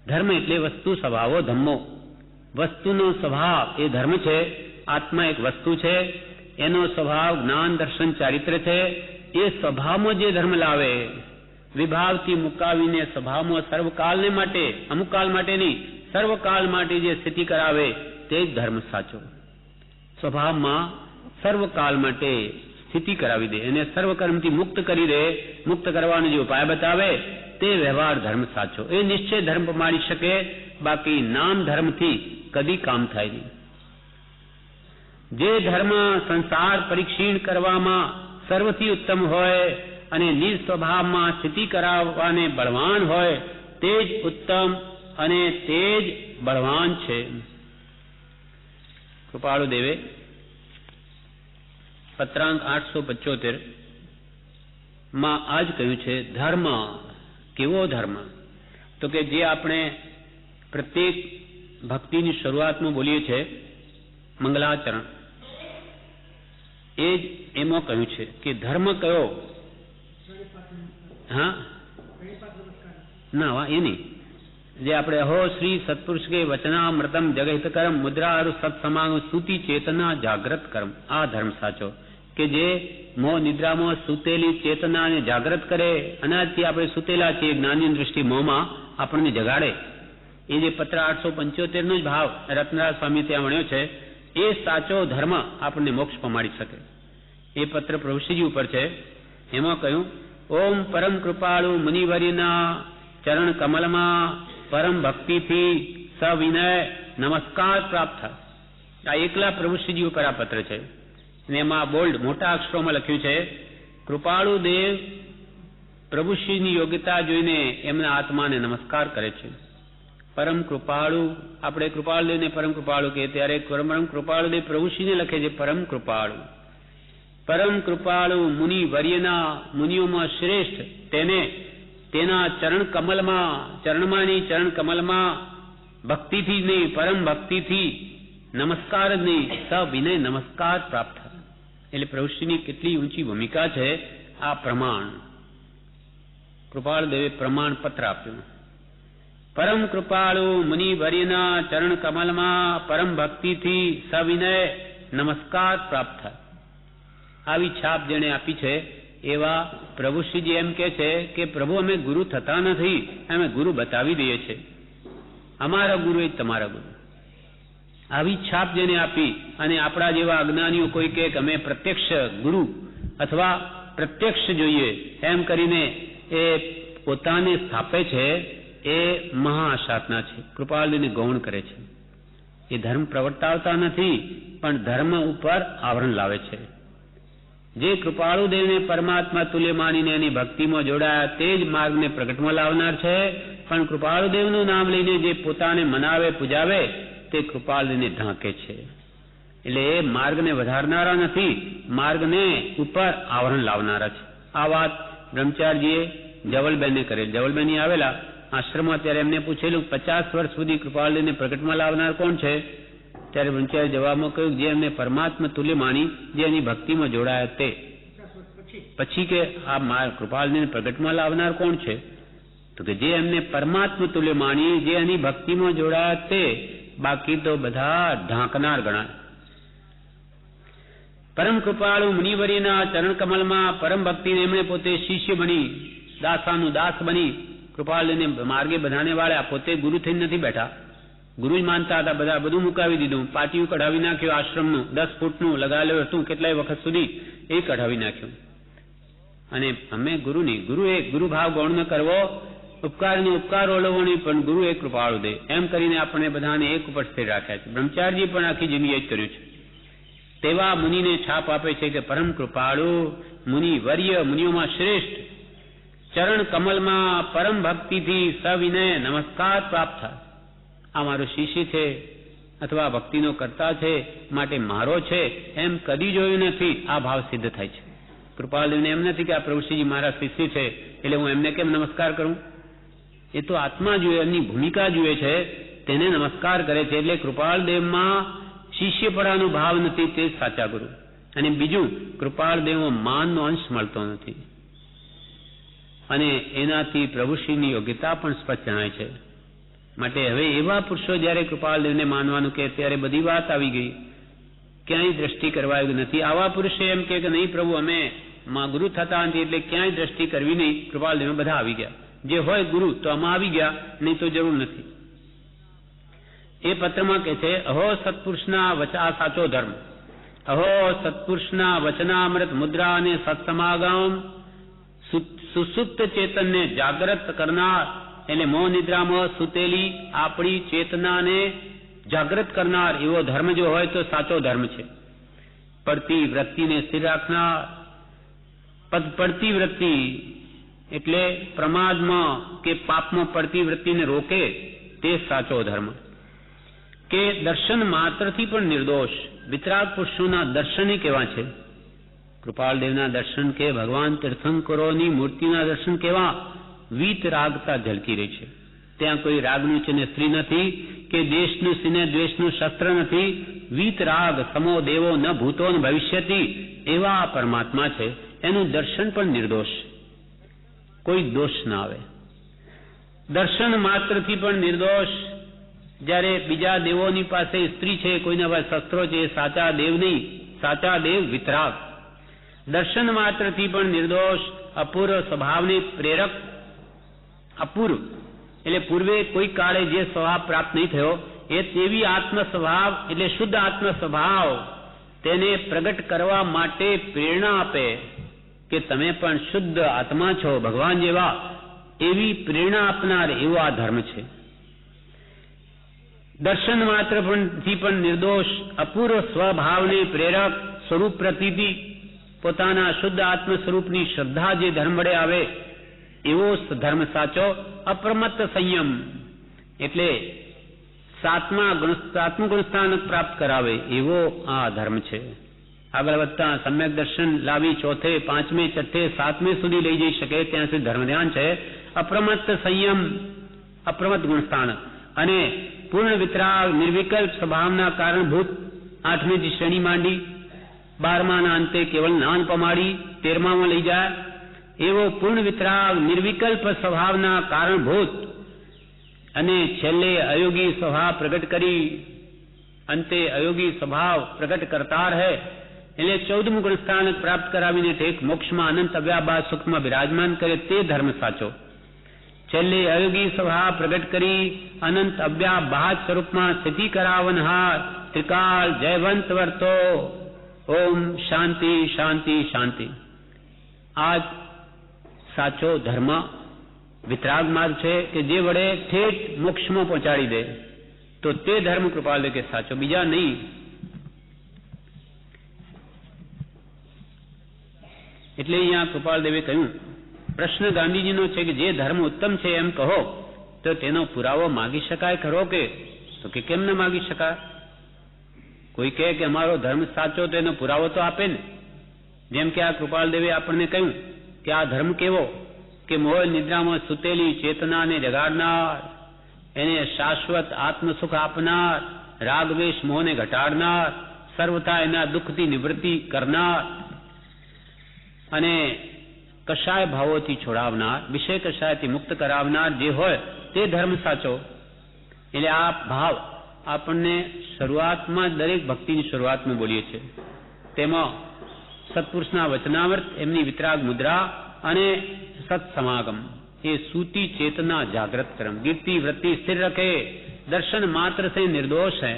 ધર્મ એટલે વસ્તુ સ્વભાવો ધમ્મો. વસ્તુનો સ્વભાવ એ ધર્મ છે. આત્મા એક વસ્તુ છે, એનો સ્વભાવ જ્ઞાન દર્શન ચારિત્ર છે. એ સ્વભાવમાં જે ધર્મ લાવે, વિભાવથી મુકાવીને સ્વભાવમાં સર્વકાલને માટે, અમુક કાળ માટે નહીં, સર્વકાળ માટે જે સ્થિતિ કરાવે તે જ ધર્મ સાચો. સ્વભાવમાં સર્વકાળ માટે સ્થિતિ કરાવી દે, એને સર્વકર્મથી મુક્ત કરી દે, મુક્ત કરવાનો જે ઉપાય બતાવે તે વ્યવહાર ધર્મ સાચો. એ નિશ્ચય ધર્મ પ્રમાણી શકે, બાકી નામ ધર્મથી કદી કામ થાય નહીં. જે ધર્મ સંસાર પરીક્ષણ કરવામાં સર્વથી ઉત્તમ હોય અને નિજ સ્વભાવમાં સ્થિતિ કરાવવાને બળવાન હોય તે જ ઉત્તમ અને તે જ બળવાન છે. કૃપાળુ દેવે પત્રાંક 875 માં આ જ કહ્યું છે. ધર્મ કેવો ધર્મ? તો કે જે આપણે પ્રત્યેક ભક્તિની શરૂઆતમાં બોલીએ છીએ મંગલાચરણ, એ જ એમાં કહ્યું છે કે ધર્મ કયો? હા, ના એ નહીં, જે આપણે અહો શ્રી સત્પુરુષ કે વચનામૃતમ જગહિતકરમ મુદ્રારૂ સત્સમાનું સુતિ ચેતના જાગ્રત કરમ, આ ધર્મ સાચો કે જે મોહ નિદ્રામાં સૂતેલી ચેતનાને જાગ્રત કરે. અનાજથી આપણે સૂતેલા છીએ, જ્ઞાનની દૃષ્ટિ મોહમાં આપણને જગાડે. એ જે પત્ર 875 નો જ ભાવ રત્નરાજ સ્વામી ત્યાં વણ્યો છે, એ સાચો ધર્મ આપણને મોક્ષ પમાડી શકે. એ પત્ર પ્રભુશ્રીજી ઉપર છે. એમાં કહ્યું, ઓમ પરમ કૃપાળુ મુનિવર્યના ચરણ કમલમાં પરમ ભક્તિથી સવિનય નમસ્કાર પ્રાપ્ત થાય. આ એકલા પ્રભુશ્રીજી ઉપર આ પત્ર છે. અને એમાં બોલ્ડ મોટા અક્ષરોમાં લખ્યું છે, કૃપાળુ દેવ પ્રભુશ્રીની યોગ્યતા જોઈને એમના આત્માને નમસ્કાર કરે છે. પરમ કૃપાળુ, આપણે કૃપાળુદેવને પરમ કૃપાળુ કહીએ ત્યારે પરમ કૃપાળુદેવ પ્રભુશ્રીને લખે છે પરમ કૃપાળુ. પરમ કૃપાળુ મુનિ વર્યના, મુનિઓમાં શ્રેષ્ઠ તેને તેના ચરણ કમલમાં ભક્તિથી નહીં, પરમ ભક્તિથી નમસ્કાર જ નહીં, સવિનય નમસ્કાર પ્રાપ્ત થાય. એટલે પ્રભુશ્રીની કેટલી ઊંચી ભૂમિકા છે. આ પ્રમાણ કૃપાળુદેવે પ્રમાણ પત્ર આપ્યું. પરમ કૃપાળુ મુનિ વર્યના ચરણ કમલમાં પરમ ભક્તિથી સવિનય નમસ્કાર પ્રાપ્ત થાય. આવી છાપ જેને આપી છે એવા પ્રભુશ્રીજી એમ કે છે કે પ્રભુ અમે ગુરુ થતા નથી, અમે ગુરુ બતાવી દઈએ છીએ. અમારા ગુરુ એ તમારા ગુરુ. આવી છાપ જેને આપી, અને આપણા જેવા અજ્ઞાનીઓ કોઈ કહે કે અમે પ્રત્યક્ષ ગુરુ અથવા પ્રત્યક્ષ જોઈએ એમ કરીને એ પોતાને સ્થાપે છે, એ મહાસાધના છે. કૃપાળુને ગૌણ કરે છે. એ ધર્મ પ્રવર્તાવતા નથી, પણ ધર્મ ઉપર આવરણ લાવે છે. જે કૃપાળુદેવને પરમાત્મા તુલ્ય માનીને એની ભક્તિમાં જોડાયા તે જ માર્ગને પ્રગટમાં લાવનાર છે. પણ કૃપાળુદેવનું નામ લઈને જે પોતાને મનાવે પૂજાવે તે કૃપાળુને ઢાંકે છે. એટલે એ માર્ગને વધારનારા નથી, માર્ગને ઉપર આવરણ લાવનારા છે. આ વાત બ્રહ્મચારીજીએ જવલબેનને કરેલ. જવલબેન આવેલા આશ્રમમાં, ત્યારે એમને પૂછેલું 50 વર્ષ સુધી કૃપાળુને પ્રગટમાં લાવનાર કોણ છે? ત્યારે બ્રહ્મચારી જવાબમાં કહ્યું, જે એમને પરમાત્મા તુલ્ય માની, જે એની ભક્તિમાં જોડાયા તે. પછી કે આ કૃપાળુને પ્રગટમાં લાવનાર કોણ છે? તો કે જે એમને પરમાત્મા તુલ્ય માની, જે એની ભક્તિમાં જોડાયા તે. બાકી તો બધા ઢાંકનાર ગણાય. પરમ કૃપાળુ મુનિવર્યના ચરણ કમલમાં પરમ ભક્તિને એમણે પોતે શિષ્ય બની, દાસાનું દાસ બની કૃપાળુને માર્ગે બધાને વાળ્યા. પોતે ગુરુ થઈને નથી બેઠા, ગુરુ જ માનતા હતા. બધા બધું મુકાવી દીધું. પાટિયું કઢાવી નાખ્યું આશ્રમનું, 10 ફૂટનું લગાવેલું હતું કેટલાય વખત સુધી, એ કઢાવી નાખ્યું. અને અમે ગુરુ નહીં, ગુરુ એક, ગુરુ ભાવ ગૌણ ન કરવો, ઉપકારનો ઉપકાર ઓળવવો નહીં, પણ ગુરુ એક કૃપાળુ દે, એમ કરીને આપણે બધાને એક ઉપર સ્થિર રાખ્યા છે. બ્રહ્મચારીજી પણ આખી જિંદગી જ કર્યું છે. તેવા મુનિને છાપ આપે છે કે પરમ કૃપાળુ મુનિ વર્ય, મુનિઓમાં શ્રેષ્ઠ, ચરણ કમલમાં પરમ ભક્તિથી સવિનય નમસ્કાર પ્રાપ્ત થાય. આ મારો શિષ્ય છે અથવા ભક્તિનો કરતા છે, માટે મારો છે એમ કદી જોયું નથી. આ ભાવ સિદ્ધ થાય છે. કૃપાળુને એમ નથી કે આ પ્રભુશ્રીજી મારા શિષ્ય છે એટલે હું એમને કેમ નમસ્કાર કરું. એ તો આત્મા જુએ, એમની ભૂમિકા જુએ છે, તેને નમસ્કાર કરે છે. એટલે કૃપાળદેવમાં શિષ્યપણાનો ભાવ નથી, તે જ સાચા ગુરુ. અને બીજું, કૃપાળદેવમાં માનનો અંશ મળતો નથી, અને એનાથી પ્રભુશ્રીની યોગ્યતા પણ સ્પષ્ટ જણાય છે. માટે હવે એવા પુરુષો જયારે કૃપાળદેવને માનવાનું કે ત્યારે બધી વાત આવી ગઈ, ક્યાંય દ્રષ્ટિ કરવા આવ્યું નથી. આવા પુરુષે એમ કે નહીં પ્રભુ અમે ગુરુ થતા નથી એટલે ક્યાંય દ્રષ્ટિ કરવી નહીં. કૃપાળદેવમાં બધા આવી ગયા. જે હોય ગુરુ તો આમાં આવી ગયા, નહીં તો જરૂર નથી. એ પત્રમાં કે છે, અહો સત્પુરુષના વચા સાચો ધર્મ, અહો સત્પુરુષના વચનામૃત મુદ્રા અને સત્સમાગમ સુસુપ્ત ચેતનને જાગ્રત કરનાર, એટલે મોહ નિદ્રામાં સૂતેલી આપણી ચેતનાને જાગ્રત કરનાર એવો ધર્મ જો હોય તો સાચો ધર્મ છે. પડતી વૃત્તિને સ્થિર રાખનાર, પડતી વૃત્તિ એટલે પ્રમાદમાં કે પાપમાં પડતી વૃત્તિને રોકે તે સાચો ધર્મ. કે દર્શન માત્રથી પણ નિર્દોષ, વિતરાગ પુરુષોના દર્શન કેવા છે? કૃપાળદેવના દર્શન કે ભગવાન તીર્થંકરોની મૂર્તિના દર્શન કેવા? વીત રાગતા ઝલકી રહી છે. ત્યાં કોઈ રાગનું છે ને સ્ત્રી નથી, કે દેશનું સિને દ્વેષનું શસ્ત્ર નથી. વીત રાગ સમો દેવો ન ભૂતો ન ભવિષ્યતિ, એવા પરમાત્મા છે. એનું દર્શન પણ નિર્દોષ, કોઈ દોષ ના આવે. દર્શન માત્રથી પણ નિર્દોષ. જ્યારે બીજા દેવોની પાસે સ્ત્રી છે, કોઈના પાસે શસ્ત્રો છે, એ સાચા દેવ નહીં, સાચા દેવ વિતરાગ. દર્શન માત્રથી પણ નિર્દોષ, અપૂર્વ સ્વભાવને પ્રેરક. અપૂર્વ એટલે પૂર્વે કોઈ કાળે જે સ્વભાવ પ્રાપ્ત નહીં થયો, એ તેવી આત્મ સ્વભાવ એટલે શુદ્ધ આત્મ સ્વભાવ તેને પ્રગટ કરવા માટે પ્રેરણા આપે કે તમે પણ શુદ્ધ આત્મા છો, ભગવાન જેવા, એવી પ્રેરણા આપનાર એવો આ ધર્મ છે. દર્શન માત્રથી પણ નિર્દોષ, અપૂર્વ સ્વભાવને પ્રેરક, સ્વરૂપ પ્રતીતિ, પોતાના શુદ્ધ આત્મ સ્વરૂપની શ્રદ્ધા જે ધર્મ વડે આવે એવો ધર્મ સાચો. અપ્રમત્ત સંયમ એટલે સાતમા ગુણસ્થાન પ્રાપ્ત કરાવે એવો આ ધર્મ છે. આગળ વધતા સમ્યક દર્શન લાવી ચોથે, પાંચમે, છઠ્ઠે, સાતમે સુધી લઈ જઈ શકે ત્યાં સુધી ધર્મ ધ્યાન છે. અપ્રમત્ત સંયમ, અપ્રમત્ત ગુણસ્થાન અને પૂર્ણ વિતરાગ, નિર્વિકલ્પ સ્વભાવના કારણભૂત 8મી શ્રેણી માંડી, 12માના અંતે કેવળ જ્ઞાન પમાડી 13મામાં લઈ જાય એવો પૂર્ણ વિતરાગ, નિર્વિકલ્પ સ્વભાવના કારણભૂત અને છેલ્લે અયોગી સ્વભાવ પ્રગટ કરી અંતે અયોગી સ્વભાવ પ્રગટ કરતા રહે એટલે 14મું ગુણસ્થાન પ્રાપ્ત કરાવીને ઠેક મોક્ષમાં અનંત અવ્યાભાસ સુખમાં બિરાજમાન કરે તે ધર્મ સાચો. છેલ્લે અયોગી સ્વભાવ પ્રગટ કરી અનંત અવ્યાભાસ સ્વરૂપમાં સ્થિતિ કરાવનહાર ત્રિકાળ જયવંત વર્તો. ઓમ શાંતિ શાંતિ શાંતિ. આ જ સાચો ધર્મ વિતરાગ માર્ગ છે કે જે વડે ઠેઠ મોક્ષમાં પહોંચાડી દે. તો તે ધર્મ કૃપાલ કે સાચો, બીજા નહીં. એટલે અહીંયા કૃપાલ દેવે કહ્યું, પ્રશ્ન ગાંધીજીનો છે કે જે ધર્મ ઉત્તમ છે એમ કહો, તો તેનો પુરાવો માગી શકાય ખરો કે? તો કે કેમ ન માગી શકાય? કોઈ કહે કે અમારો ધર્મ સાચો તો એનો પુરાવો તો આપે ને. જેમ કે આ કૃપાલ દેવે આપણને કહ્યું કે આ ધર્મ કેવો કે મોહ નિદ્રામાં સુતેલી ચેતનાને જગાડનાર, એને શાશ્વત આત્મસુખ આપનાર, રાગવેશ મોહને ઘટાડનાર, સર્વથા એના દુઃખથી નિવૃત્તિ કરનાર અને કશાય ભાવોથી છોડાવનાર, વિષય કશાયથી મુક્ત કરાવનાર જે હોય તે ધર્મ સાચો. એટલે આ ભાવ આપણને શરૂઆતમાં દરેક ભક્તિની શરૂઆતમાં બોલીએ છીએ. તેમાં સત્પુરુષના વચનામૃત, એમની વિતરાગ મુદ્રા અને સત્સમાગમ એ सूती चेतना जागृत करम, गिरती वृत्ति स्थिर रखे, दर्शन मात्र से निर्दोष है,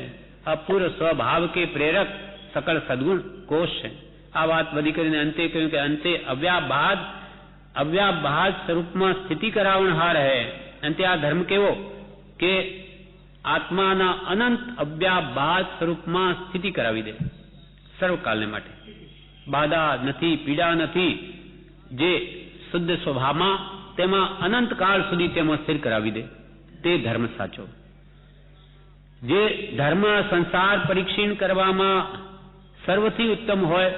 अपूर्व स्वभाव के प्रेरक सकल सद्गुण कोश है. આ વાત બધી કરીને અંતે કહ્યું કે અંતે અવ્યાભાસ સ્વરૂપમાં સ્થિતિ કરાવણહાર હૈ. અંતે આ ધર્મ કેવો કે આત્માના અનંત અવ્યાભાસ સ્વરૂપમાં સ્થિતિ કરાવી દે સર્વકાલને માટે. બાધા નથી, પીડા નથી, જે શુદ્ધ સ્વભાવમાં તેમાં અનંત કાળ સુધી તેમાં સ્થિર કરાવી દે તે ધર્મ સાચો. જે ધર્મ સંસાર પરીક્ષણ કરવામાં સર્વથી ઉત્તમ હોય,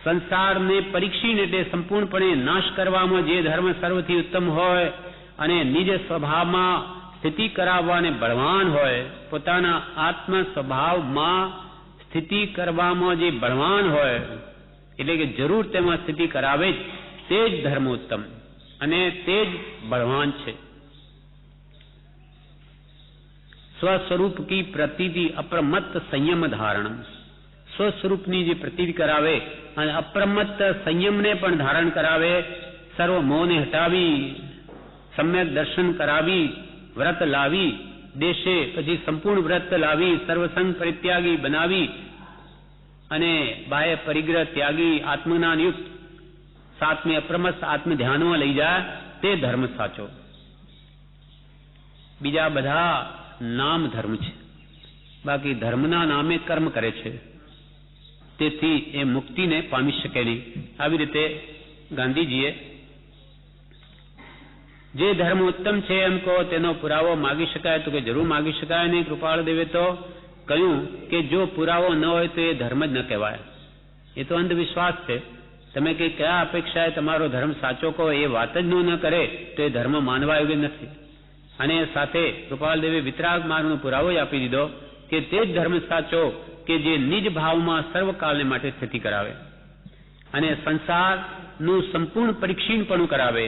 સંસારને પરીક્ષણ એટલે સંપૂર્ણપણે નાશ કરવામાં જે ધર્મ સર્વથી ઉત્તમ હોય અને નિજ સ્વભાવમાં સ્થિતિ કરાવવાને બળવાન હોય, પોતાના આત્મ સ્વભાવમાં સ્થિતિ કરવામાં જે બળવાન હોય એટલે કે જરૂર તેમાં સ્થિતિ કરાવે તે જ ધર્મ ઉત્તમ અને તે જ બળવાન છે. સ્વસ્વરૂપ કી પ્રતીતિ અપ્રમત્ત સંયમ ધારણ, સ્વસ્વરૂપની જે પ્રતીતિ કરાવે અને અપ્રમત્ત સંયમને પણ ધારણ કરાવે, સર્વ મોહને હટાવી સમ્યક દર્શન કરાવી, વ્રત લાવી દેશે, પછી સંપૂર્ણ વ્રત લાવી સર્વસંગ પરિત્યાગી બનાવી અને બાહ્ય પરિગ્રહ ત્યાગી આત્મજ્ઞાન યુક્ત સાતમે અપ્રમત્ત આત્મ ધ્યાનમાં લઈ જાય તે ધર્મ સાચો. બીજા બધા નામ ધર્મ છે, બાકી ધર્મના નામે કર્મ કરે છે, તેથી એ મુક્તિને પામી શકે નહીં. આવી રીતે ગાંધીજીએ જે ધર્મ ઉત્તમ છે એમ કહો તેનો પુરાવો માગી શકાય તો કે જરૂર માગી શકાય નહીં. કૃપાળ દેવે તો કહ્યું કે જો પુરાવો ન હોય તો એ ધર્મ જ ન કહેવાય. એ તો અંધવિશ્વાસ છે. તમે કઈ કયા અપેક્ષાએ તમારો ધર્મ સાચો કહો એ વાત જ ન કરે તો એ ધર્મ માનવા યોગ્ય નથી. અને સાથે કૃપાલ દેવે વિતરાગ માર્ગનો પુરાવો આપી દીધો કે તે જ ધર્મ સાચો કે જે નિજ ભાવમાં સર્વકાલને માટે સ્થિતિ કરાવે અને સંસારનું સંપૂર્ણ પરીક્ષણ પણ કરાવે.